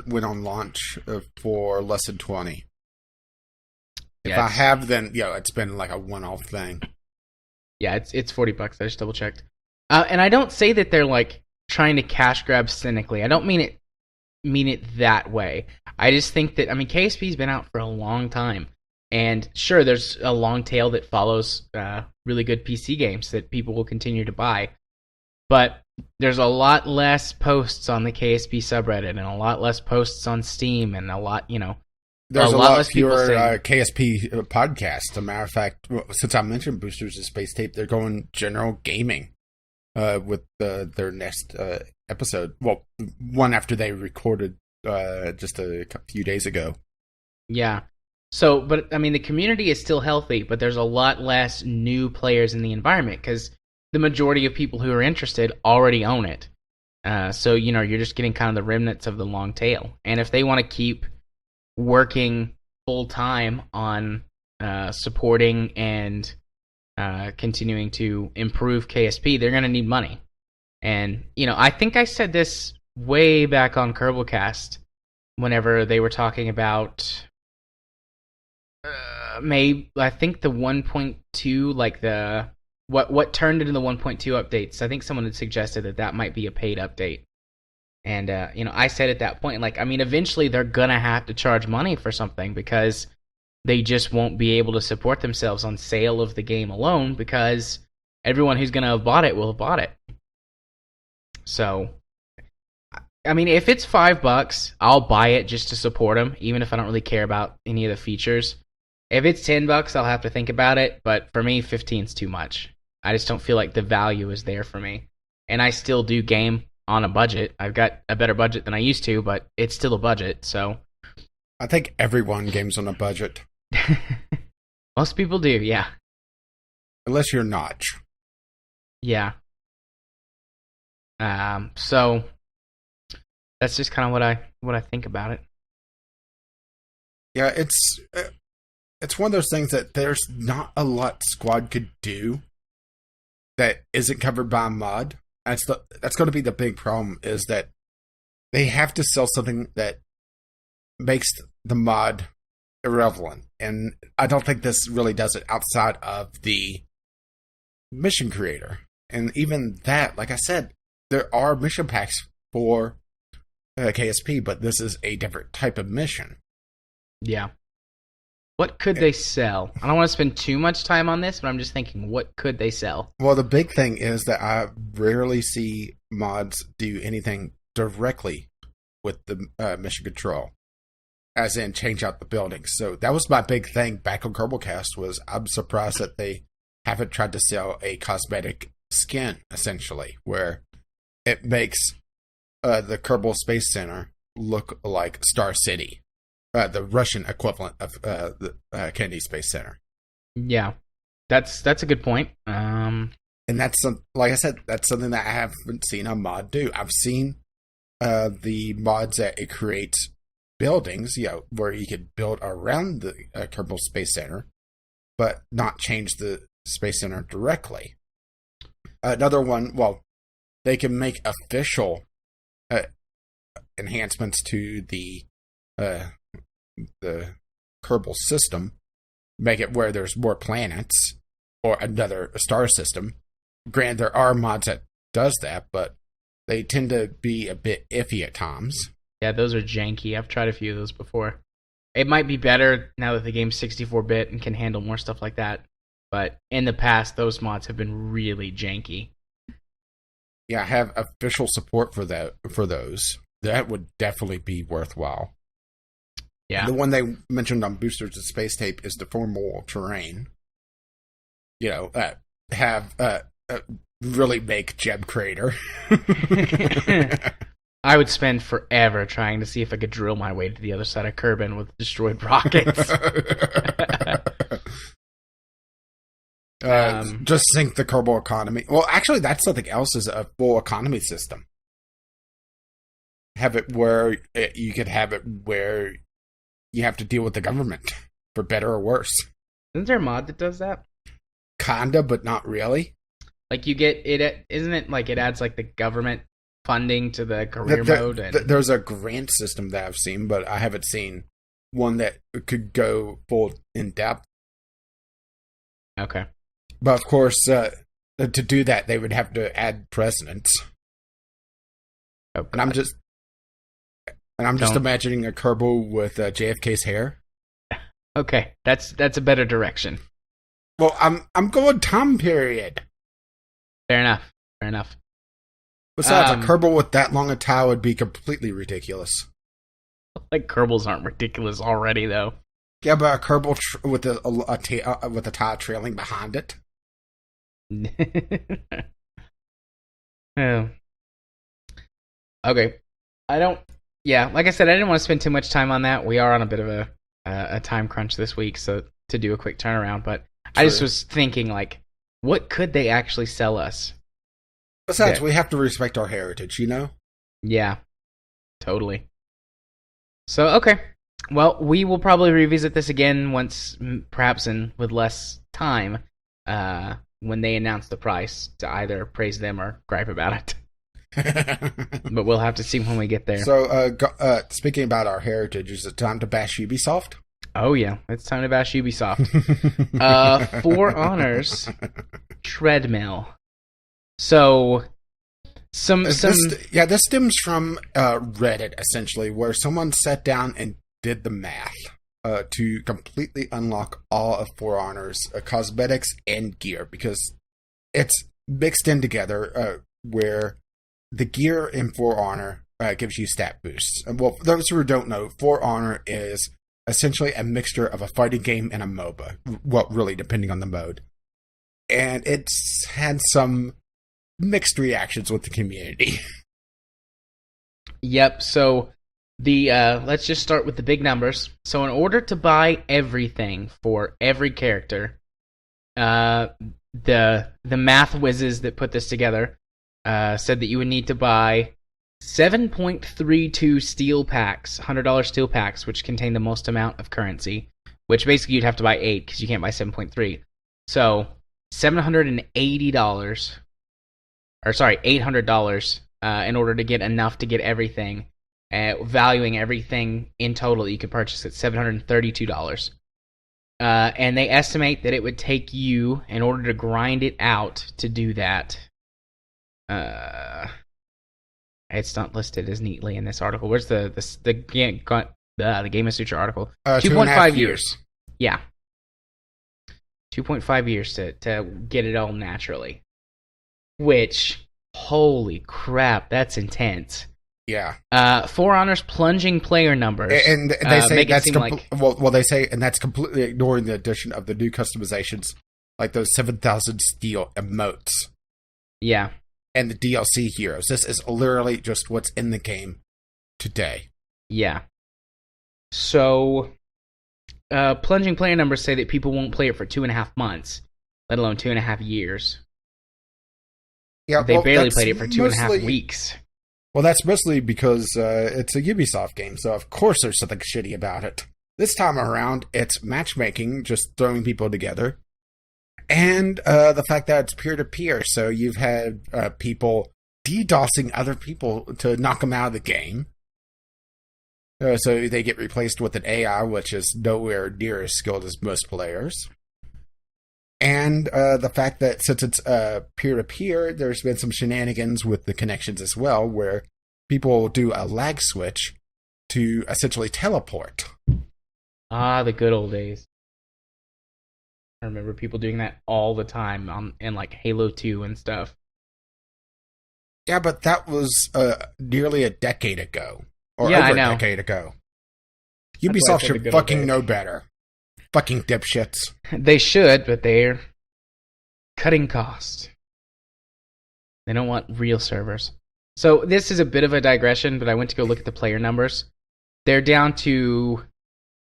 went on launch for less than $20. If I have, then it's been like a one-off thing. Yeah, it's $40. I just double checked, and I don't say that they're like trying to cash grab cynically. I don't mean it that way. I just think that KSP's been out for a long time, and sure, there's a long tail that follows really good PC games that people will continue to buy, but there's a lot less posts on the KSP subreddit and a lot less posts on Steam and a lot, There's a lot fewer KSP podcasts. As a matter of fact, since I mentioned Boosters of Space Tape, they're going general gaming with their next episode. Well, one after they recorded just a few days ago. Yeah. So, but the community is still healthy, but there's a lot less new players in the environment because the majority of people who are interested already own it. So, you're just getting kind of the remnants of the long tail. And if they want to keep working full time on supporting and continuing to improve KSP, they're going to need money. And I think I said this way back on Kerbalcast whenever they were talking about I think the 1.2, like the what turned into the 1.2 updates. I think someone had suggested that might be a paid update. And, I said at that point, eventually they're going to have to charge money for something because they just won't be able to support themselves on sale of the game alone because everyone who's going to have bought it will have bought it. So, if it's $5, I'll buy it just to support them, even if I don't really care about any of the features. If it's $10, I'll have to think about it, but for me, 15's too much. I just don't feel like the value is there for me. And I still do game on a budget. I've got a better budget than I used to, but it's still a budget, so... I think everyone games on a budget. Most people do, yeah. Unless you're Notch. Yeah. So... that's just kind of what I think about it. Yeah, it's one of those things that there's not a lot Squad could do that isn't covered by a mod. That's going to be the big problem, is that they have to sell something that makes the mod irrelevant. And I don't think this really does it outside of the mission creator. And even that, like I said, there are mission packs for KSP, but this is a different type of mission. Yeah. What could they sell? I don't want to spend too much time on this, but I'm just thinking, what could they sell? Well, the big thing is that I rarely see mods do anything directly with the mission control, as in change out the buildings. So that was my big thing back on Kerbalcast, was I'm surprised that they haven't tried to sell a cosmetic skin, essentially, where it makes the Kerbal Space Center look like Star City. The Russian equivalent of the Kennedy Space Center. Yeah, that's a good point. And that's like I said, that's something that I haven't seen a mod do. I've seen the mods that it creates buildings, where you could build around the Kerbal Space Center, but not change the Space Center directly. Another one, well, they can make official enhancements to the Kerbal system, make it where there's more planets or another star system. Granted, there are mods that does that, but they tend to be a bit iffy at times. Yeah, those are janky. I've tried a few of those before. It might be better now that the game's 64-bit and can handle more stuff like that. But in the past, those mods have been really janky. Yeah, have official support for those. That would definitely be worthwhile. Yeah. The one they mentioned on Boosters of Space Tape is the formal terrain. You know, really make Jeb Crater. I would spend forever trying to see if I could drill my way to the other side of Kerbin with destroyed rockets. Just sink the Kerbal economy. Well, actually, that's something else, is a full economy system. Have it where you could have it where you have to deal with the government, for better or worse. Isn't there a mod that does that? Kinda, but not really. Like you get it, isn't it like it adds like the government funding to the career mode? And... There's a grant system that I've seen, but I haven't seen one that could go full in depth. Okay. But of course, to do that, they would have to add presidents. Oh, and I'm just imagining a Kerbal with JFK's hair. Okay, that's a better direction. Well, I'm going time period. Fair enough. Besides, a Kerbal with that long a tie would be completely ridiculous. Like Kerbals aren't ridiculous already, though. Yeah, but a Kerbal with a tie trailing behind it. Oh. Okay. Yeah, like I said, I didn't want to spend too much time on that. We are on a bit of a time crunch this week, so to do a quick turnaround. But true. I just was thinking, like, what could they actually sell us? Besides, we have to respect our heritage, you know? Yeah, totally. So, okay. Well, we will probably revisit this again once, perhaps with less time, when they announce the price, to either praise them or gripe about it. But we'll have to see when we get there. So, speaking about our heritage, is it time to bash Ubisoft? Oh, yeah. It's time to bash Ubisoft. For Honor's Treadmill. So, this stems from Reddit, essentially, where someone sat down and did the math to completely unlock all of For Honor's cosmetics and gear, because it's mixed in together, where the gear in For Honor gives you stat boosts. And, well, those who don't know, For Honor is essentially a mixture of a fighting game and a MOBA. Well, really, depending on the mode. And it's had some mixed reactions with the community. Yep, so let's just start with the big numbers. So in order to buy everything for every character, the math whizzes that put this together said that you would need to buy 7.32 steel packs, $100 steel packs, which contain the most amount of currency, which basically you'd have to buy 8 because you can't buy 7.3. So $800 in order to get enough to get everything, valuing everything in total that you could purchase at $732. And they estimate that it would take you, in order to grind it out to do that, it's not listed as neatly in this article. Where's the Game of Sutra article? 2.5 years. Yeah. 2.5 years to get it all naturally. Which, holy crap, that's intense. Yeah. For Honor's plunging player numbers, and they say that's they say, and that's completely ignoring the addition of the new customizations, like those 7,000 steel emotes. Yeah. And the DLC heroes. This is literally just what's in the game today. Yeah. So, plunging player numbers say that people won't play it for 2.5 months, let alone 2.5 years. Yeah, they barely played it for 2.5 weeks. Well, that's mostly because it's a Ubisoft game, so of course there's something shitty about it. This time around, it's matchmaking, just throwing people together, And the fact that it's peer-to-peer, so you've had people DDoSing other people to knock them out of the game. So they get replaced with an AI, which is nowhere near as skilled as most players. And the fact that since it's peer-to-peer, there's been some shenanigans with the connections as well, where people do a lag switch to essentially teleport. Ah, the good old days. I remember people doing that all the time in like Halo 2 and stuff. Yeah, but that was nearly a decade ago. Or yeah, over a decade ago. Ubisoft should fucking know better. Fucking dipshits. They should, but they're cutting costs. They don't want real servers. So this is a bit of a digression, but I went to go look at the player numbers. They're down to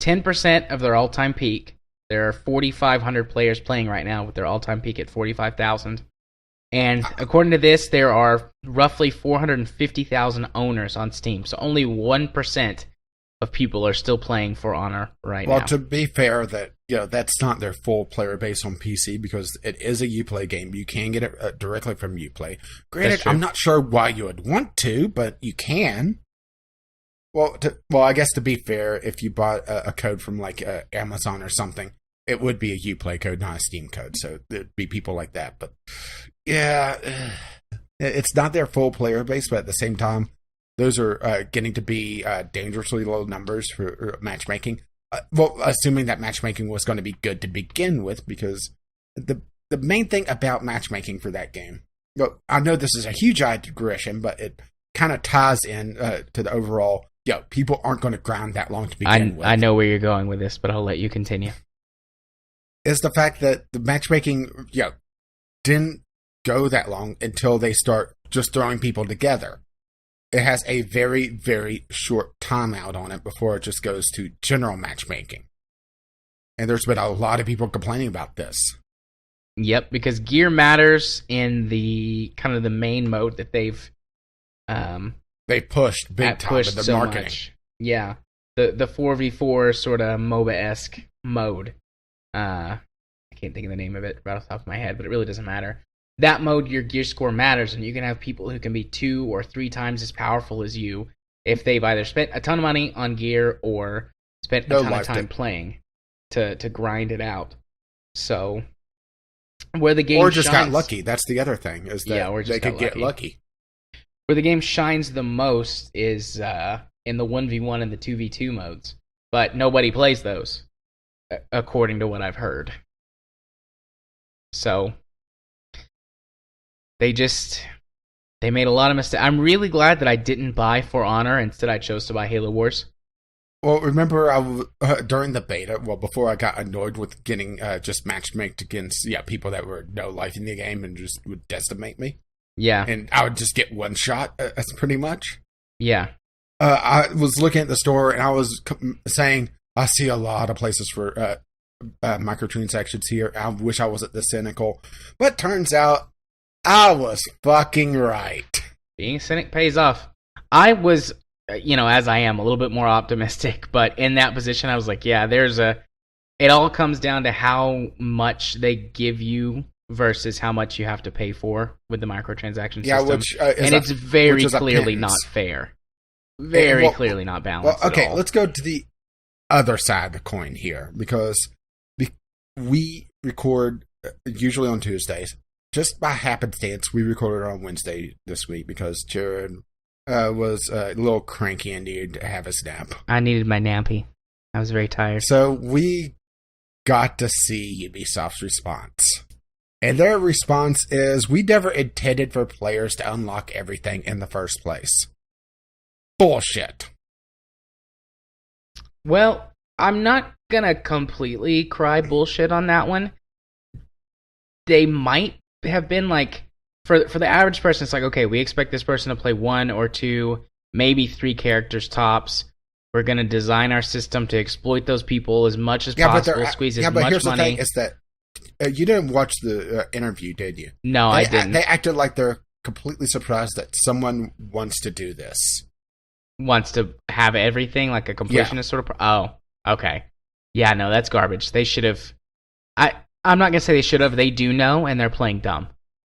10% of their all-time peak. There are 4,500 players playing right now with their all-time peak at 45,000. And according to this, there are roughly 450,000 owners on Steam. So only 1% of people are still playing For Honor right now. Well, to be fair, that's not their full player base on PC because it is a Uplay game. You can get it directly from Uplay. Granted, I'm not sure why you would want to, but you can. Well, I guess to be fair, if you bought a code from like Amazon or something, it would be a Uplay code, not a Steam code. So there'd be people like that. But yeah, it's not their full player base, but at the same time, those are getting to be dangerously low numbers for matchmaking. Assuming that matchmaking was going to be good to begin with, because the main thing about matchmaking for that game, I know this is a huge digression, but it kind of ties in to the overall, people aren't going to grind that long to begin with. I know where you're going with this, but I'll let you continue. Is the fact that the matchmaking, didn't go that long until they start just throwing people together. It has a very, very short timeout on it before it just goes to general matchmaking. And there's been a lot of people complaining about this. Yep, because gear matters in the kind of the main mode that they've pushed big time with the so marketing. Much. Yeah, the 4v4 sort of MOBA-esque mode. I can't think of the name of it right off the top of my head, but it really doesn't matter. That mode, your gear score matters, and you can have people who can be 2 or 3 times as powerful as you if they've either spent a ton of money on gear or spent a ton of time playing to grind it out. So, where the game or just shines, got lucky. That's the other thing, is that they could get lucky. Where the game shines the most is in the 1v1 and the 2v2 modes, but nobody plays those, according to what I've heard. So they made a lot of mistakes. I'm really glad that I didn't buy For Honor. Instead, I chose to buy Halo Wars. Well, remember, during the beta, before I got annoyed with getting just matchmaked against people that were no life in the game and just would decimate me. Yeah. And I would just get one shot, that's pretty much. Yeah. I was looking at the store and I was saying, I see a lot of places for microtransactions here. I wish I wasn't this cynical. But turns out, I was fucking right. Being a cynic pays off. I was, as I am, a little bit more optimistic, but in that position, I was like, yeah, it all comes down to how much they give you versus how much you have to pay for with the microtransaction system. Yeah, which it's very clearly not fair. Very clearly not balanced. Well, okay, at all. Let's go to the other side of the coin here, because we record usually on Tuesdays. Just by happenstance, we recorded on Wednesday this week because Jared was a little cranky and needed to have his nap. I needed my nappy. I was very tired. So we got to see Ubisoft's response. And their response is, we never intended for players to unlock everything in the first place. Bullshit. Well, I'm not gonna completely cry bullshit on that one. They might have been like, for the average person, it's like, okay, we expect this person to play 1 or 2, maybe 3 characters tops. We're going to design our system to exploit those people as much as possible, squeeze as much money. Yeah, but here's the thing, is that you didn't watch the interview, did you? No, I didn't. They acted like they're completely surprised that someone wants to do this. Wants to have everything, like a completionist sort of... Oh, okay. Yeah, no, that's garbage. They should have... I'm not going to say they should have. They do know, and they're playing dumb.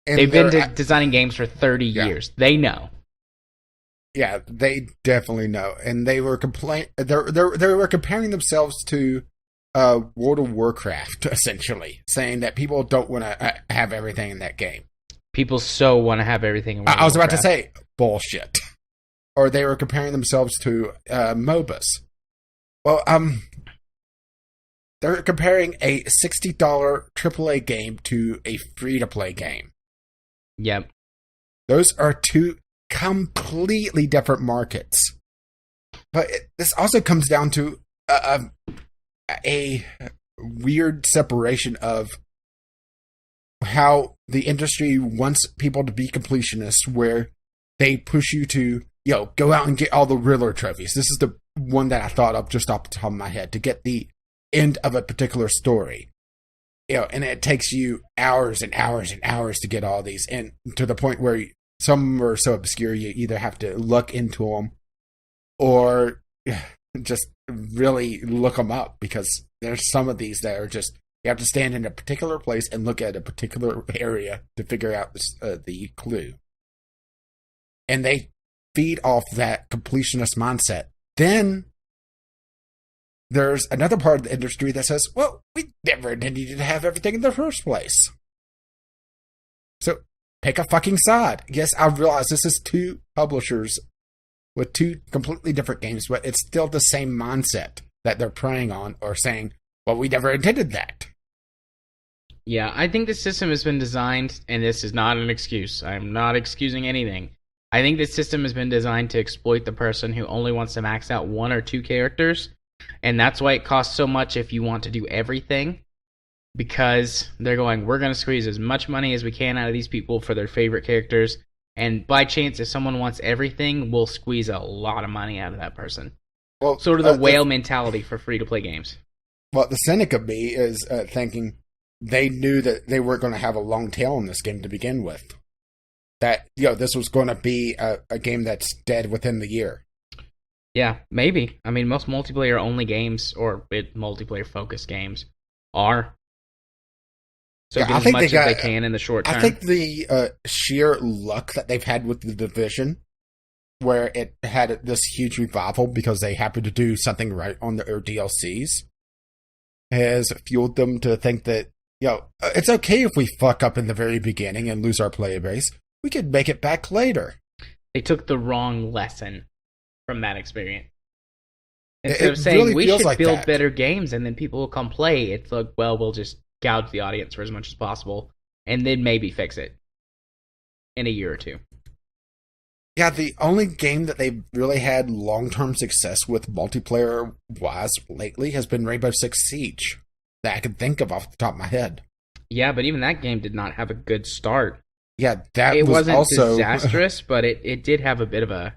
And they've been designing games for 30 years. They know. Yeah, they definitely know. And they were they were comparing themselves to World of Warcraft, essentially, saying that people don't want to have everything in that game. People so want to have everything in World of Warcraft. I was about to say, bullshit. Or they were comparing themselves to MOBAs. Well, they're comparing a $60 AAA game to a free-to-play game. Yep. Those are two completely different markets. But this also comes down to a weird separation of how the industry wants people to be completionists, where they push you to, go out and get all the Riddler trophies. This is the one that I thought of just off the top of my head, to get the end of a particular story. And it takes you hours and hours and hours to get all these, and to the point where some are so obscure you either have to look into them or just really look them up, because there's some of these that are just, you have to stand in a particular place and look at a particular area to figure out the clue. And they feed off that completionist mindset. Then there's another part of the industry that says, well, we never intended to have everything in the first place. So pick a fucking side. Yes, I realize this is two publishers with two completely different games, but it's still the same mindset that they're preying on, or saying, well, we never intended that. Yeah, I think the system has been designed, and this is not an excuse. I'm not excusing anything. I think this system has been designed to exploit the person who only wants to max out one or two characters, and that's why it costs so much if you want to do everything, because they're going, we're going to squeeze as much money as we can out of these people for their favorite characters, and by chance, if someone wants everything, we'll squeeze a lot of money out of that person. Well, sort of the whale mentality for free-to-play games. Well, the cynic of me is thinking they knew that they weren't going to have a long tail in this game to begin with. That, this was going to be a game that's dead within the year. Yeah, maybe. I mean, most multiplayer-only games, or multiplayer-focused games, are. So get as much as they can in the short term. I think the sheer luck that they've had with The Division, where it had this huge revival because they happened to do something right on their DLCs, has fueled them to think that, it's okay if we fuck up in the very beginning and lose our player base. We could make it back later. They took the wrong lesson from that experience. Instead of saying, we should build better games and then people will come play, it's like, well, we'll just gouge the audience for as much as possible and then maybe fix it in a year or two. Yeah, the only game that they've really had long-term success with multiplayer-wise lately has been Rainbow Six Siege, that I can think of off the top of my head. Yeah, but even that game did not have a good start. Yeah, it wasn't also disastrous, but it did have a bit of a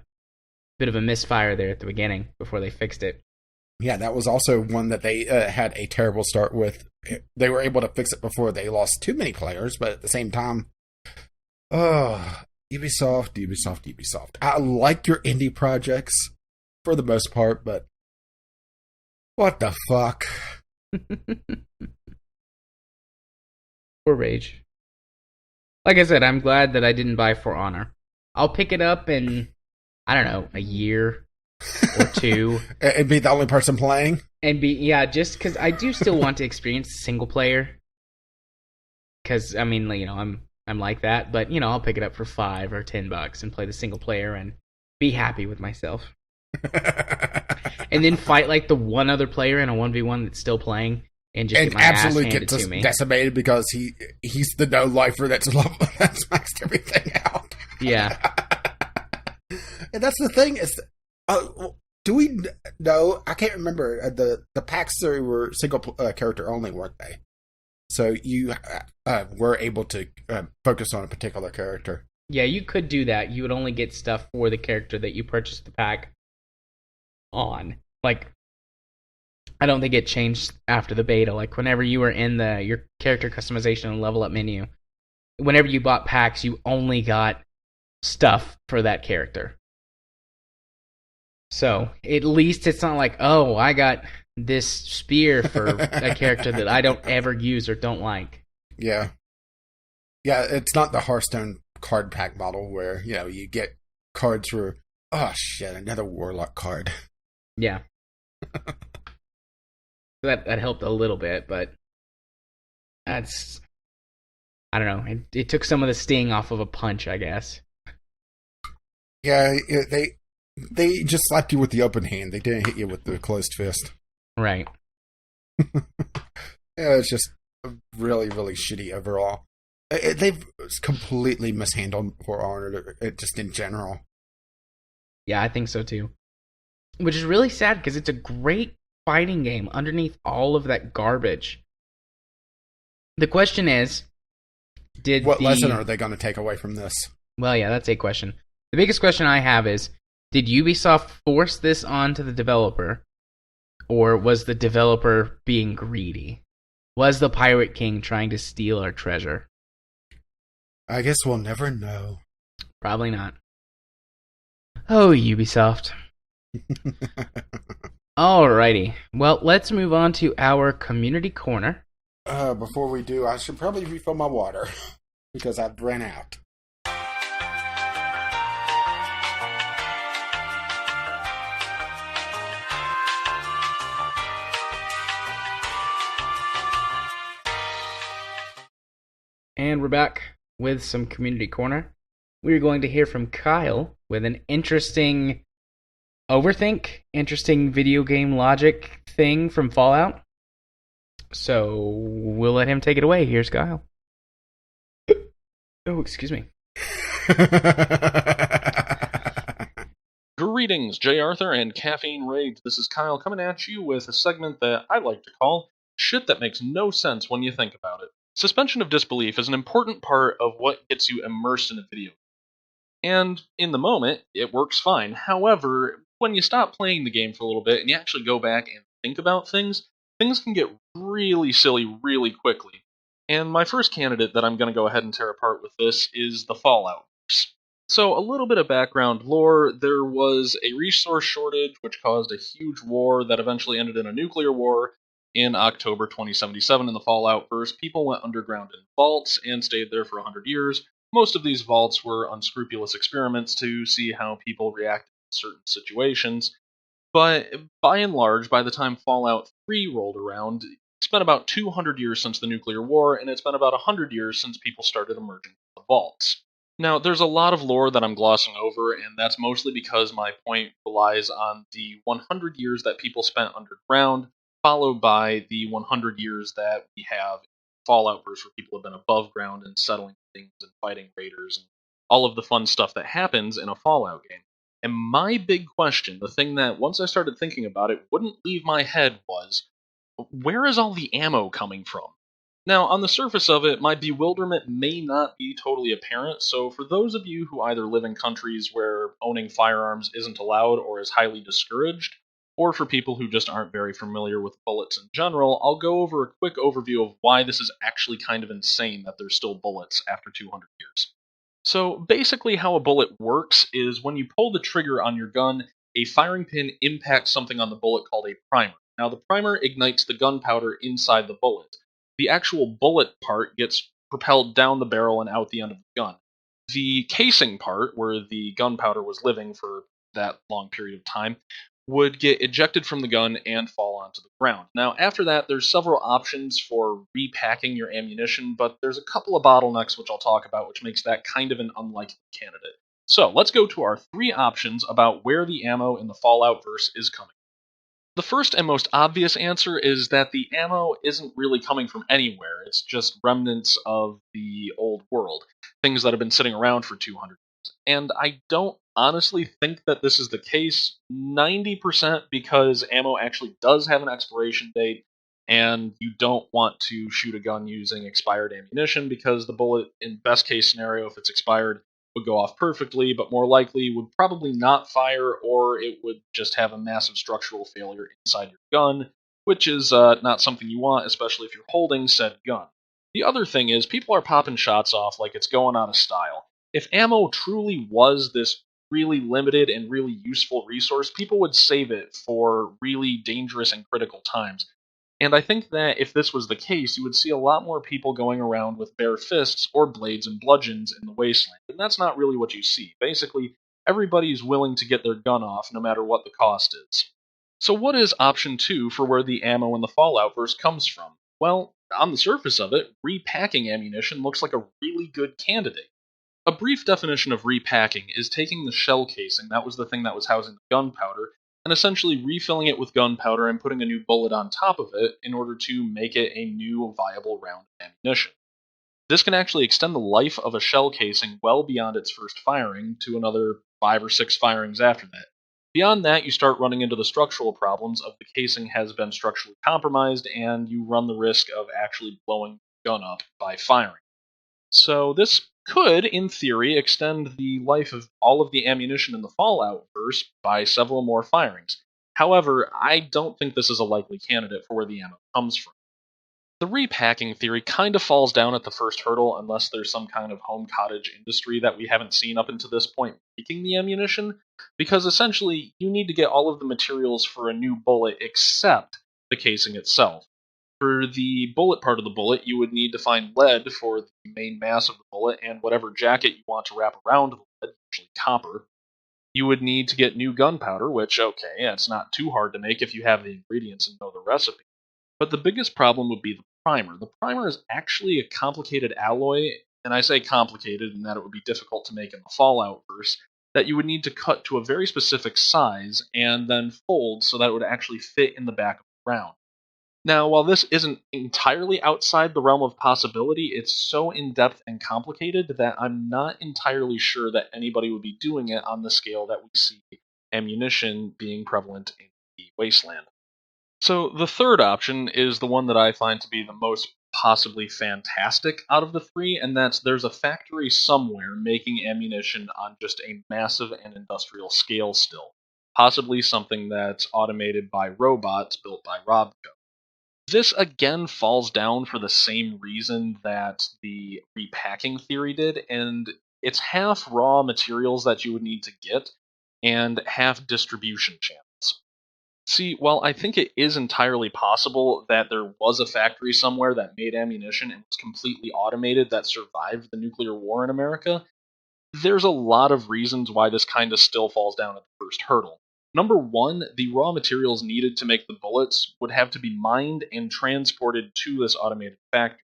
misfire there at the beginning before they fixed it. Yeah, that was also one that they had a terrible start with. They were able to fix it before they lost too many players, but at the same time, Ubisoft. I like your indie projects for the most part, but what the fuck? Poor Rage. Like I said, I'm glad that I didn't buy For Honor. I'll pick it up in, I don't know, a year or two. And be the only person playing? Just because I do still want to experience single player. Because, I mean, I'm like that, but, I'll pick it up for $5 or $10 and play the single player and be happy with myself. And then fight like the one other player in a 1v1 that's still playing and just get my ass handed to me. Decimated because he's the no-lifer that's maxed everything out. Yeah. And that's the thing is, do we know? I can't remember. The packs were single character only, weren't they? So you were able to focus on a particular character. Yeah, you could do that. You would only get stuff for the character that you purchased the pack on. Like, I don't think it changed after the beta. Like, whenever you were in your character customization and level up menu, whenever you bought packs, you only got stuff for that character. So, at least it's not like, oh, I got this spear for a character that I don't ever use or don't like. Yeah. Yeah, it's not the Hearthstone card pack model where, you get cards for, oh shit, another Warlock card. Yeah. that helped a little bit, but that's, I don't know. It took some of the sting off of a punch, I guess. Yeah, they just slapped you with the open hand. They didn't hit you with the closed fist. Right. Yeah, it's just really, really shitty overall. They've completely mishandled For Honor, just in general. Yeah, I think so too. Which is really sad because it's a great fighting game underneath all of that garbage. The question is, what lesson are they going to take away from this? Well, yeah, that's a question. The biggest question I have is, did Ubisoft force this onto the developer, or was the developer being greedy? Was the Pirate King trying to steal our treasure? I guess we'll never know. Probably not. Oh, Ubisoft. Alrighty. Well, let's move on to our community corner. Before we do, I should probably refill my water because I've ran out. And we're back with some community corner. We're going to hear from Kyle with an interesting interesting video game logic thing from Fallout. So we'll let him take it away. Here's Kyle. Oh, excuse me. Greetings, J. Arthur and Caffeine Raids. This is Kyle coming at you with a segment that I like to call Shit That Makes No Sense When You Think About It. Suspension of disbelief is an important part of what gets you immersed in a video. And in the moment, it works fine. However, when you stop playing the game for a little bit and you actually go back and think about things can get really silly really quickly. And my first candidate that I'm going to go ahead and tear apart with this is the Fallout verse. So, a little bit of background lore. There was a resource shortage which caused a huge war that eventually ended in a nuclear war in October 2077 in the Fallout verse. People went underground in vaults and stayed there for 100 years. Most of these vaults were unscrupulous experiments to see how people reacted in certain situations. But by and large, by the time Fallout 3 rolled around, it's been about 200 years since the nuclear war, and it's been about 100 years since people started emerging from the vaults. Now, there's a lot of lore that I'm glossing over, and that's mostly because my point relies on the 100 years that people spent underground, followed by the 100 years that we have in Fallout verse where people have been above ground and settling things and fighting raiders and all of the fun stuff that happens in a Fallout game. And my big question, the thing that once I started thinking about it wouldn't leave my head, was, where is all the ammo coming from? Now, on the surface of it, my bewilderment may not be totally apparent, so for those of you who either live in countries where owning firearms isn't allowed or is highly discouraged, or for people who just aren't very familiar with bullets in general, I'll go over a quick overview of why this is actually kind of insane that there's still bullets after 200 years. So basically how a bullet works is when you pull the trigger on your gun, a firing pin impacts something on the bullet called a primer. Now the primer ignites the gunpowder inside the bullet. The actual bullet part gets propelled down the barrel and out the end of the gun. The casing part, where the gunpowder was living for that long period of time, would get ejected from the gun and fall onto the ground. Now, after that, there's several options for repacking your ammunition, but there's a couple of bottlenecks which I'll talk about, which makes that kind of an unlikely candidate. So, let's go to our three options about where the ammo in the Fallout verse is coming. The first and most obvious answer is that the ammo isn't really coming from anywhere. It's just remnants of the old world, things that have been sitting around for 200 years. And I don't honestly think that this is the case, 90% because ammo actually does have an expiration date, and you don't want to shoot a gun using expired ammunition because the bullet, in best case scenario, if it's expired, would go off perfectly, but more likely would probably not fire, or it would just have a massive structural failure inside your gun, which is not something you want, especially if you're holding said gun. The other thing is, people are popping shots off like it's going out of style. If ammo truly was this really limited and really useful resource, people would save it for really dangerous and critical times. And I think that if this was the case, you would see a lot more people going around with bare fists or blades and bludgeons in the wasteland. And that's not really what you see. Basically, everybody's willing to get their gun off no matter what the cost is. So what is option 2 for where the ammo in the Fallout verse comes from? Well, on the surface of it, repacking ammunition looks like a really good candidate. A brief definition of repacking is taking the shell casing, that was the thing that was housing the gunpowder, and essentially refilling it with gunpowder and putting a new bullet on top of it in order to make it a new viable round of ammunition. This can actually extend the life of a shell casing well beyond its first firing to another 5 or 6 firings after that. Beyond that, you start running into the structural problems of the casing has been structurally compromised, and you run the risk of actually blowing the gun up by firing. So this could, in theory, extend the life of all of the ammunition in the Fallout verse by several more firings. However, I don't think this is a likely candidate for where the ammo comes from. The repacking theory kind of falls down at the first hurdle unless there's some kind of home cottage industry that we haven't seen up until this point making the ammunition, because essentially you need to get all of the materials for a new bullet except the casing itself. For the bullet part of the bullet, you would need to find lead for the main mass of the bullet and whatever jacket you want to wrap around the lead, usually copper. You would need to get new gunpowder, which, okay, it's not too hard to make if you have the ingredients and know the recipe. But the biggest problem would be the primer. The primer is actually a complicated alloy, and I say complicated in that it would be difficult to make in the Fallout verse, that you would need to cut to a very specific size and then fold so that it would actually fit in the back of the round. Now, while this isn't entirely outside the realm of possibility, it's so in-depth and complicated that I'm not entirely sure that anybody would be doing it on the scale that we see ammunition being prevalent in the wasteland. So the third option is the one that I find to be the most possibly fantastic out of the three, and that's there's a factory somewhere making ammunition on just a massive and industrial scale still. Possibly something that's automated by robots built by Robco. This again falls down for the same reason that the repacking theory did, and it's half raw materials that you would need to get, and half distribution channels. See, while I think it is entirely possible that there was a factory somewhere that made ammunition and was completely automated that survived the nuclear war in America, there's a lot of reasons why this kind of still falls down at the first hurdle. Number one, the raw materials needed to make the bullets would have to be mined and transported to this automated factory.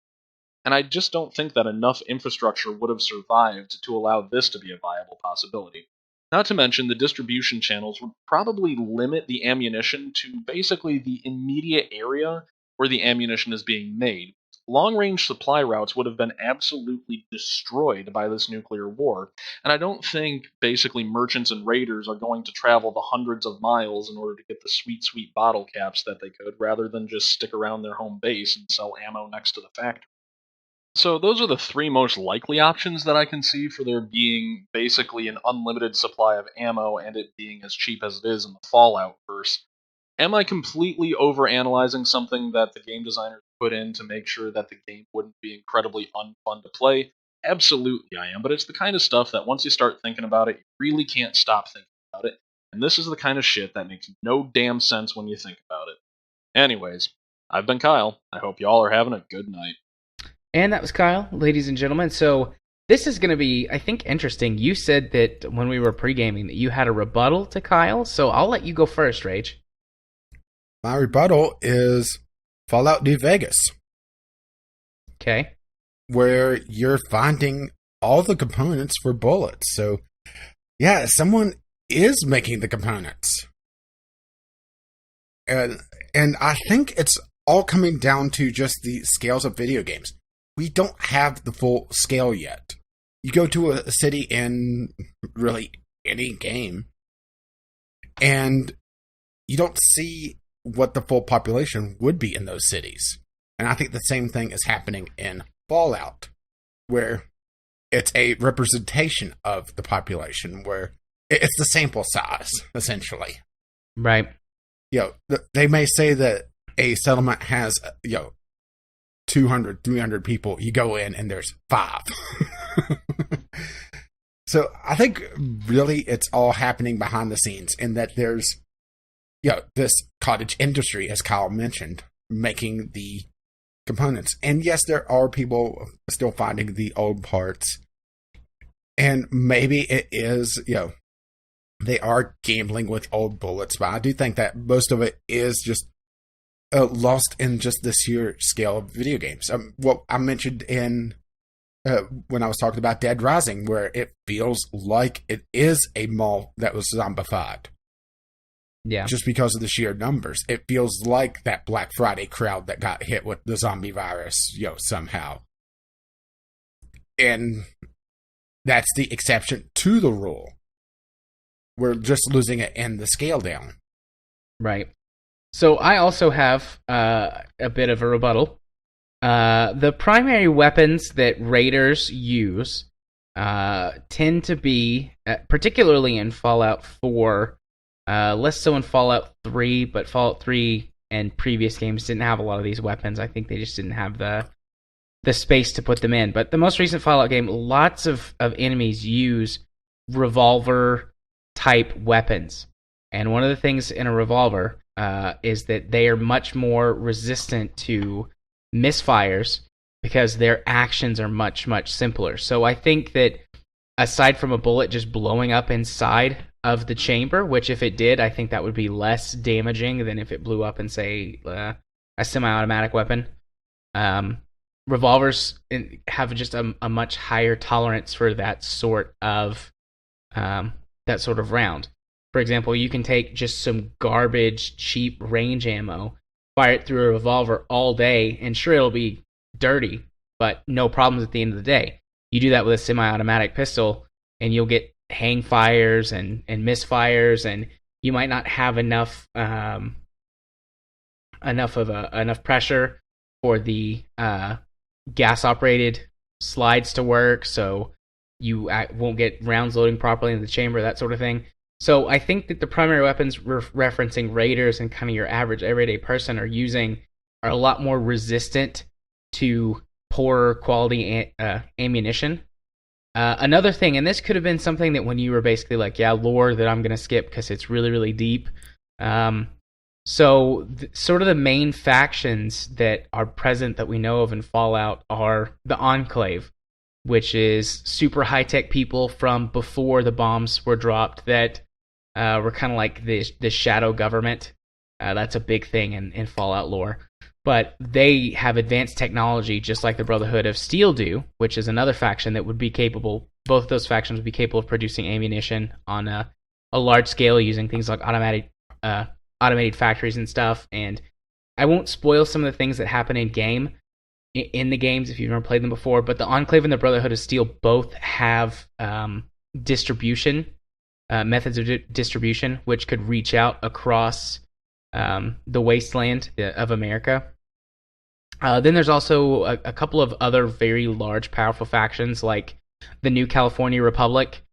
And I just don't think that enough infrastructure would have survived to allow this to be a viable possibility. Not to mention, the distribution channels would probably limit the ammunition to basically the immediate area where the ammunition is being made. Long-range supply routes would have been absolutely destroyed by this nuclear war, and I don't think basically merchants and raiders are going to travel the hundreds of miles in order to get the sweet, sweet bottle caps that they could, rather than just stick around their home base and sell ammo next to the factory. So those are the three most likely options that I can see for there being basically an unlimited supply of ammo and it being as cheap as it is in the Fallout verse. Am I completely overanalyzing something that the game designers put in to make sure that the game wouldn't be incredibly unfun to play? Absolutely I am, but it's the kind of stuff that once you start thinking about it, you really can't stop thinking about it, and this is the kind of shit that makes no damn sense when you think about it. Anyways, I've been Kyle. I hope y'all are having a good night. And that was Kyle, ladies and gentlemen. So this is going to be, I think, interesting. You said that when we were pre-gaming that you had a rebuttal to Kyle, so I'll let you go first, Rage. My rebuttal is Fallout New Vegas. Okay. Where you're finding all the components for bullets. So, yeah, someone is making the components. And I think it's all coming down to just the scales of video games. We don't have the full scale yet. You go to a city in really any game, and you don't see what the full population would be in those cities. And I think the same thing is happening in Fallout, where it's a representation of the population, where it's the sample size, essentially. Right. They may say that a settlement has, 200, 300 people. You go in and there's 5. So I think really it's all happening behind the scenes, in that there's, this cottage industry, as Kyle mentioned, making the components. And yes, there are people still finding the old parts. And maybe it is, they are gambling with old bullets, but I do think that most of it is just lost in just the sheer scale of video games. What I mentioned in when I was talking about Dead Rising, where it feels like it is a mall that was zombified. Yeah. Just because of the sheer numbers. It feels like that Black Friday crowd that got hit with the zombie virus, somehow. And that's the exception to the rule. We're just losing it in the scale down. Right. So I also have a bit of a rebuttal. The primary weapons that raiders use tend to be, particularly in Fallout 4, less so in Fallout 3, but Fallout 3 and previous games didn't have a lot of these weapons. I think they just didn't have the space to put them in. But the most recent Fallout game, lots of enemies use revolver-type weapons. And one of the things in a revolver is that they are much more resistant to misfires because their actions are much, much simpler. So I think that aside from a bullet just blowing up inside of the chamber, which if it did, I think that would be less damaging than if it blew up in, say, a semi-automatic weapon. Revolvers have just a much higher tolerance for that sort of round. For example, you can take just some garbage, cheap range ammo, fire it through a revolver all day, and sure, it'll be dirty, but no problems at the end of the day. You do that with a semi-automatic pistol, and you'll get hang fires and misfires, and you might not have enough pressure for the gas-operated slides to work, so you won't get rounds loading properly in the chamber, that sort of thing. So I think that the primary weapons referencing raiders and kind of your average everyday person are using are a lot more resistant to poorer quality ammunition. Another thing, and this could have been something that when you were basically like, lore that I'm going to skip because it's really, really deep. Sort of the main factions that are present that we know of in Fallout are the Enclave, which is super high-tech people from before the bombs were dropped that were kind of like the shadow government. That's a big thing in Fallout lore. But they have advanced technology just like the Brotherhood of Steel do, which is another faction that would be capable, both of those factions would be capable of producing ammunition on a large scale using things like automated factories and stuff. And I won't spoil some of the things that happen in the games if you've never played them before, but the Enclave and the Brotherhood of Steel both have distribution, methods of distribution, which could reach out across the wasteland of America. Then there's also a couple of other very large, powerful factions like the New California Republic,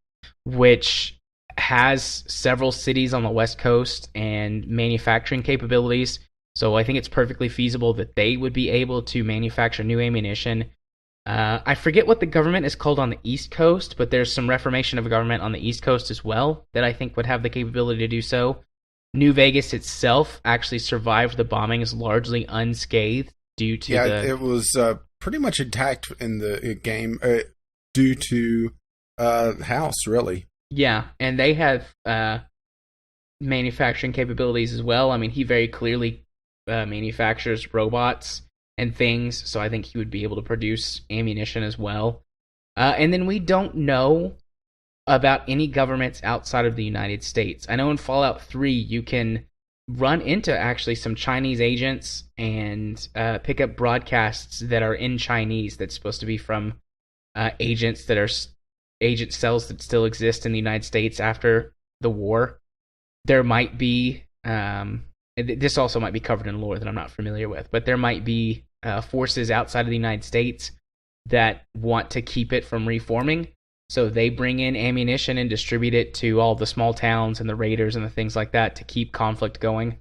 which has several cities on the West Coast and manufacturing capabilities. So I think it's perfectly feasible that they would be able to manufacture new ammunition. I forget what the government is called on the East Coast, but there's some reformation of a government on the East Coast as well that I think would have the capability to do so. New Vegas itself actually survived the bombings largely unscathed due to it was pretty much intact in the game due to House, really. Yeah, and they have manufacturing capabilities as well. I mean, he very clearly manufactures robots and things, so I think he would be able to produce ammunition as well. And then we don't know about any governments outside of the United States. I know in Fallout 3 you can run into actually some Chinese agents and pick up broadcasts that are in Chinese that's supposed to be from agent cells that still exist in the United States after the war. There might be this also might be covered in lore that I'm not familiar with, but there might be forces outside of the United States that want to keep it from reforming, so they bring in ammunition and distribute it to all the small towns and the raiders and the things like that to keep conflict going.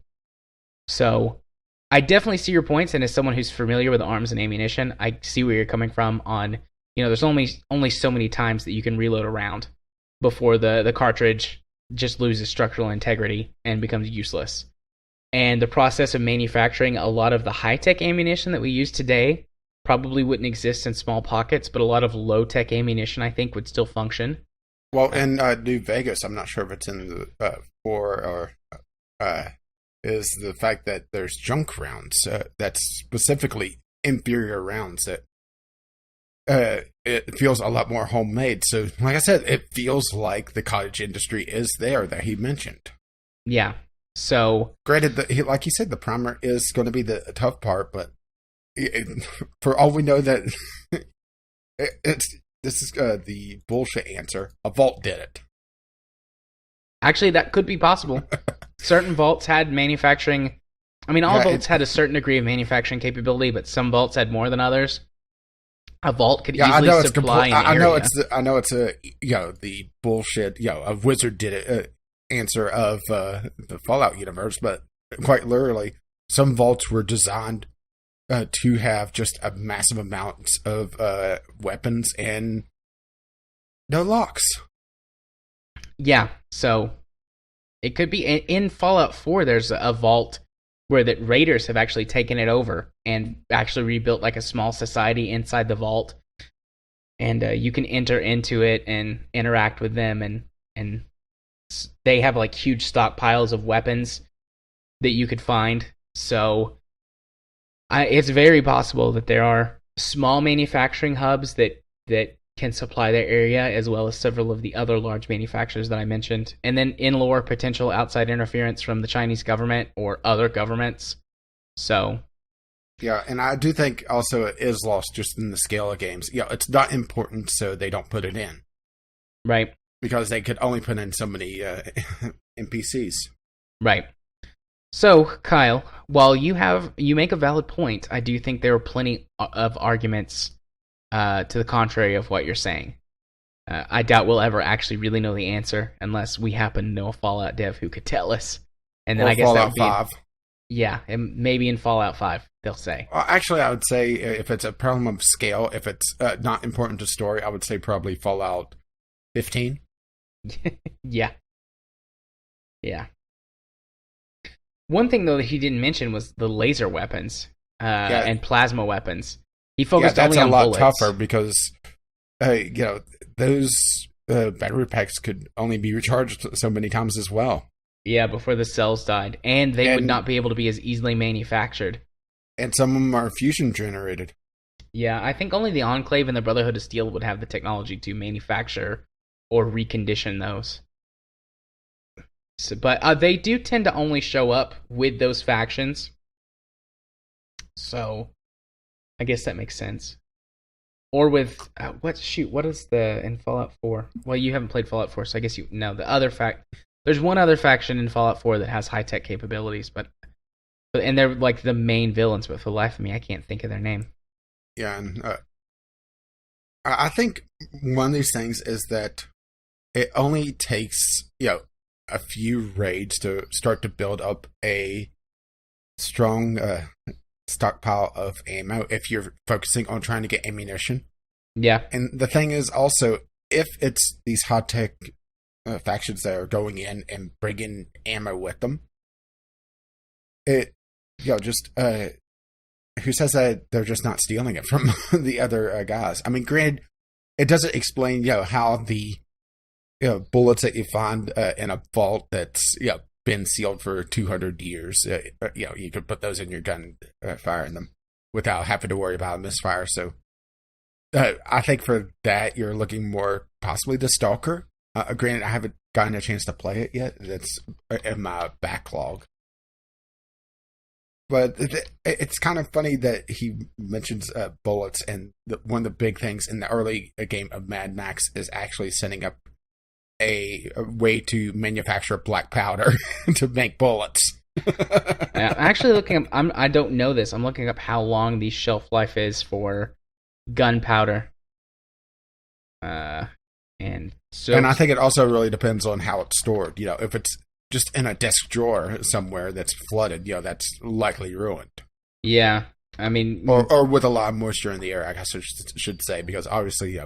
So I definitely see your points, and as someone who's familiar with arms and ammunition, I see where you're coming from on, there's only so many times that you can reload a round. before the cartridge just loses structural integrity and becomes useless. And the process of manufacturing a lot of the high-tech ammunition that we use today probably wouldn't exist in small pockets, but a lot of low-tech ammunition, I think, would still function. Well, in New Vegas, I'm not sure if it's in the 4 or is the fact that there's junk rounds that's specifically inferior rounds that it feels a lot more homemade. So, like I said, it feels like the cottage industry is there that he mentioned. Yeah. So, granted, like you said, the primer is going to be the tough part, but for all we know, that this is the bullshit answer. A vault did it. Actually, that could be possible. Certain vaults had manufacturing. I mean, all vaults had a certain degree of manufacturing capability, but some vaults had more than others. A vault could easily supply an area. I know it's a the bullshit a wizard did it answer of the Fallout universe, but quite literally, some vaults were designed to have just a massive amounts of weapons and no locks. Yeah, so it could be in Fallout 4. There's a vault where the raiders have actually taken it over and actually rebuilt like a small society inside the vault, and you can enter into it and interact with them, and they have like huge stockpiles of weapons that you could find. So it's very possible that there are small manufacturing hubs that can supply their area, as well as several of the other large manufacturers that I mentioned. And then in lore, potential outside interference from the Chinese government or other governments. So, yeah, and I do think also it is lost just in the scale of games. It's not important, so they don't put it in. Right. Because they could only put in so many NPCs. Right. So, Kyle, while you make a valid point, I do think there are plenty of arguments to the contrary of what you're saying. I doubt we'll ever actually really know the answer unless we happen to know a Fallout dev who could tell us. And then I guess Fallout that would 5. Yeah, and maybe in Fallout 5 they'll say. Well, actually, I would say if it's a problem of scale, if it's not important to story, I would say probably Fallout 15. Yeah. One thing though that he didn't mention was the laser weapons and plasma weapons. He focused only on bullets. That's a lot tougher because those battery packs could only be recharged so many times as well. Yeah, before the cells died, and they would not be able to be as easily manufactured. And some of them are fusion generated. Yeah, I think only the Enclave and the Brotherhood of Steel would have the technology to manufacture or recondition those. So, but they do tend to only show up with those factions. So, I guess that makes sense. Or with what is the in Fallout 4? Well, you haven't played Fallout 4, so I guess you know the other There's one other faction in Fallout 4 that has high tech capabilities, but and they're like the main villains. But for the life of me, I can't think of their name. Yeah, and I think one of these things is that it only takes a few raids to start to build up a strong stockpile of ammo if you're focusing on trying to get ammunition. Yeah. And the thing is also, if it's these high-tech factions that are going in and bringing ammo with them, who says that they're just not stealing it from the other guys? I mean, granted, it doesn't explain, how the bullets that you find in a vault that's been sealed for 200 years, you could put those in your gun, firing them without having to worry about a misfire. So, I think for that you're looking more possibly the Stalker. Granted, I haven't gotten a chance to play it yet. That's in my backlog. But it's kind of funny that he mentions bullets, and one of the big things in the early game of Mad Max is actually setting up a way to manufacture black powder to make bullets. I'm actually looking up. I don't know this. I'm looking up how long the shelf life is for gunpowder. And I think it also really depends on how it's stored. If it's just in a desk drawer somewhere that's flooded, that's likely ruined. Yeah, I mean, or with a lot of moisture in the air, I guess I should say, because obviously,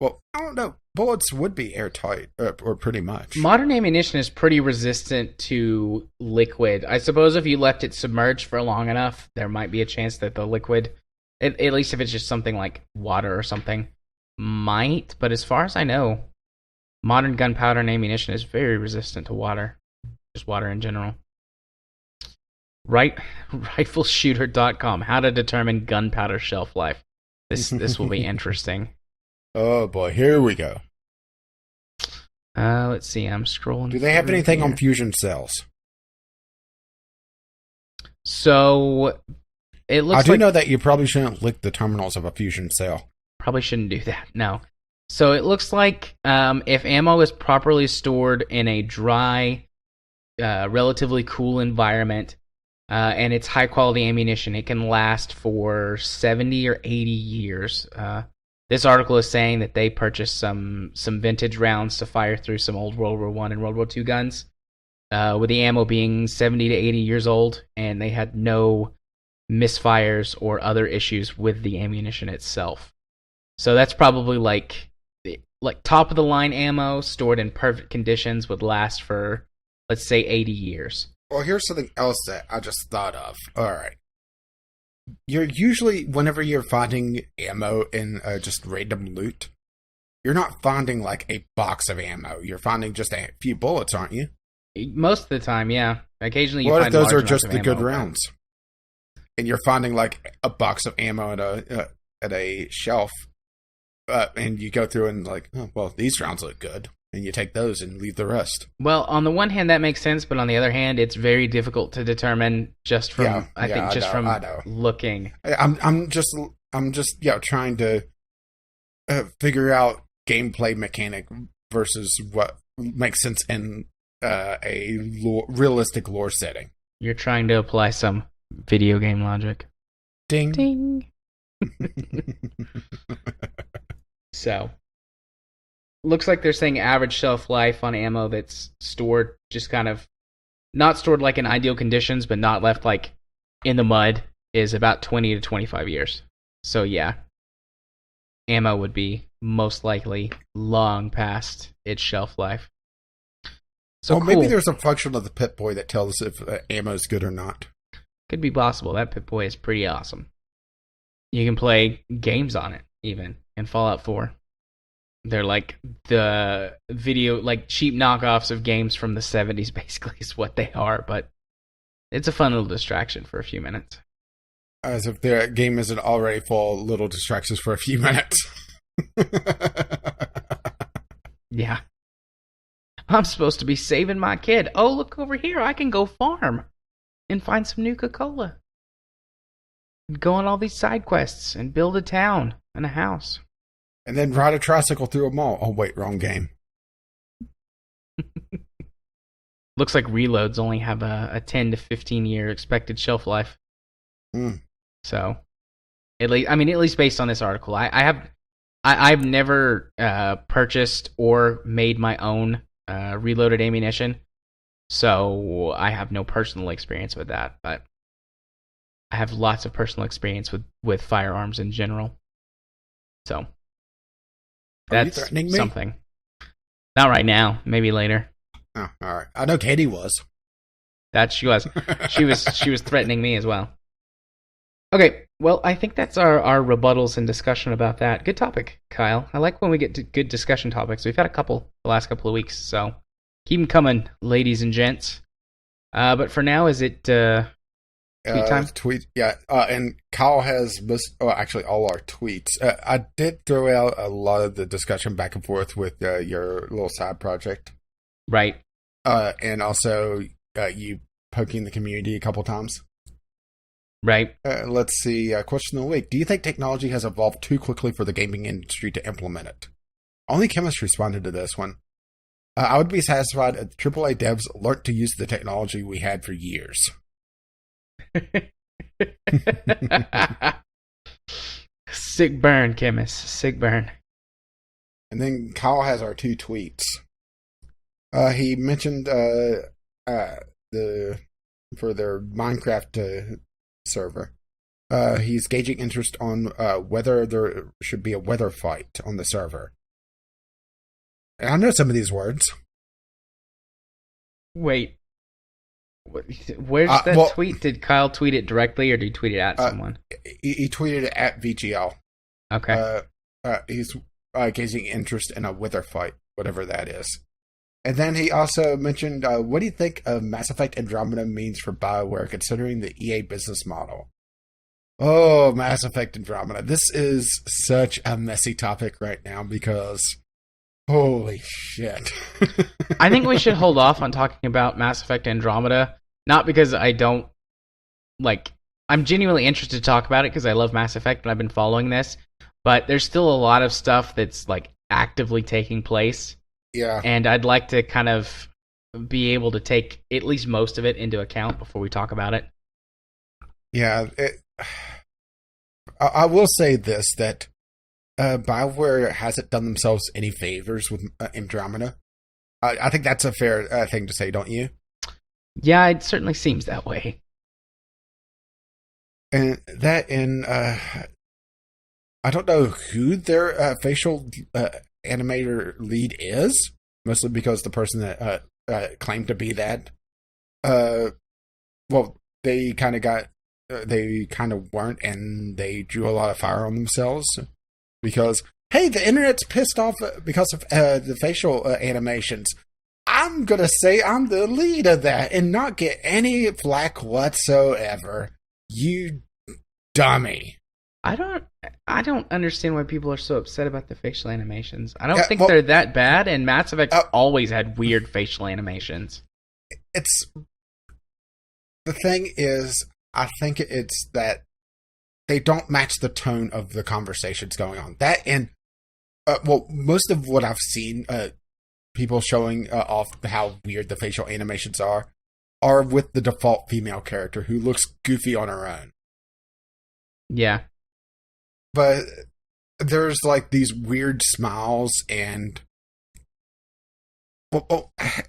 Well, I don't know. Bullets would be airtight, or pretty much. Modern ammunition is pretty resistant to liquid. I suppose if you left it submerged for long enough, there might be a chance that the liquid, at least if it's just something like water or something, might. But as far as I know, modern gunpowder and ammunition is very resistant to water. Just water in general. Rifleshooter.com. How to determine gunpowder shelf life. This will be interesting. Oh boy, here we go. Let's see. I'm scrolling. Do they have anything on fusion cells? So it looks. I do know that you probably shouldn't lick the terminals of a fusion cell. Probably shouldn't do that. No. So it looks like if ammo is properly stored in a dry, relatively cool environment, and it's high quality ammunition, it can last for 70 or 80 years. This article is saying that they purchased some vintage rounds to fire through some old World War I and World War II guns, with the ammo being 70 to 80 years old, and they had no misfires or other issues with the ammunition itself. So that's probably like top of the line ammo stored in perfect conditions would last for, let's say, 80 years. Well, here's something else that I just thought of. All right. You're usually, whenever you're finding ammo in just random loot, you're not finding like a box of ammo. You're finding just a few bullets, aren't you? Most of the time, yeah. Occasionally you find find those are large just amounts the of good ammo. rounds? And you're finding like a box of ammo at a shelf, and you go through and like, oh, well, these rounds look good. And you take those and leave the rest. Well, on the one hand, that makes sense, but on the other hand, it's very difficult to determine just from looking. I'm just trying to figure out gameplay mechanic versus what makes sense in a realistic lore setting. You're trying to apply some video game logic. Ding. Ding. So. Looks like they're saying average shelf life on ammo that's stored just kind of not stored like in ideal conditions, but not left like in the mud, is about 20 to 25 years. So yeah, ammo would be most likely long past its shelf life. So well, maybe there's a function of the Pip-Boy that tells us if ammo is good or not. Could be possible. That Pip-Boy is pretty awesome. You can play games on it, even in Fallout 4. They're like the video, like cheap knockoffs of games from the 70s, basically, is what they are. But it's a fun little distraction for a few minutes. As if their game isn't already full of little distractions for a few minutes. Yeah. I'm supposed to be saving my kid. Oh, look over here. I can go farm and find some Nuka-Cola. And go on all these side quests and build a town and a house. And then ride a tricycle through a mall. Oh, wait, wrong game. Looks like reloads only have a 10 to 15 year expected shelf life. So, at least based on this article, I've never purchased or made my own reloaded ammunition, so I have no personal experience with that. But I have lots of personal experience with firearms in general. So. That's something. Not right now. Maybe later. Oh, all right. I know Katie was. That she was. She was threatening me as well. Okay. Well, I think that's our rebuttals and discussion about that. Good topic, Kyle. I like when we get to good discussion topics. We've had a couple the last couple of weeks, so keep them coming, ladies and gents. But for now, is it tweet time? And Kyle has actually all our tweets. I did throw out a lot of the discussion back and forth with your little side project. Right. And also you poking the community a couple times. Right. Let's see. Question of the week. Do you think technology has evolved too quickly for the gaming industry to implement it? Only Chemist responded to this one. I would be satisfied if AAA devs learned to use the technology we had for years. Sick burn, Chemist. Sick burn. And then Kyle has our two tweets. He mentioned for their Minecraft server. He's gauging interest on whether there should be a weather fight on the server. I know some of these words. Wait. Where's that tweet? Did Kyle tweet it directly, or did he tweet it at someone? He tweeted it at VGL. Okay. He's gauging interest in a wither fight, whatever that is. And then he also mentioned, what do you think of Mass Effect Andromeda means for BioWare, considering the EA business model? Oh, Mass Effect Andromeda. This is such a messy topic right now because, holy shit. I think we should hold off on talking about Mass Effect Andromeda. Not because I don't, I'm genuinely interested to talk about it because I love Mass Effect and I've been following this. But there's still a lot of stuff that's, actively taking place. Yeah. And I'd like to kind of be able to take at least most of it into account before we talk about it. Yeah. I will say this, that BioWare hasn't done themselves any favors with Andromeda. I think that's a fair thing to say, don't you? Yeah, it certainly seems that way. And I don't know who their facial animator lead is, mostly because the person that claimed to be that, they kind of weren't, and they drew a lot of fire on themselves because, hey, the internet's pissed off because of the facial animations. I'm going to say I'm the lead of that and not get any flack whatsoever. You dummy. I don't understand why people are so upset about the facial animations. I don't think they're that bad, and Mass Effect always had weird facial animations. The thing is, I think it's that they don't match the tone of the conversations going on. That and most of what I've seen, people showing off how weird the facial animations are with the default female character who looks goofy on her own. Yeah. But there's these weird smiles and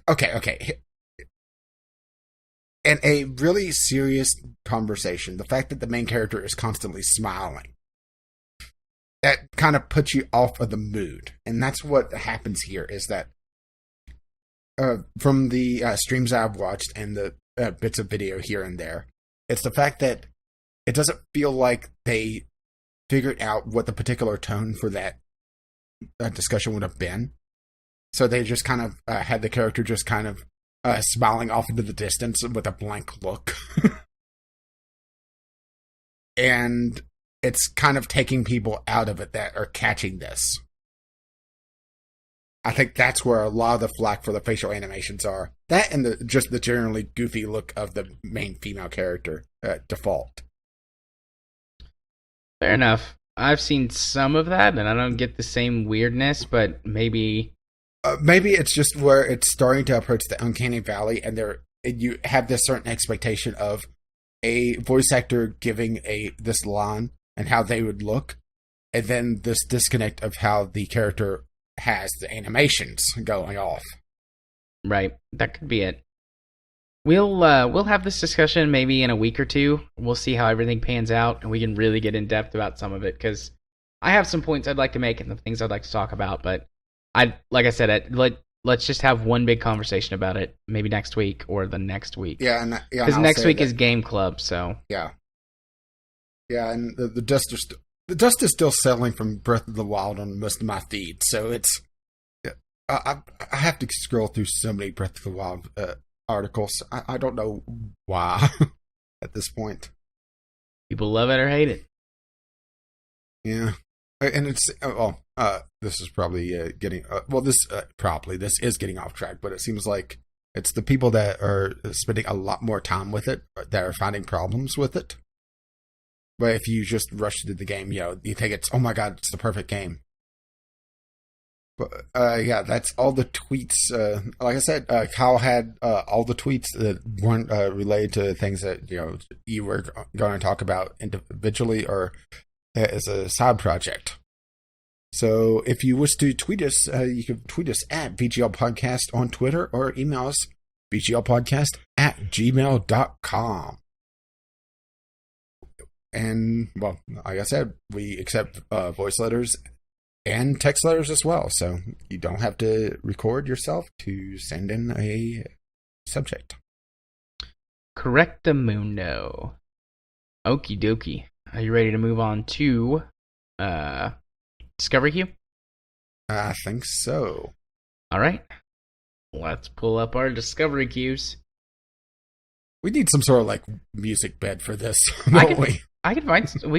okay. And a really serious conversation, the fact that the main character is constantly smiling, that kind of puts you off of the mood. And that's what happens here, is that from the streams I've watched and the bits of video here and there, it's the fact that it doesn't feel like they figured out what the particular tone for that discussion would have been. So they just kind of had the character just kind of smiling off into the distance with a blank look. And it's kind of taking people out of it that are catching this. I think that's where a lot of the flack for the facial animations are. That and just the generally goofy look of the main female character default. Fair enough. I've seen some of that, and I don't get the same weirdness, but maybe... maybe it's just where it's starting to approach the uncanny valley, and you have this certain expectation of a voice actor giving this line and how they would look, and then this disconnect of how the character has the animations going off. Right. That could be it. We'll have this discussion maybe in a week or two. We'll see how everything pans out, and we can really get in depth about some of it, because I have some points I'd like to make and the things I'd like to talk about, but like I said, let's just have one big conversation about it, maybe next week or the next week. Yeah, because next week is Game Club, so yeah, and the dust is still settling from Breath of the Wild on most of my feed, so it's I have to scroll through so many Breath of the Wild articles. I don't know why at this point. People love it or hate it. Yeah, and it's this is probably getting this is getting off track, but it seems like it's the people that are spending a lot more time with it that are finding problems with it. But if you just rush through the game, you think it's, oh my god, it's the perfect game. But yeah, that's all the tweets. Like I said, Kyle had all the tweets that weren't related to things that you were going to talk about individually or as a side project. So if you wish to tweet us, you can tweet us at VGL Podcast on Twitter or email us vglpodcast@gmail.com. And, well, like I said, we accept voice letters And text letters as well, so you don't have to record yourself to send in a subject. Correctamundo. Okie dokie. Are you ready to move on to Discovery Queue? I think so. All right. Let's pull up our Discovery Queues. We need some sort of like music bed for this, don't we? We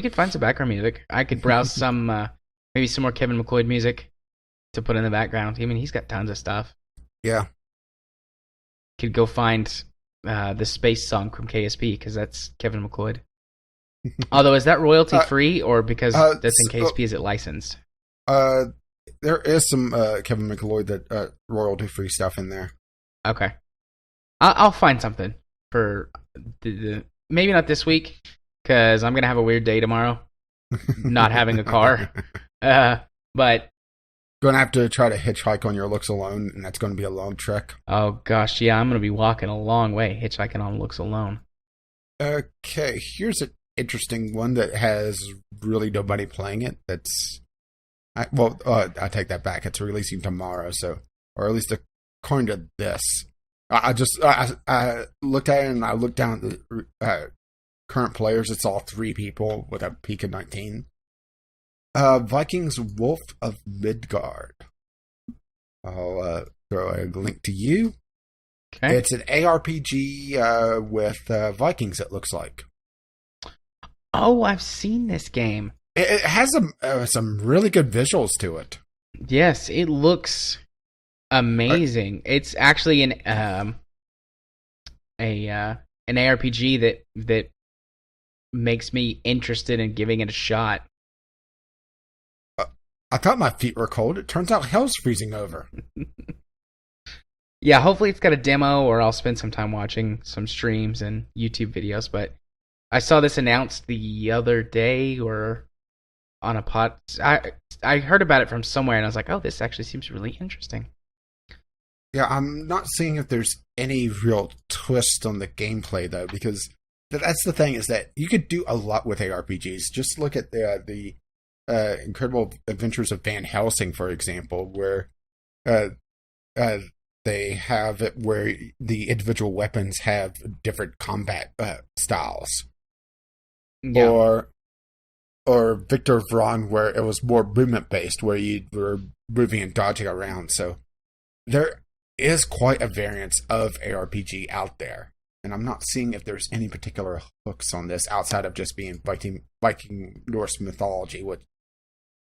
could find some background music. I could browse some maybe some more Kevin McLeod music to put in the background. I mean, he's got tons of stuff. Yeah. Could go find the Space song from KSP because that's Kevin McLeod. Although, is that royalty free or because that's in KSP, is it licensed? There is some Kevin McLeod that royalty free stuff in there. Okay, I'll find something for maybe not this week because I'm gonna have a weird day tomorrow, not having a car. But gonna have to try to hitchhike on your looks alone, and that's gonna be a long trek. Oh gosh, yeah, I'm gonna be walking a long way hitchhiking on looks alone. Okay, here's an interesting one that has really nobody playing it. I take that back. It's releasing tomorrow, so, or at least according to this. I looked at it and I looked down at the current players. It's all 3 people with a peak of 19. Vikings Wolf of Midgard. I'll throw a link to you. Okay. It's an ARPG with Vikings, it looks like. Oh, I've seen this game. It has some really good visuals to it. Yes, it looks amazing. It's actually an ARPG that makes me interested in giving it a shot. I thought my feet were cold. It turns out hell's freezing over. Yeah, hopefully it's got a demo, or I'll spend some time watching some streams and YouTube videos. But I saw this announced the other day, or on a pod. I heard about it from somewhere, and I was like, "Oh, this actually seems really interesting." Yeah, I'm not seeing if there's any real twist on the gameplay though, because that's the thing, is that you could do a lot with ARPGs. Just look at the Incredible Adventures of Van Helsing, for example, where they have it where the individual weapons have different combat styles. Yeah. Or Victor Vron, where it was more movement based, where you were moving and dodging around. So there is quite a variance of ARPG out there, and I'm not seeing if there's any particular hooks on this outside of just being Viking Norse mythology, which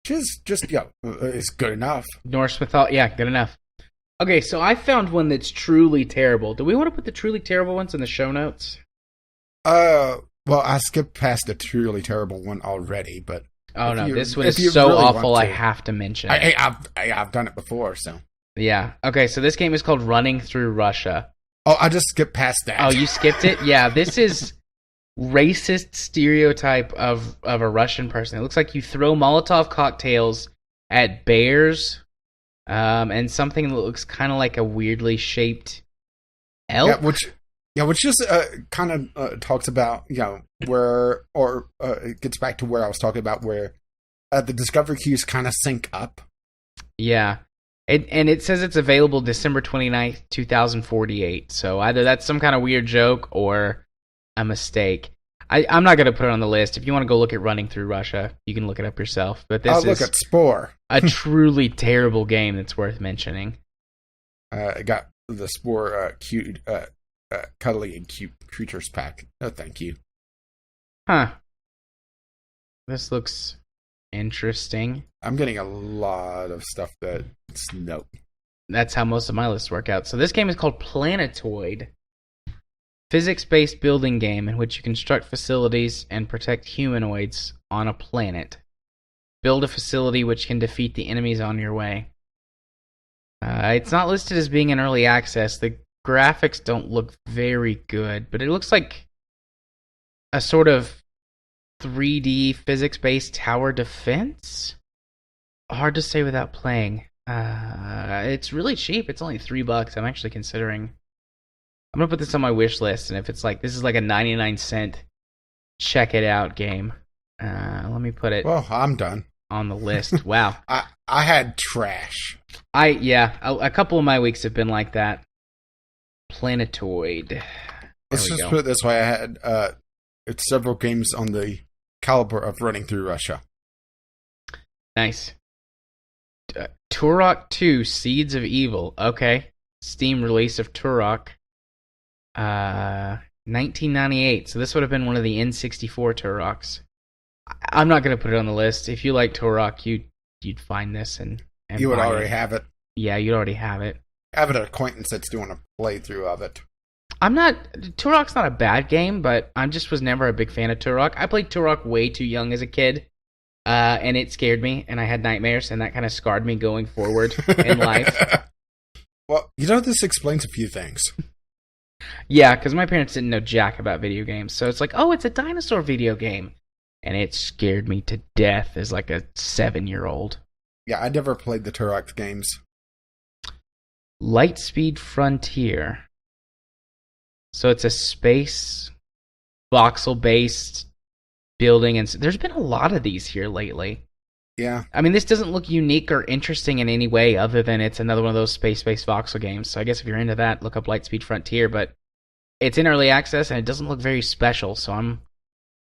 is just is good enough. Norse mythology, yeah, good enough. Okay, so I found one that's truly terrible. Do we want to put the truly terrible ones in the show notes? Well, I skipped past the truly terrible one already, but oh no, this one is so really awful. I have to mention it. I've done it before, so yeah. Okay, so this game is called Running Through Russia. Oh, I just skipped past that. Oh, you skipped it? Yeah, this is racist stereotype of a Russian person. It looks like you throw Molotov cocktails at bears, and something that looks kind of like a weirdly shaped elk. Which just kind of talks about, where, or it gets back to where I was talking about, where the discovery queues kind of sync up. Yeah. And it says it's available December 29th, 2048. So either that's some kind of weird joke or a mistake. I'm not going to put it on the list. If you want to go look at Running Through Russia, you can look it up yourself. But this look at Spore. A truly terrible game that's worth mentioning. I got the Spore cute... cuddly and cute creatures pack. No, thank you. Huh. This looks interesting. I'm getting a lot of stuff that's nope. That's how most of my lists work out. So this game is called Planetoid. Physics-based building game in which you construct facilities and protect humanoids on a planet. Build a facility which can defeat the enemies on your way. It's not listed as being in early access. The graphics don't look very good, but it looks like a sort of 3D physics-based tower defense? Hard to say without playing. It's really cheap. It's only $3. I'm actually considering... I'm going to put this on my wish list, and if it's like... This is like a 99-cent check-it-out game. Let me put it... Well, I'm done. on the list. Wow. I had trash. A couple of my weeks have been like that. Planetoid. Let's just put it this way. I had several games on the caliber of Running Through Russia. Nice. Turok 2, Seeds of Evil. Okay. Steam release of Turok. 1998. So this would have been one of the N64 Turoks. I'm not going to put it on the list. If you like Turok, you'd find this and you would already have it. Yeah, you'd already have it. I have an acquaintance that's doing a playthrough of it. Turok's not a bad game, but I just was never a big fan of Turok. I played Turok way too young as a kid, and it scared me, and I had nightmares, and that kind of scarred me going forward in life. Well, this explains a few things. Yeah, because my parents didn't know jack about video games, so it's like, oh, it's a dinosaur video game. And it scared me to death as like a 7-year-old. Yeah, I never played the Turok games. Lightspeed Frontier. So it's a space voxel-based building, and there's been a lot of these here lately. Yeah. I mean, this doesn't look unique or interesting in any way other than it's another one of those space-based voxel games. So I guess if you're into that, look up Lightspeed Frontier, but it's in early access, and it doesn't look very special, so I'm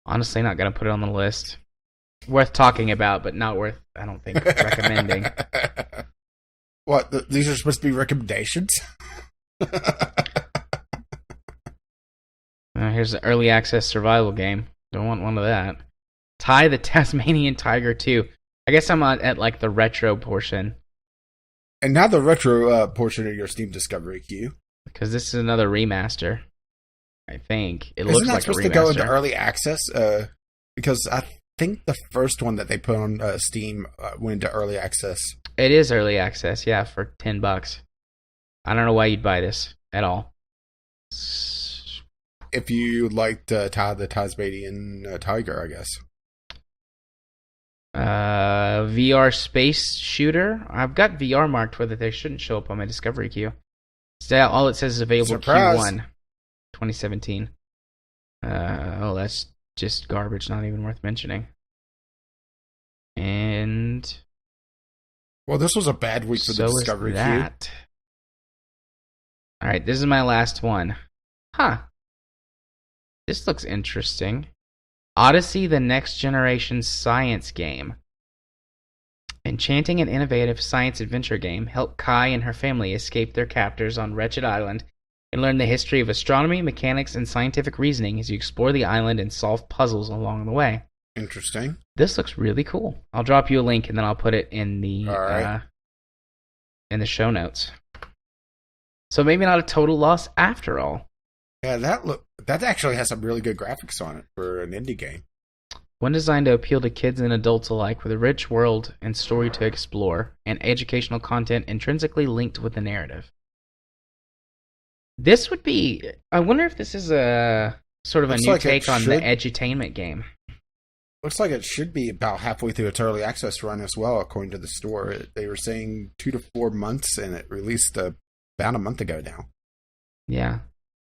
honestly not going to put it on the list. Worth talking about, but not worth, I don't think, recommending. What? These are supposed to be recommendations? Here's the early access survival game. Don't want one of that. Ty the Tasmanian Tiger 2. I guess I'm at like the retro portion. And now the retro portion of your Steam Discovery queue. Because this is another remaster. I think. It Isn't looks that like supposed a remaster. to go into early access? Because I think the first one that they put on Steam went into early access. It is early access, yeah, for $10. I don't know why you'd buy this at all. If you liked Ty the Tasmanian Tiger, I guess. VR space shooter. I've got VR marked whether they shouldn't show up on my discovery queue. So all it says is available Surprise. Q1 2017. That's just garbage, not even worth mentioning. And well, this was a bad week for the discovery queue. All right, this is my last one. Huh. This looks interesting. Odyssey, the Next Generation Science Game. Enchanting and innovative science adventure game help Kai and her family escape their captors on Wretched Island and learn the history of astronomy, mechanics, and scientific reasoning as you explore the island and solve puzzles along the way. Interesting. This looks really cool. I'll drop you a link and then I'll put it in the in the show notes. So maybe not a total loss after all. Yeah, that actually has some really good graphics on it for an indie game. One designed to appeal to kids and adults alike with a rich world and story to explore, and educational content intrinsically linked with the narrative. This would be... I wonder if this is a sort of a new take on the edutainment game. Looks like it should be about halfway through its early access run as well, according to the store. They were saying 2 to 4 months, and it released about a month ago now. Yeah.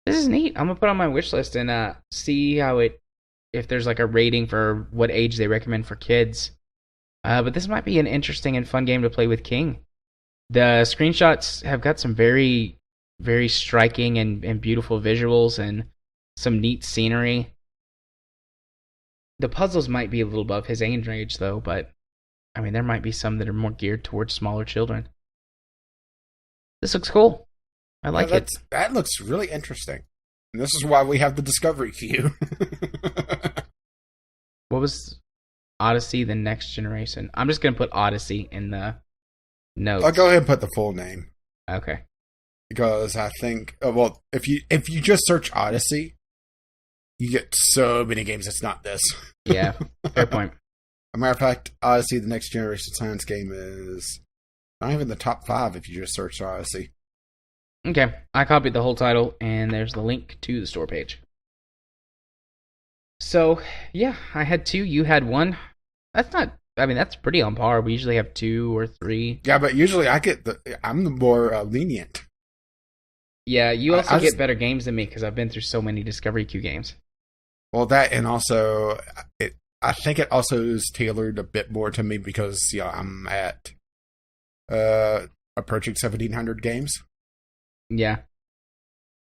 This is neat. I'm going to put it on my wish list and see if there's like a rating for what age they recommend for kids. But this might be an interesting and fun game to play with King. The screenshots have got some very, very striking and beautiful visuals and some neat scenery. The puzzles might be a little above his age range, though, but I mean, there might be some that are more geared towards smaller children. This looks cool. I like it. That looks really interesting. And this is why we have the discovery queue. What was Odyssey, the Next Generation? I'm just going to put Odyssey in the notes. I'll go ahead and put the full name. Okay. Because I think, if you just search Odyssey, you get so many games that's not this. Yeah, fair point. As a matter of fact, Odyssey, the Next Generation Science Game is not even the top 5 if you just search Odyssey. Okay, I copied the whole title, and there's the link to the store page. So, yeah, I had 2, you had 1. That's pretty on par. We usually have 2 or 3. Yeah, but usually I'm the more lenient. Yeah, you also get better games than me because I've been through so many Discovery Queue games. Well, that and also I think it also is tailored a bit more to me because I'm at approaching 1,700 games. Yeah.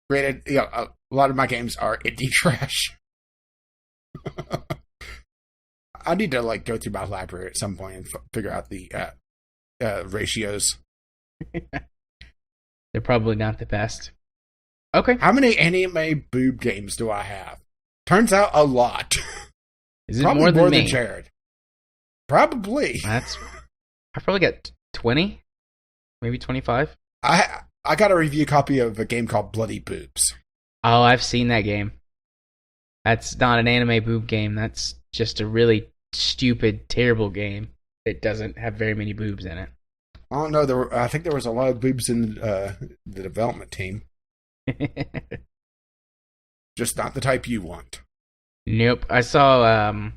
Granted, a lot of my games are indie trash. I need to go through my library at some point and figure out the ratios. They're probably not the best. Okay. How many anime boob games do I have? Turns out a lot. Is it probably more than me? Jared. Probably. I probably got 20, maybe 25. I got a review copy of a game called Bloody Boobs. Oh, I've seen that game. That's not an anime boob game. That's just a really stupid, terrible game that doesn't have very many boobs in it. I don't know. I think there was a lot of boobs in the development team. Just not the type you want. Nope. I saw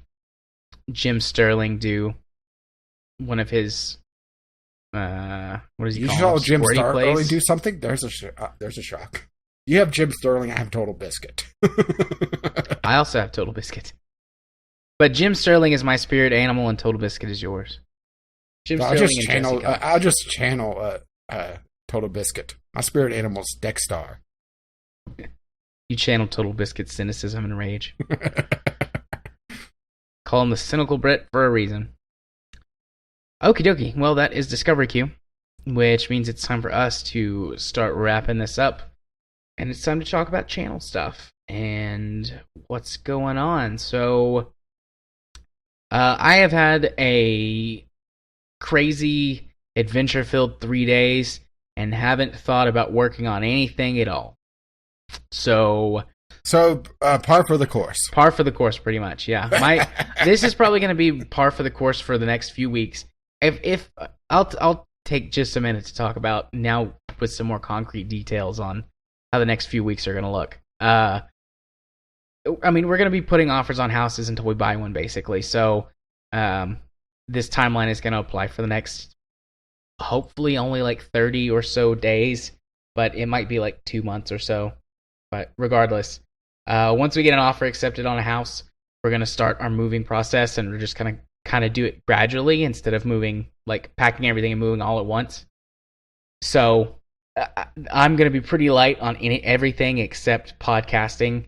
Jim Sterling do one of his what does he call it? You saw Jim Sterling do something? There's a shock. You have Jim Sterling, I have Total Biscuit. I also have Total Biscuit. But Jim Sterling is my spirit animal and Total Biscuit is yours. I'll just channel Total Biscuit. My spirit animal's Dexstar. You channel Total Biscuit's cynicism and rage. Call him the cynical Brit for a reason. Okie dokie. Well, that is Discovery Queue, which means it's time for us to start wrapping this up. And it's time to talk about channel stuff and what's going on. So, I have had a crazy, adventure-filled 3 days and haven't thought about working on anything at all. So par for the course. Par for the course, pretty much. Yeah. This is probably going to be par for the course for the next few weeks. If I'll take just a minute to talk about now with some more concrete details on how the next few weeks are going to look. I mean, we're going to be putting offers on houses until we buy one, basically. So, this timeline is going to apply for the next, hopefully, only 30 or so days, but it might be 2 months or so. But regardless, once we get an offer accepted on a house, we're going to start our moving process, and we're just going to kind of do it gradually instead of moving, packing everything and moving all at once. So, I'm going to be pretty light on everything except podcasting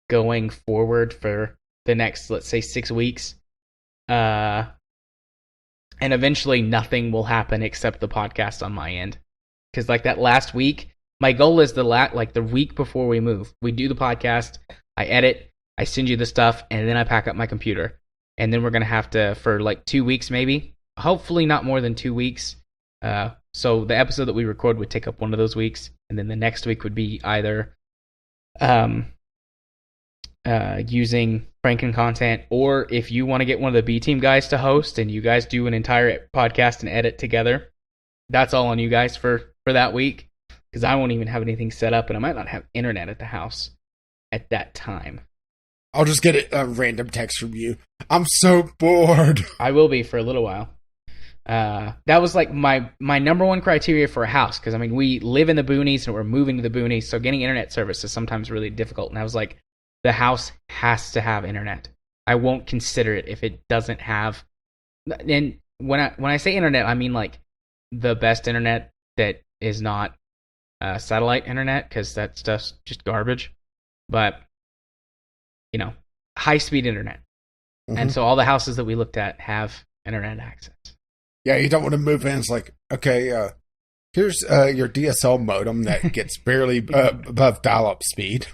going forward for the next, let's say, 6 weeks. And eventually nothing will happen except the podcast on my end. Because that last week, my goal is the week before we move. We do the podcast, I edit, I send you the stuff, and then I pack up my computer. And then we're going to have to, for 2 weeks maybe, hopefully not more than 2 weeks. So the episode that we record would take up one of those weeks, and then the next week would be either using Franken content, or if you want to get one of the B Team guys to host and you guys do an entire podcast and edit together, that's all on you guys for that week, because I won't even have anything set up, and I might not have internet at the house at that time. I'll just get a random text from you. I'm so bored. I will be for a little while. That was my number one criteria for a house, because we live in the boonies and we're moving to the boonies, so getting internet service is sometimes really difficult. And I was like, the house has to have internet. I won't consider it if it doesn't have. And when I say internet, I mean the best internet that is not satellite internet, because that stuff's just garbage. But high speed internet. Mm-hmm. And so all the houses that we looked at have internet access. Yeah, you don't want to move in. It's okay, here's your DSL modem that gets barely above dial-up speed.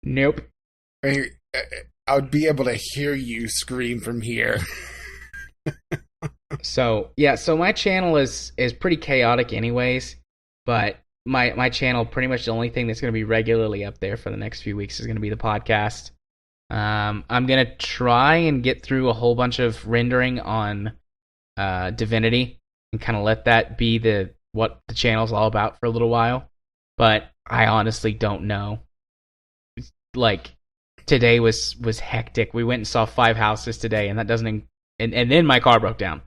Nope. I would be able to hear you scream from here. So my channel is pretty chaotic anyways, but my channel, pretty much the only thing that's going to be regularly up there for the next few weeks is going to be the podcast. I'm going to try and get through a whole bunch of rendering on Divinity and kind of let that be what the channel's all about for a little while. But I honestly don't know. Today was hectic. We went and saw 5 houses today, and that doesn't and then my car broke down.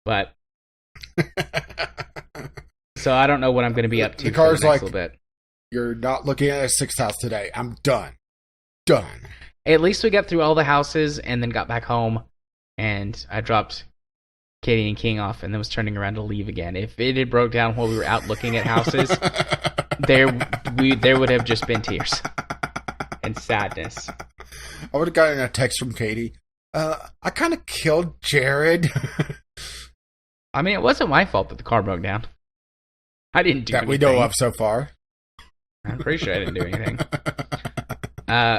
But so I don't know what I'm going to be up to. The car's for the next little bit. You're not looking at a 6th house today. I'm done. at least we got through all the houses and then got back home, and I dropped Katie and King off and then was turning around to leave again. If it had broke down while we were out looking at houses, there would have just been tears and sadness. I would have gotten a text from Katie. I kind of killed Jared. I mean, it wasn't my fault that the car broke down. I didn't do anything. That we know of so far. I'm pretty sure I didn't do anything.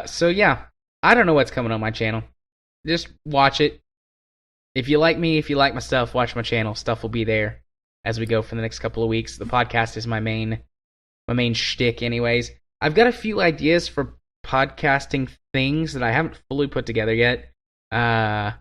So yeah, I don't know what's coming on my channel. Just watch it. If you like me, if you like my stuff, watch my channel. Stuff will be there as we go for the next couple of weeks. The podcast is my main shtick anyways. I've got a few ideas for podcasting things that I haven't fully put together yet. But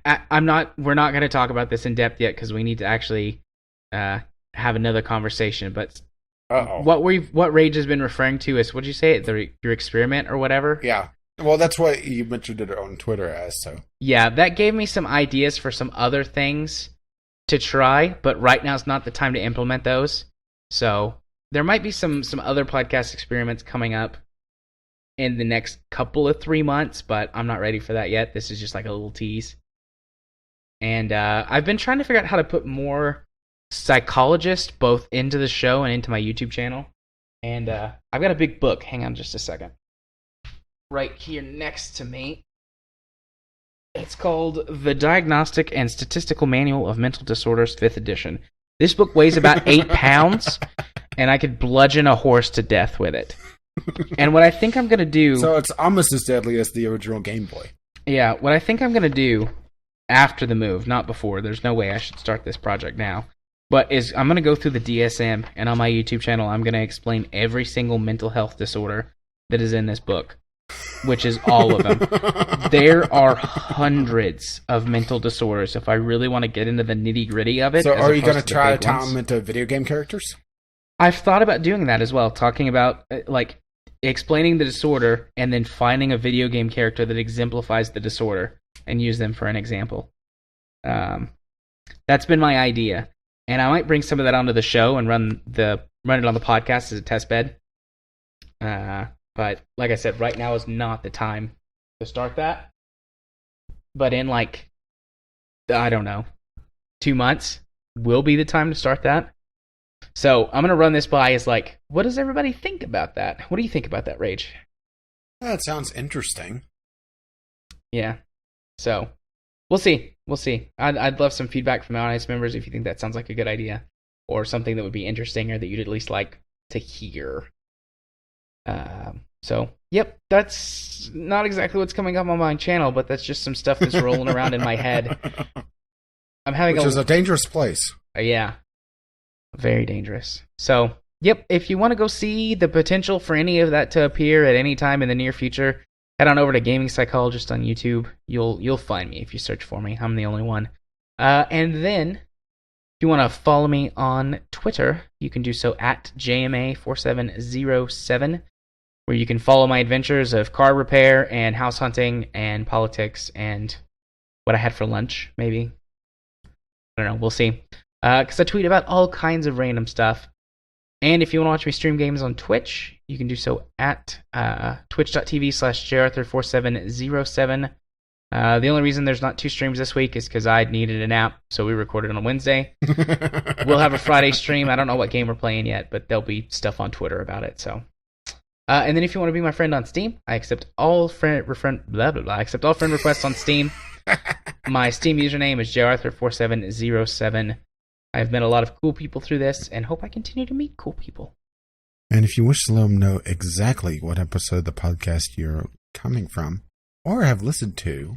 we're not going to talk about this in depth yet because we need to actually have another conversation. But what Rage has been referring to is, what did you say? Your experiment or whatever? Yeah. Well, that's what you mentioned it on Twitter as, so. Yeah, that gave me some ideas for some other things to try, but right now is not the time to implement those. So there might be some other podcast experiments coming up in the next couple of 3 months, but I'm not ready for that yet. This is just like a little tease. And I've been trying to figure out how to put more Psychologist both into the show and into my YouTube channel. And I've got a big book. Hang on just a second. Right here next to me. It's called The Diagnostic and Statistical Manual of Mental Disorders, 5th edition. This book weighs about 8 pounds, and I could bludgeon a horse to death with it. And what I think I'm going to do... So it's almost as deadly as the original Game Boy. Yeah, what I think I'm going to do after the move, not before, there's no way I should start this project now, but is I'm going to go through the DSM, and on my YouTube channel, I'm going to explain every single mental health disorder that is in this book. Which is all of them. There are hundreds of mental disorders if I really want to get into the nitty-gritty of it. So are you going to try to tie them into video game characters? I've thought about doing that as well, talking about like explaining the disorder and then finding a video game character that exemplifies the disorder and use them for an example. That's been my idea. And I might bring some of that onto the show and run it on the podcast as a test bed. But like I said, right now is not the time to start that. But in like, I don't know, 2 months will be the time to start that. So I'm going to run this by as like, what does everybody think about that? What do you think about that, Rage? That sounds interesting. Yeah. So we'll see. We'll see. I'd love some feedback from audience members if you think that sounds like a good idea or something that would be interesting or that you'd at least like to hear. So, yep, that's not exactly what's coming up on my channel, but that's just some stuff that's rolling around in my head. Which is a dangerous place. Yeah, very dangerous. So, yep, if you want to go see the potential for any of that to appear at any time in the near future, head on over to Gaming Psychologist on YouTube. You'll find me if you search for me. I'm the only one. And then, if you want to follow me on Twitter, you can do so at JMA4707. Where you can follow my adventures of car repair and house hunting and politics and what I had for lunch, maybe. I don't know, we'll see. Because I tweet about all kinds of random stuff. And if you want to watch me stream games on Twitch, you can do so at twitch.tv/jarthur4707. The only reason there's not 2 streams this week is because I needed a nap, so we recorded on a Wednesday. We'll have a Friday stream. I don't know what game we're playing yet, but there'll be stuff on Twitter about it, so... and then if you want to be my friend on Steam, I accept all friend requests on Steam. My Steam username is jarthur4707. I've met a lot of cool people through this and hope I continue to meet cool people. And if you wish to let them know exactly what episode of the podcast you're coming from or have listened to,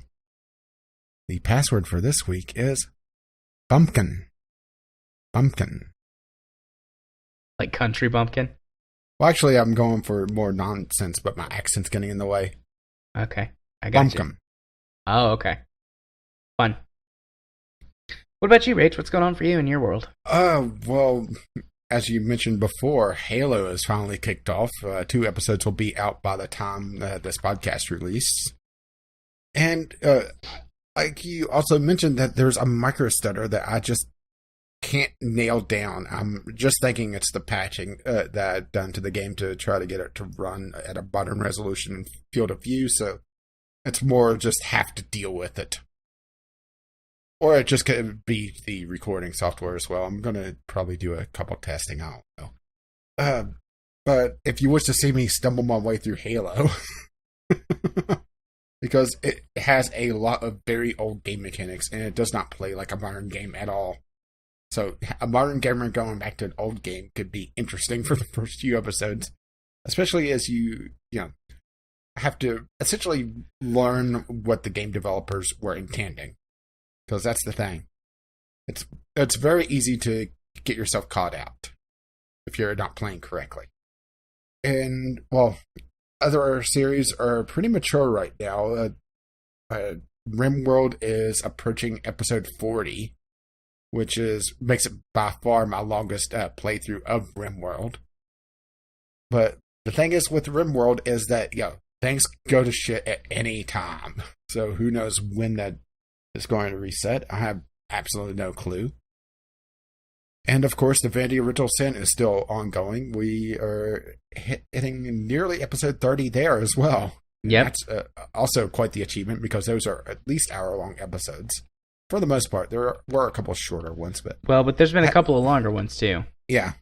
the password for this week is bumpkin. Bumpkin. Like country bumpkin? Well, actually, I'm going for more nonsense, but my accent's getting in the way. Okay, I got Bumpkin. You. Oh, okay. Fun. What about you, Rach? What's going on for you in your world? Well, as you mentioned before, Halo is finally kicked off. 2 episodes will be out by the time this podcast releases. And like you also mentioned that there's a micro stutter that I just can't nail down. I'm just thinking it's the patching that I've done to the game to try to get it to run at a modern resolution and field of view, so it's more just have to deal with it. Or it just could be the recording software as well. I'm going to probably do a couple testing, I don't know. But if you wish to see me stumble my way through Halo, because it has a lot of very old game mechanics, and it does not play like a modern game at all. So a modern gamer going back to an old game could be interesting for the first few episodes, especially as you have to essentially learn what the game developers were intending. Because that's the thing. It's very easy to get yourself caught out if you're not playing correctly. And, well, other series are pretty mature right now. RimWorld is approaching episode 40, which makes it by far my longest playthrough of RimWorld. But the thing is with RimWorld is that, things go to shit at any time. So who knows when that is going to reset. I have absolutely no clue. And of course, the Vanity Original Sin is still ongoing. We are hitting nearly episode 30 there as well. Yep. That's also quite the achievement because those are at least hour-long episodes. For the most part, there were a couple shorter ones, but there's been a couple of longer ones too. Yeah,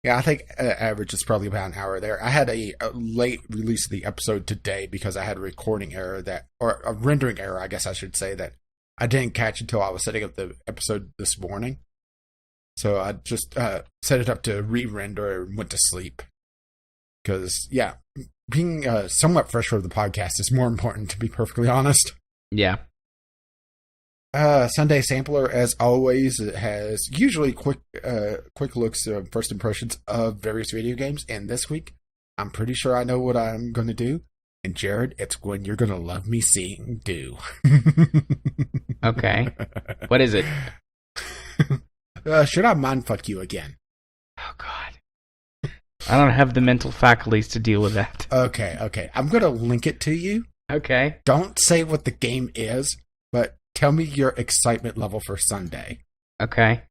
I think average is probably about an hour there. I had a late release of the episode today because I had a recording error or a rendering error, I guess I should say, that I didn't catch until I was setting up the episode this morning. So I just set it up to re-render and went to sleep. Because, being somewhat fresh for the podcast is more important, to be perfectly honest. Yeah. Sunday Sampler, as always, has usually quick looks, first impressions of various video games. And this week, I'm pretty sure I know what I'm going to do. And Jared, it's when you're going to love me seeing do. Okay. What is it? Should I mindfuck you again? Oh, God. I don't have the mental faculties to deal with that. Okay. I'm going to link it to you. Okay. Don't say what the game is, but tell me your excitement level for Sunday. Okay.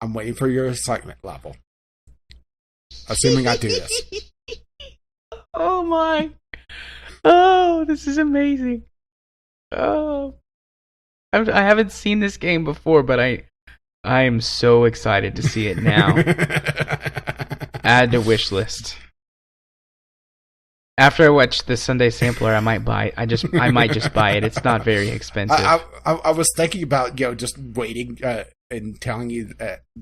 I'm waiting for your excitement level. Assuming I do this. Oh, my. Oh, this is amazing. Oh. I haven't seen this game before, but I am so excited to see it now. Add to wish list. After I watch the Sunday Sampler, I might buy it. I might just buy it. It's not very expensive. I was thinking about just waiting and telling you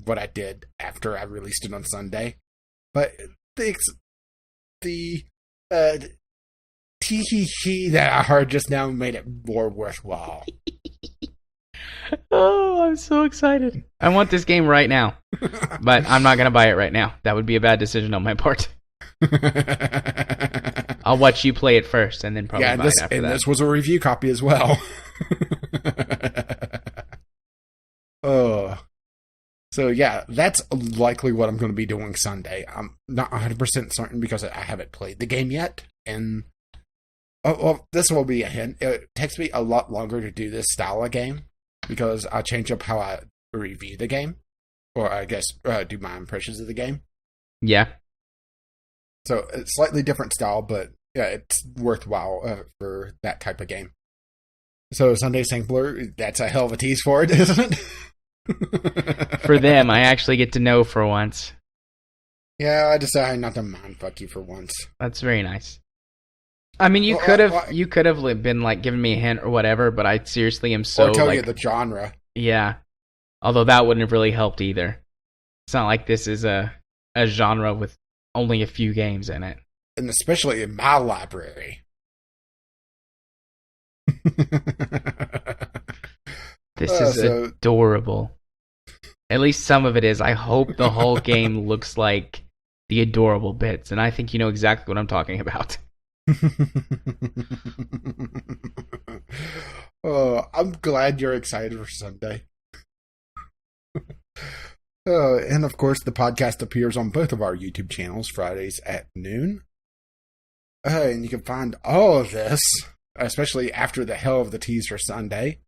what I did after I released it on Sunday, but the tee-hee-hee that I heard just now made it more worthwhile. Oh, I'm so excited. I want this game right now, but I'm not going to buy it right now. That would be a bad decision on my part. I'll watch you play it first and then probably buy it after that. This was a review copy as well. So that's likely what I'm going to be doing Sunday. I'm not 100% certain because I haven't played the game yet. And this will be a hint. It takes me a lot longer to do this style of game because I change up how I review the game, or I guess do my impressions of the game. Yeah. So it's slightly different style, but it's worthwhile for that type of game. So Sunday Sampler, that's a hell of a tease for it, isn't it? For them, I actually get to know for once. Yeah, I decided not to mindfuck you for once. That's very nice. I mean, you could have been like giving me a hint or whatever, but I seriously am so or tell you the genre. Yeah, although that wouldn't have really helped either. It's not like this is a genre with only a few games in it, and especially in my library. This is adorable. At least some of it is. I hope the whole game looks like the adorable bits, and I think you know exactly what I'm talking about. I'm glad you're excited for Sunday. And of course, the podcast appears on both of our YouTube channels Fridays at noon. And you can find all of this, especially after the hell of the tease for Sunday,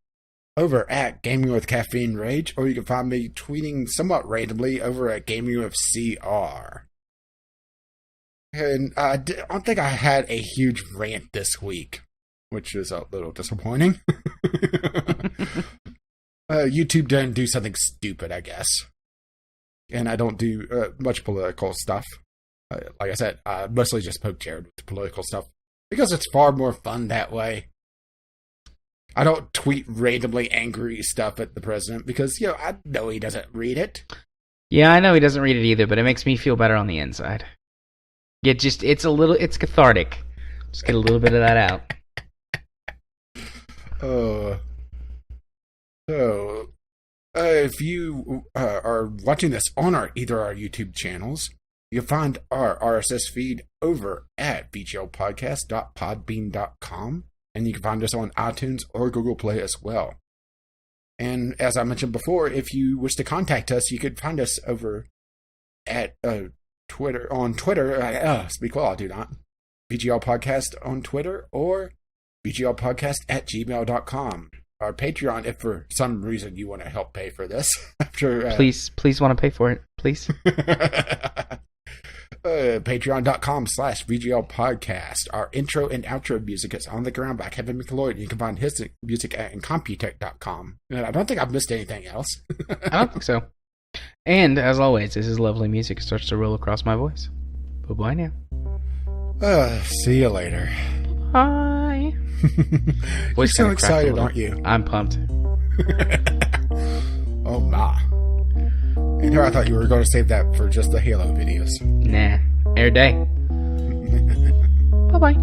over at Gaming with Caffeine Rage, or you can find me tweeting somewhat randomly over at Gaming with CR. And I don't think I had a huge rant this week, which is a little disappointing. YouTube didn't do something stupid, I guess. And I don't do much political stuff. Like I said, I mostly just poke Jared with the political stuff because it's far more fun that way. I don't tweet randomly angry stuff at the president because, I know he doesn't read it. Yeah, I know he doesn't read it either, but it makes me feel better on the inside. It's cathartic. Just get a little bit of that out. So, if you are watching this on either our YouTube channels, you can find our RSS feed over at vglpodcast.podbean.com, and you can find us on iTunes or Google Play as well. And as I mentioned before, if you wish to contact us, you could find us over at Twitter. Speak well, I do not. VGL Podcast on Twitter or vglpodcast@gmail.com. Our Patreon, if for some reason you want to help pay for this. Please want to pay for it, please. Patreon.com/VGL Podcast. Our intro and outro music is On the Ground by Kevin McLeod. You can find his music at Incompetech.com. And I don't think I've missed anything else. I don't think so. And, as always, this is lovely music. It starts to roll across my voice. Bye-bye now. See you later. Bye. You're so excited, aren't you? I'm pumped. Oh, my. And here I thought you were going to save that for just the Halo videos. Nah. Air day. Bye-bye.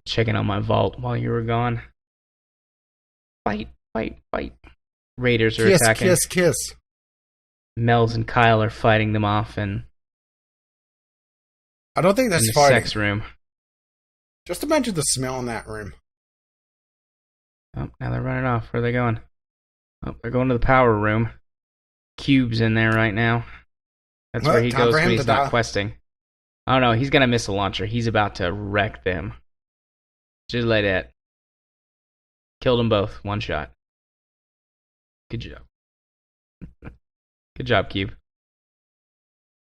Checking on my vault while you were gone. Fight. Raiders are attacking. Kiss. Mel's and Kyle are fighting them off and I don't think that's in the fighting. Sex room. Just imagine the smell in that room. Oh, now they're running off. Where are they going? Oh, they're going to the power room. Cube's in there right now. That's where he goes when he's not questing. Oh no, he's gonna miss a launcher. He's about to wreck them. Just like that. Killed them both. One shot. Good job. Good job, Cube.